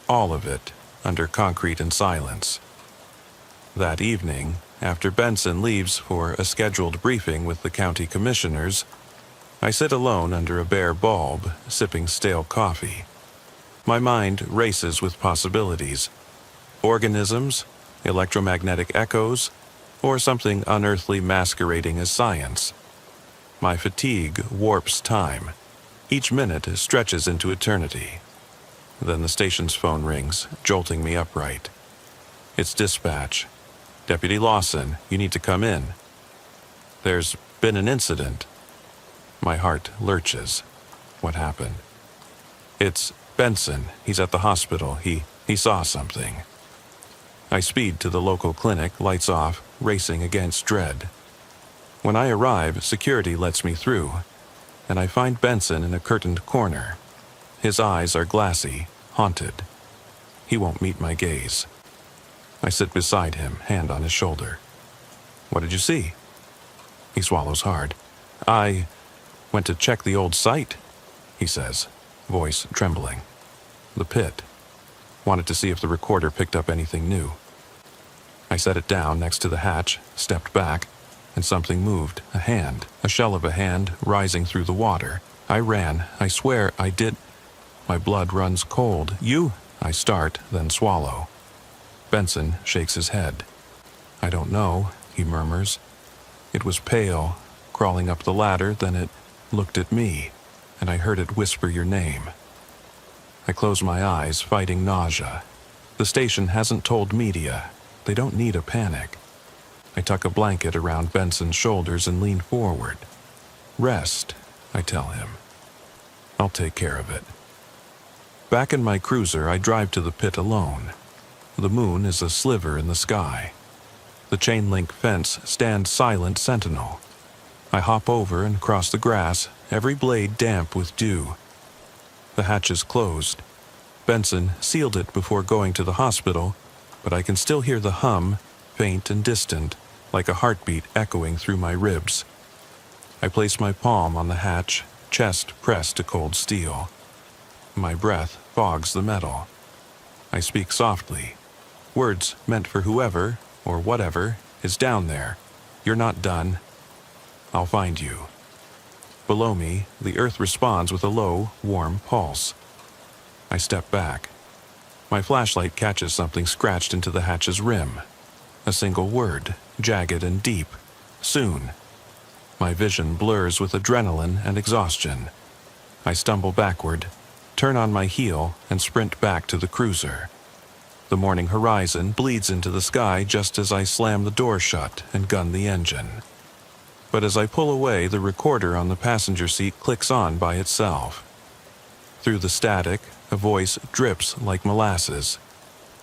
Speaker 1: all of it, under concrete and silence. That evening, after Benson leaves for a scheduled briefing with the county commissioners, I sit alone under a bare bulb, sipping stale coffee. My mind races with possibilities. Organisms, electromagnetic echoes, or something unearthly masquerading as science. My fatigue warps time. Each minute stretches into eternity. Then the station's phone rings, jolting me upright. It's dispatch. Deputy Lawson, you need to come in. There's been an incident. My heart lurches. What happened? It's Benson. He's at the hospital. He saw something. I speed to the local clinic, lights off, racing against dread. When I arrive, security lets me through, and I find Benson in a curtained corner. His eyes are glassy, haunted. He won't meet my gaze. I sit beside him, hand on his shoulder. What did you see? He swallows hard. I went to check the old site, he says, voice trembling. The pit. Wanted to see if the recorder picked up anything new. I set it down next to the hatch, stepped back, and something moved, a hand, a shell of a hand rising through the water. I ran, I swear I did. My blood runs cold. You, I start, then swallow. Benson shakes his head. I don't know, he murmurs. It was pale, crawling up the ladder, then it looked at me, and I heard it whisper your name. I close my eyes, fighting nausea. The station hasn't told media. They don't need a panic. I tuck a blanket around Benson's shoulders and lean forward. Rest, I tell him. I'll take care of it. Back in my cruiser, I drive to the pit alone. The moon is a sliver in the sky. The chain-link fence stands silent sentinel. I hop over and cross the grass, every blade damp with dew. The hatch is closed. Benson sealed it before going to the hospital, but I can still hear the hum, faint and distant, like a heartbeat echoing through my ribs. I place my palm on the hatch, chest pressed to cold steel. My breath fogs the metal. I speak softly. Words meant for whoever, or whatever, is down there. You're not done. I'll find you. Below me, the earth responds with a low, warm pulse. I step back. My flashlight catches something scratched into the hatch's rim. A single word, jagged and deep. Soon. My vision blurs with adrenaline and exhaustion. I stumble backward, turn on my heel, and sprint back to the cruiser. The morning horizon bleeds into the sky just as I slam the door shut and gun the engine. But as I pull away, the recorder on the passenger seat clicks on by itself. Through the static, a voice drips like molasses.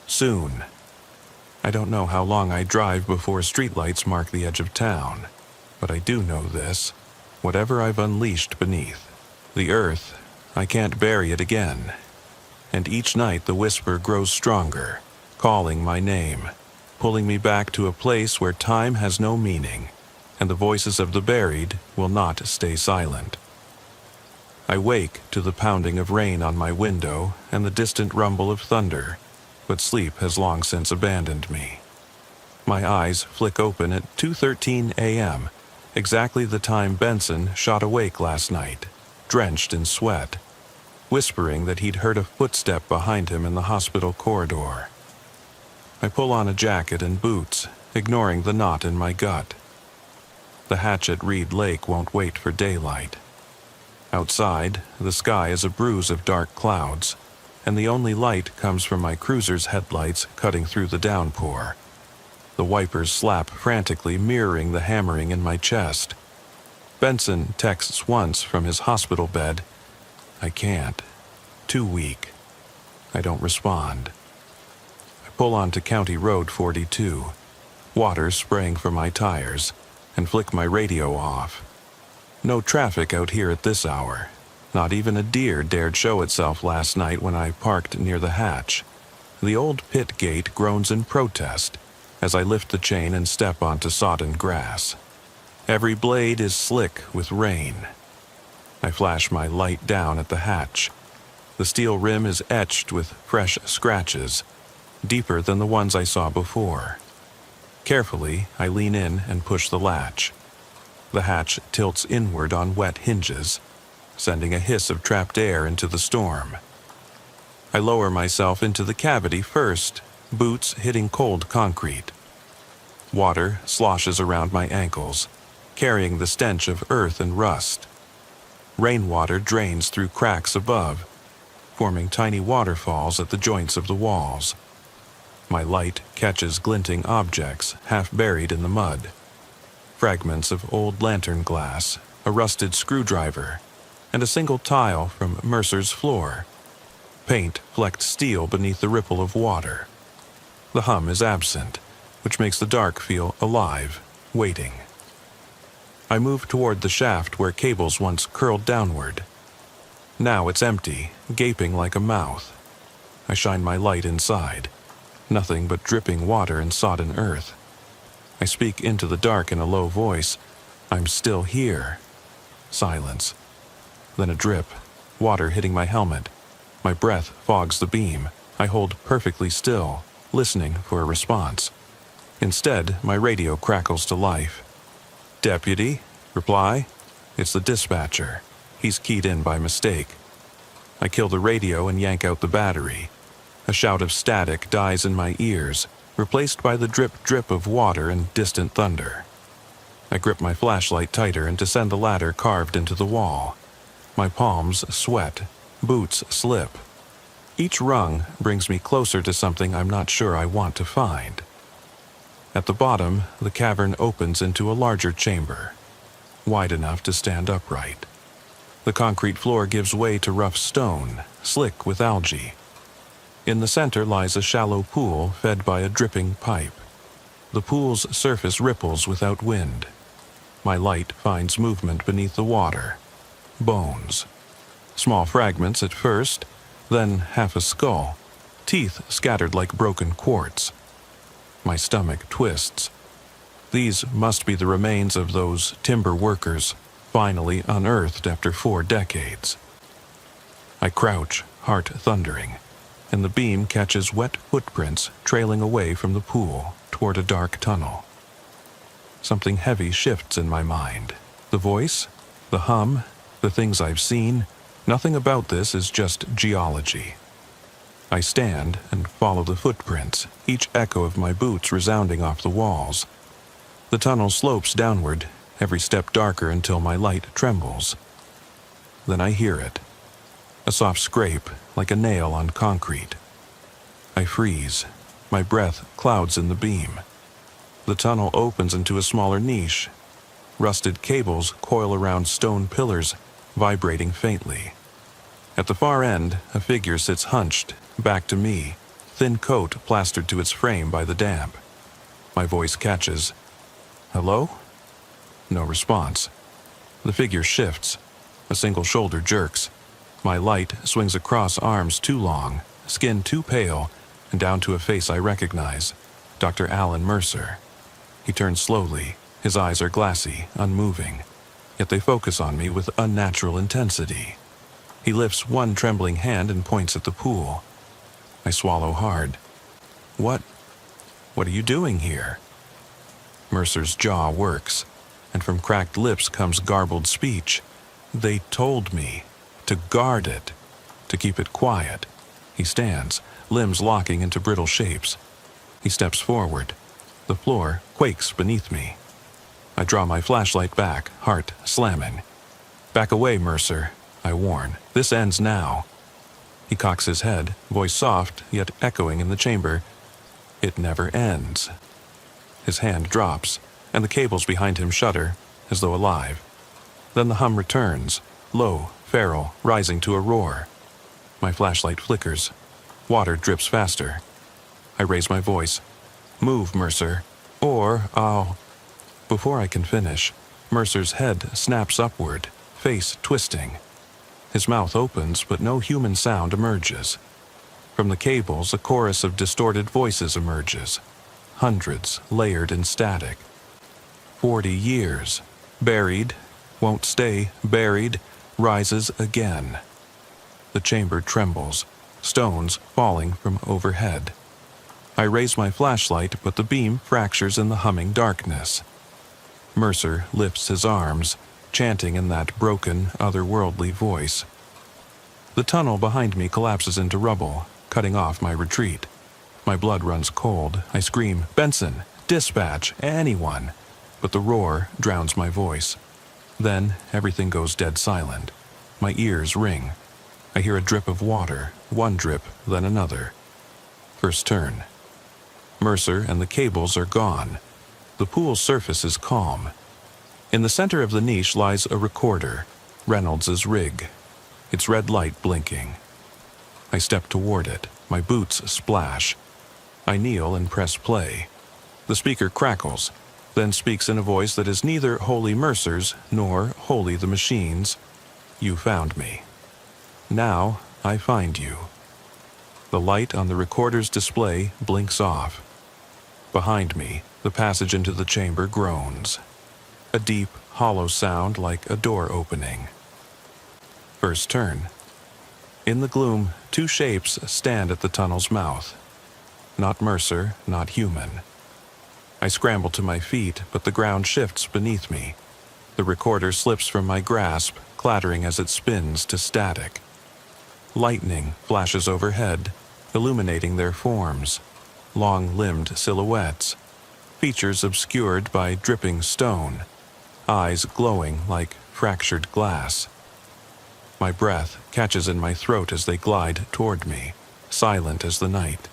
Speaker 1: Soon. I don't know how long I drive before streetlights mark the edge of town, but I do know this. Whatever I've unleashed beneath the earth, I can't bury it again. And each night the whisper grows stronger, calling my name, pulling me back to a place where time has no meaning, and the voices of the buried will not stay silent. I wake to the pounding of rain on my window and the distant rumble of thunder, but sleep has long since abandoned me. My eyes flick open at 2:13 a.m., exactly the time Benson shot awake last night, drenched in sweat, whispering that he'd heard a footstep behind him in the hospital corridor. I pull on a jacket and boots, ignoring the knot in my gut. The hatch at Reed Lake won't wait for daylight. Outside, the sky is a bruise of dark clouds, and the only light comes from my cruiser's headlights cutting through the downpour. The wipers slap frantically, mirroring the hammering in my chest. Benson texts once from his hospital bed, "I can't. Too weak." I don't respond. I pull onto County Road 42, water spraying from my tires, and flick my radio off. No traffic out here at this hour. Not even a deer dared show itself last night when I parked near the hatch. The old pit gate groans in protest as I lift the chain and step onto sodden grass. Every blade is slick with rain. I flash my light down at the hatch. The steel rim is etched with fresh scratches, deeper than the ones I saw before. Carefully, I lean in and push the latch. The hatch tilts inward on wet hinges, sending a hiss of trapped air into the storm. I lower myself into the cavity first, boots hitting cold concrete. Water sloshes around my ankles, carrying the stench of earth and rust. Rainwater drains through cracks above, forming tiny waterfalls at the joints of the walls. My light catches glinting objects half buried in the mud. Fragments of old lantern glass, a rusted screwdriver, and a single tile from Mercer's floor. Paint flecked steel beneath the ripple of water. The hum is absent, which makes the dark feel alive, waiting. I move toward the shaft where cables once curled downward. Now it's empty, gaping like a mouth. I shine my light inside. Nothing but dripping water and sodden earth. I speak into the dark in a low voice. "I'm still here." Silence. Then a drip, water hitting my helmet. My breath fogs the beam. I hold perfectly still, listening for a response. Instead, my radio crackles to life. "Deputy?" Reply. It's the dispatcher. He's keyed in by mistake. I kill the radio and yank out the battery. A shout of static dies in my ears, replaced by the drip-drip of water and distant thunder. I grip my flashlight tighter and descend the ladder carved into the wall. My palms sweat, boots slip. Each rung brings me closer to something I'm not sure I want to find. At the bottom, the cavern opens into a larger chamber, wide enough to stand upright. The concrete floor gives way to rough stone, slick with algae. In the center lies a shallow pool fed by a dripping pipe. The pool's surface ripples without wind. My light finds movement beneath the water. Bones. Small fragments at first, then half a skull, teeth scattered like broken quartz. My stomach twists. These must be the remains of those timber workers, finally unearthed after 4 decades. I crouch, heart thundering, and the beam catches wet footprints trailing away from the pool toward a dark tunnel. Something heavy shifts in my mind. The voice, the hum, the things I've seen, nothing about this is just geology. I stand and follow the footprints, each echo of my boots resounding off the walls. The tunnel slopes downward, every step darker until my light trembles. Then I hear it. A soft scrape, like a nail on concrete. I freeze. My breath clouds in the beam. The tunnel opens into a smaller niche. Rusted cables coil around stone pillars, vibrating faintly. At the far end, a figure sits hunched, back to me, thin coat plastered to its frame by the damp. My voice catches. "Hello?" No response. The figure shifts. A single shoulder jerks. My light swings across arms too long, skin too pale, and down to a face I recognize. Dr. Alan Mercer. He turns slowly. His eyes are glassy, unmoving, yet they focus on me with unnatural intensity. He lifts one trembling hand and points at the pool. I swallow hard. What are you doing here? Mercer's jaw works, and from cracked lips comes garbled speech. They told me to guard it, to keep it quiet. He stands, limbs locking into brittle shapes. He steps forward. The floor quakes beneath me. I draw my flashlight back, heart slamming. Back away, Mercer, I warn. This ends now. He cocks his head, voice soft, yet echoing in the chamber. It never ends. His hand drops, and the cables behind him shudder, as though alive. Then the hum returns, low, feral, rising to a roar. My flashlight flickers. Water drips faster. I raise my voice. Move, Mercer, or I'll... Before I can finish, Mercer's head snaps upward, face twisting. His mouth opens, but no human sound emerges. From the cables, a chorus of distorted voices emerges. Hundreds layered in static. 40 years. Buried, won't stay buried, rises again. The chamber trembles, stones falling from overhead. I raise my flashlight, but the beam fractures in the humming darkness. Mercer lifts his arms, chanting in that broken, otherworldly voice. The tunnel behind me collapses into rubble, cutting off my retreat. My blood runs cold. I scream, "Benson! Dispatch! Anyone!" But the roar drowns my voice. Then everything goes dead silent. My ears ring. I hear a drip of water, one drip, then another. First turn. Mercer and the cables are gone. The pool's surface is calm. In the center of the niche lies a recorder, Reynolds's rig, its red light blinking. I step toward it. My boots splash. I kneel and press play. The speaker crackles, then speaks in a voice that is neither wholly Mercer's nor wholly the machine's. You found me. Now I find you. The light on the recorder's display blinks off. Behind me, the passage into the chamber groans. A deep, hollow sound like a door opening. First turn. In the gloom, two shapes stand at the tunnel's mouth. Not Mercer, not human. I scramble to my feet, but the ground shifts beneath me. The recorder slips from my grasp, clattering as it spins to static. Lightning flashes overhead, illuminating their forms. Long-limbed silhouettes, features obscured by dripping stone, eyes glowing like fractured glass. My breath catches in my throat as they glide toward me, silent as the night.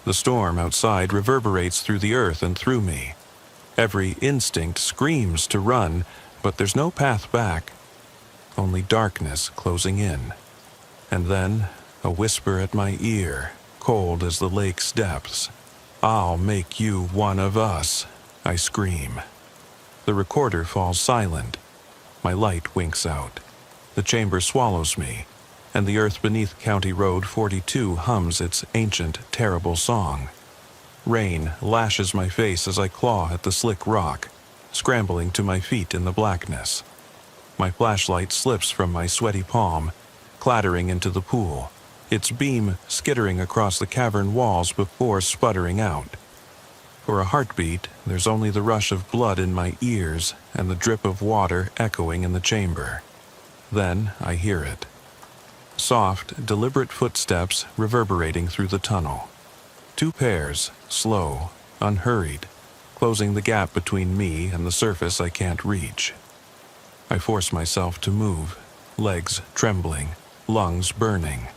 Speaker 1: The storm outside reverberates through the earth and through me. Every instinct screams to run, but there's no path back, only darkness closing in. And then a whisper at my ear, cold as the lake's depths. I'll make you one of us, I scream. The recorder falls silent. My light winks out. The chamber swallows me, and the earth beneath County Road 42 hums its ancient, terrible song. Rain lashes my face as I claw at the slick rock, scrambling to my feet in the blackness. My flashlight slips from my sweaty palm, clattering into the pool, its beam skittering across the cavern walls before sputtering out. For a heartbeat, there's only the rush of blood in my ears and the drip of water echoing in the chamber. Then I hear it. Soft, deliberate footsteps reverberating through the tunnel. Two pairs, slow, unhurried, closing the gap between me and the surface I can't reach. I force myself to move, legs trembling, lungs burning.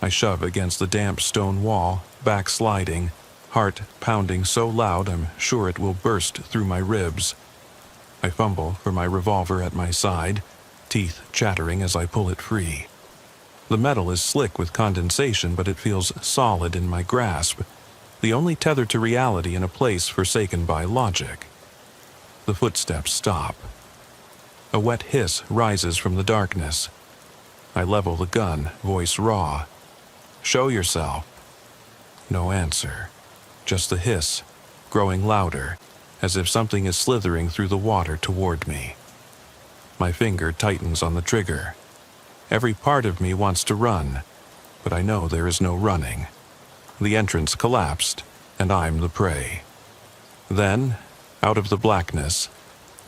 Speaker 1: I shove against the damp stone wall, backsliding, heart pounding so loud I'm sure it will burst through my ribs. I fumble for my revolver at my side, teeth chattering as I pull it free. The metal is slick with condensation, but it feels solid in my grasp, the only tether to reality in a place forsaken by logic. The footsteps stop. A wet hiss rises from the darkness. I level the gun, voice raw. Show yourself. No answer. just the hiss, growing louder, as if something is slithering through the water toward me. My finger tightens on the trigger. Every part of me wants to run, but I know there is no running. The entrance collapsed, and I'm the prey. Then, out of the blackness,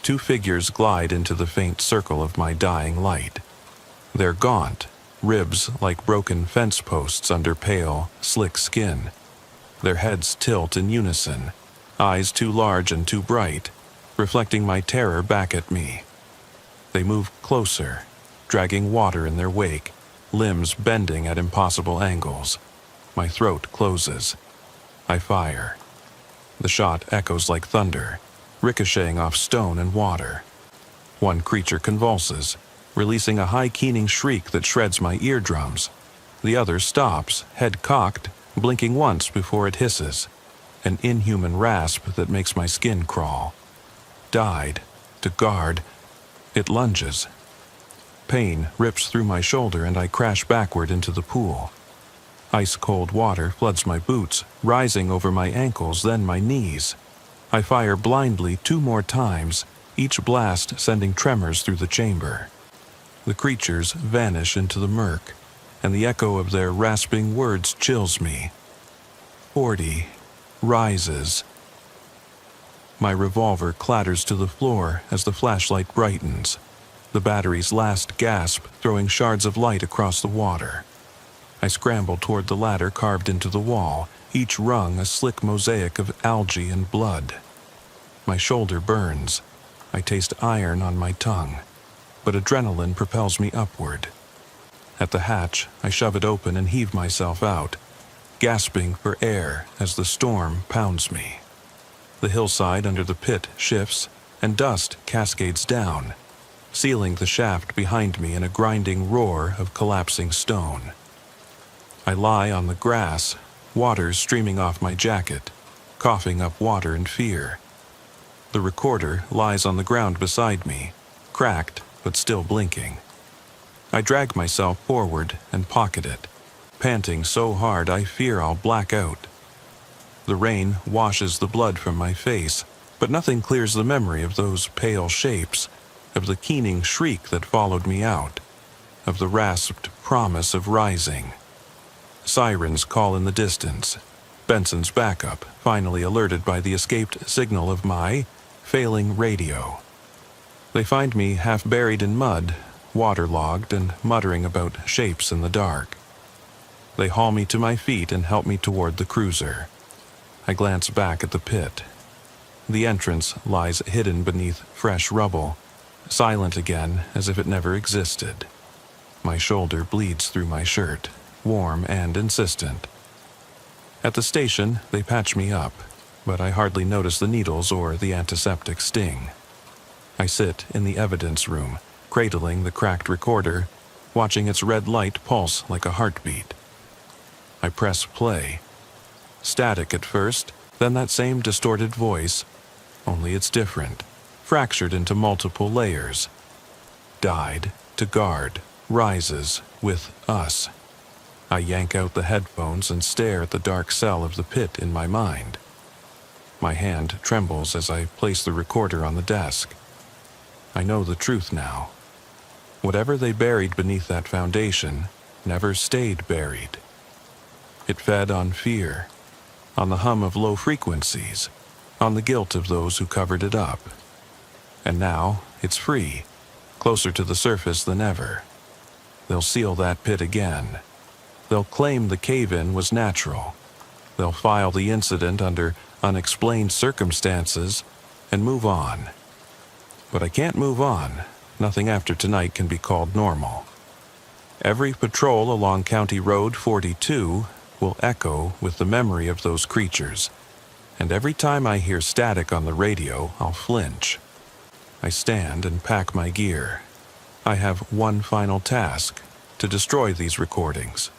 Speaker 1: two figures glide into the faint circle of my dying light. They're gaunt, ribs like broken fence posts under pale, slick skin. Their heads tilt in unison, eyes too large and too bright, reflecting my terror back at me. They move closer, dragging water in their wake, limbs bending at impossible angles. My throat closes. I fire. The shot echoes like thunder, ricocheting off stone and water. One creature convulses, releasing a high keening shriek that shreds my eardrums. The other stops, head cocked, blinking once before it hisses, an inhuman rasp that makes my skin crawl. Died, to guard, it lunges. Pain rips through my shoulder and I crash backward into the pool. Ice-cold water floods my boots, rising over my ankles, then my knees. I fire blindly 2 more times, each blast sending tremors through the chamber. The creatures vanish into the murk, and the echo of their rasping words chills me. 40 rises. My revolver clatters to the floor as the flashlight brightens, the battery's last gasp throwing shards of light across the water. I scramble toward the ladder carved into the wall, each rung a slick mosaic of algae and blood. My shoulder burns. I taste iron on my tongue, but adrenaline propels me upward. At the hatch, I shove it open and heave myself out, gasping for air as the storm pounds me. The hillside under the pit shifts, and dust cascades down, sealing the shaft behind me in a grinding roar of collapsing stone. I lie on the grass, water streaming off my jacket, coughing up water in fear. The recorder lies on the ground beside me, cracked but still blinking. I drag myself forward and pocket it, panting so hard I fear I'll black out. The rain washes the blood from my face, but nothing clears the memory of those pale shapes, of the keening shriek that followed me out, of the rasped promise of rising. Sirens call in the distance. Benson's backup, finally alerted by the escaped signal of my failing radio. They find me half buried in mud, waterlogged and muttering about shapes in the dark. They haul me to my feet and help me toward the cruiser. I glance back at the pit. The entrance lies hidden beneath fresh rubble, silent again as if it never existed. My shoulder bleeds through my shirt, warm and insistent. At the station, they patch me up, but I hardly notice the needles or the antiseptic sting. I sit in the evidence room, cradling the cracked recorder, watching its red light pulse like a heartbeat. I press play. Static at first, then that same distorted voice, only it's different, fractured into multiple layers. Died, to guard, rises, with us. I yank out the headphones and stare at the dark cell of the pit in my mind. My hand trembles as I place the recorder on the desk. I know the truth now. Whatever they buried beneath that foundation never stayed buried. It fed on fear, on the hum of low frequencies, on the guilt of those who covered it up. And now it's free, closer to the surface than ever. They'll seal that pit again. They'll claim the cave-in was natural. They'll file the incident under unexplained circumstances and move on. But I can't move on. Nothing after tonight can be called normal. Every patrol along County Road 42 will echo with the memory of those creatures, and every time I hear static on the radio, I'll flinch. I stand and pack my gear. I have one final task: to destroy these recordings,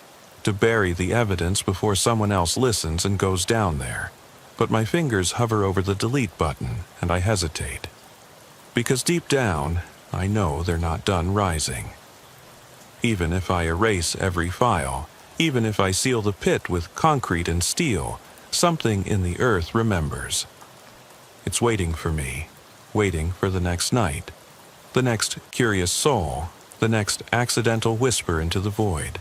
Speaker 1: to bury the evidence before someone else listens and goes down there. But my fingers hover over the delete button, and I hesitate. Because deep down, I know they're not done rising. Even if I erase every file, even if I seal the pit with concrete and steel, Something in the earth remembers. It's waiting for me, waiting for the next night, the next curious soul, the next accidental whisper into the void.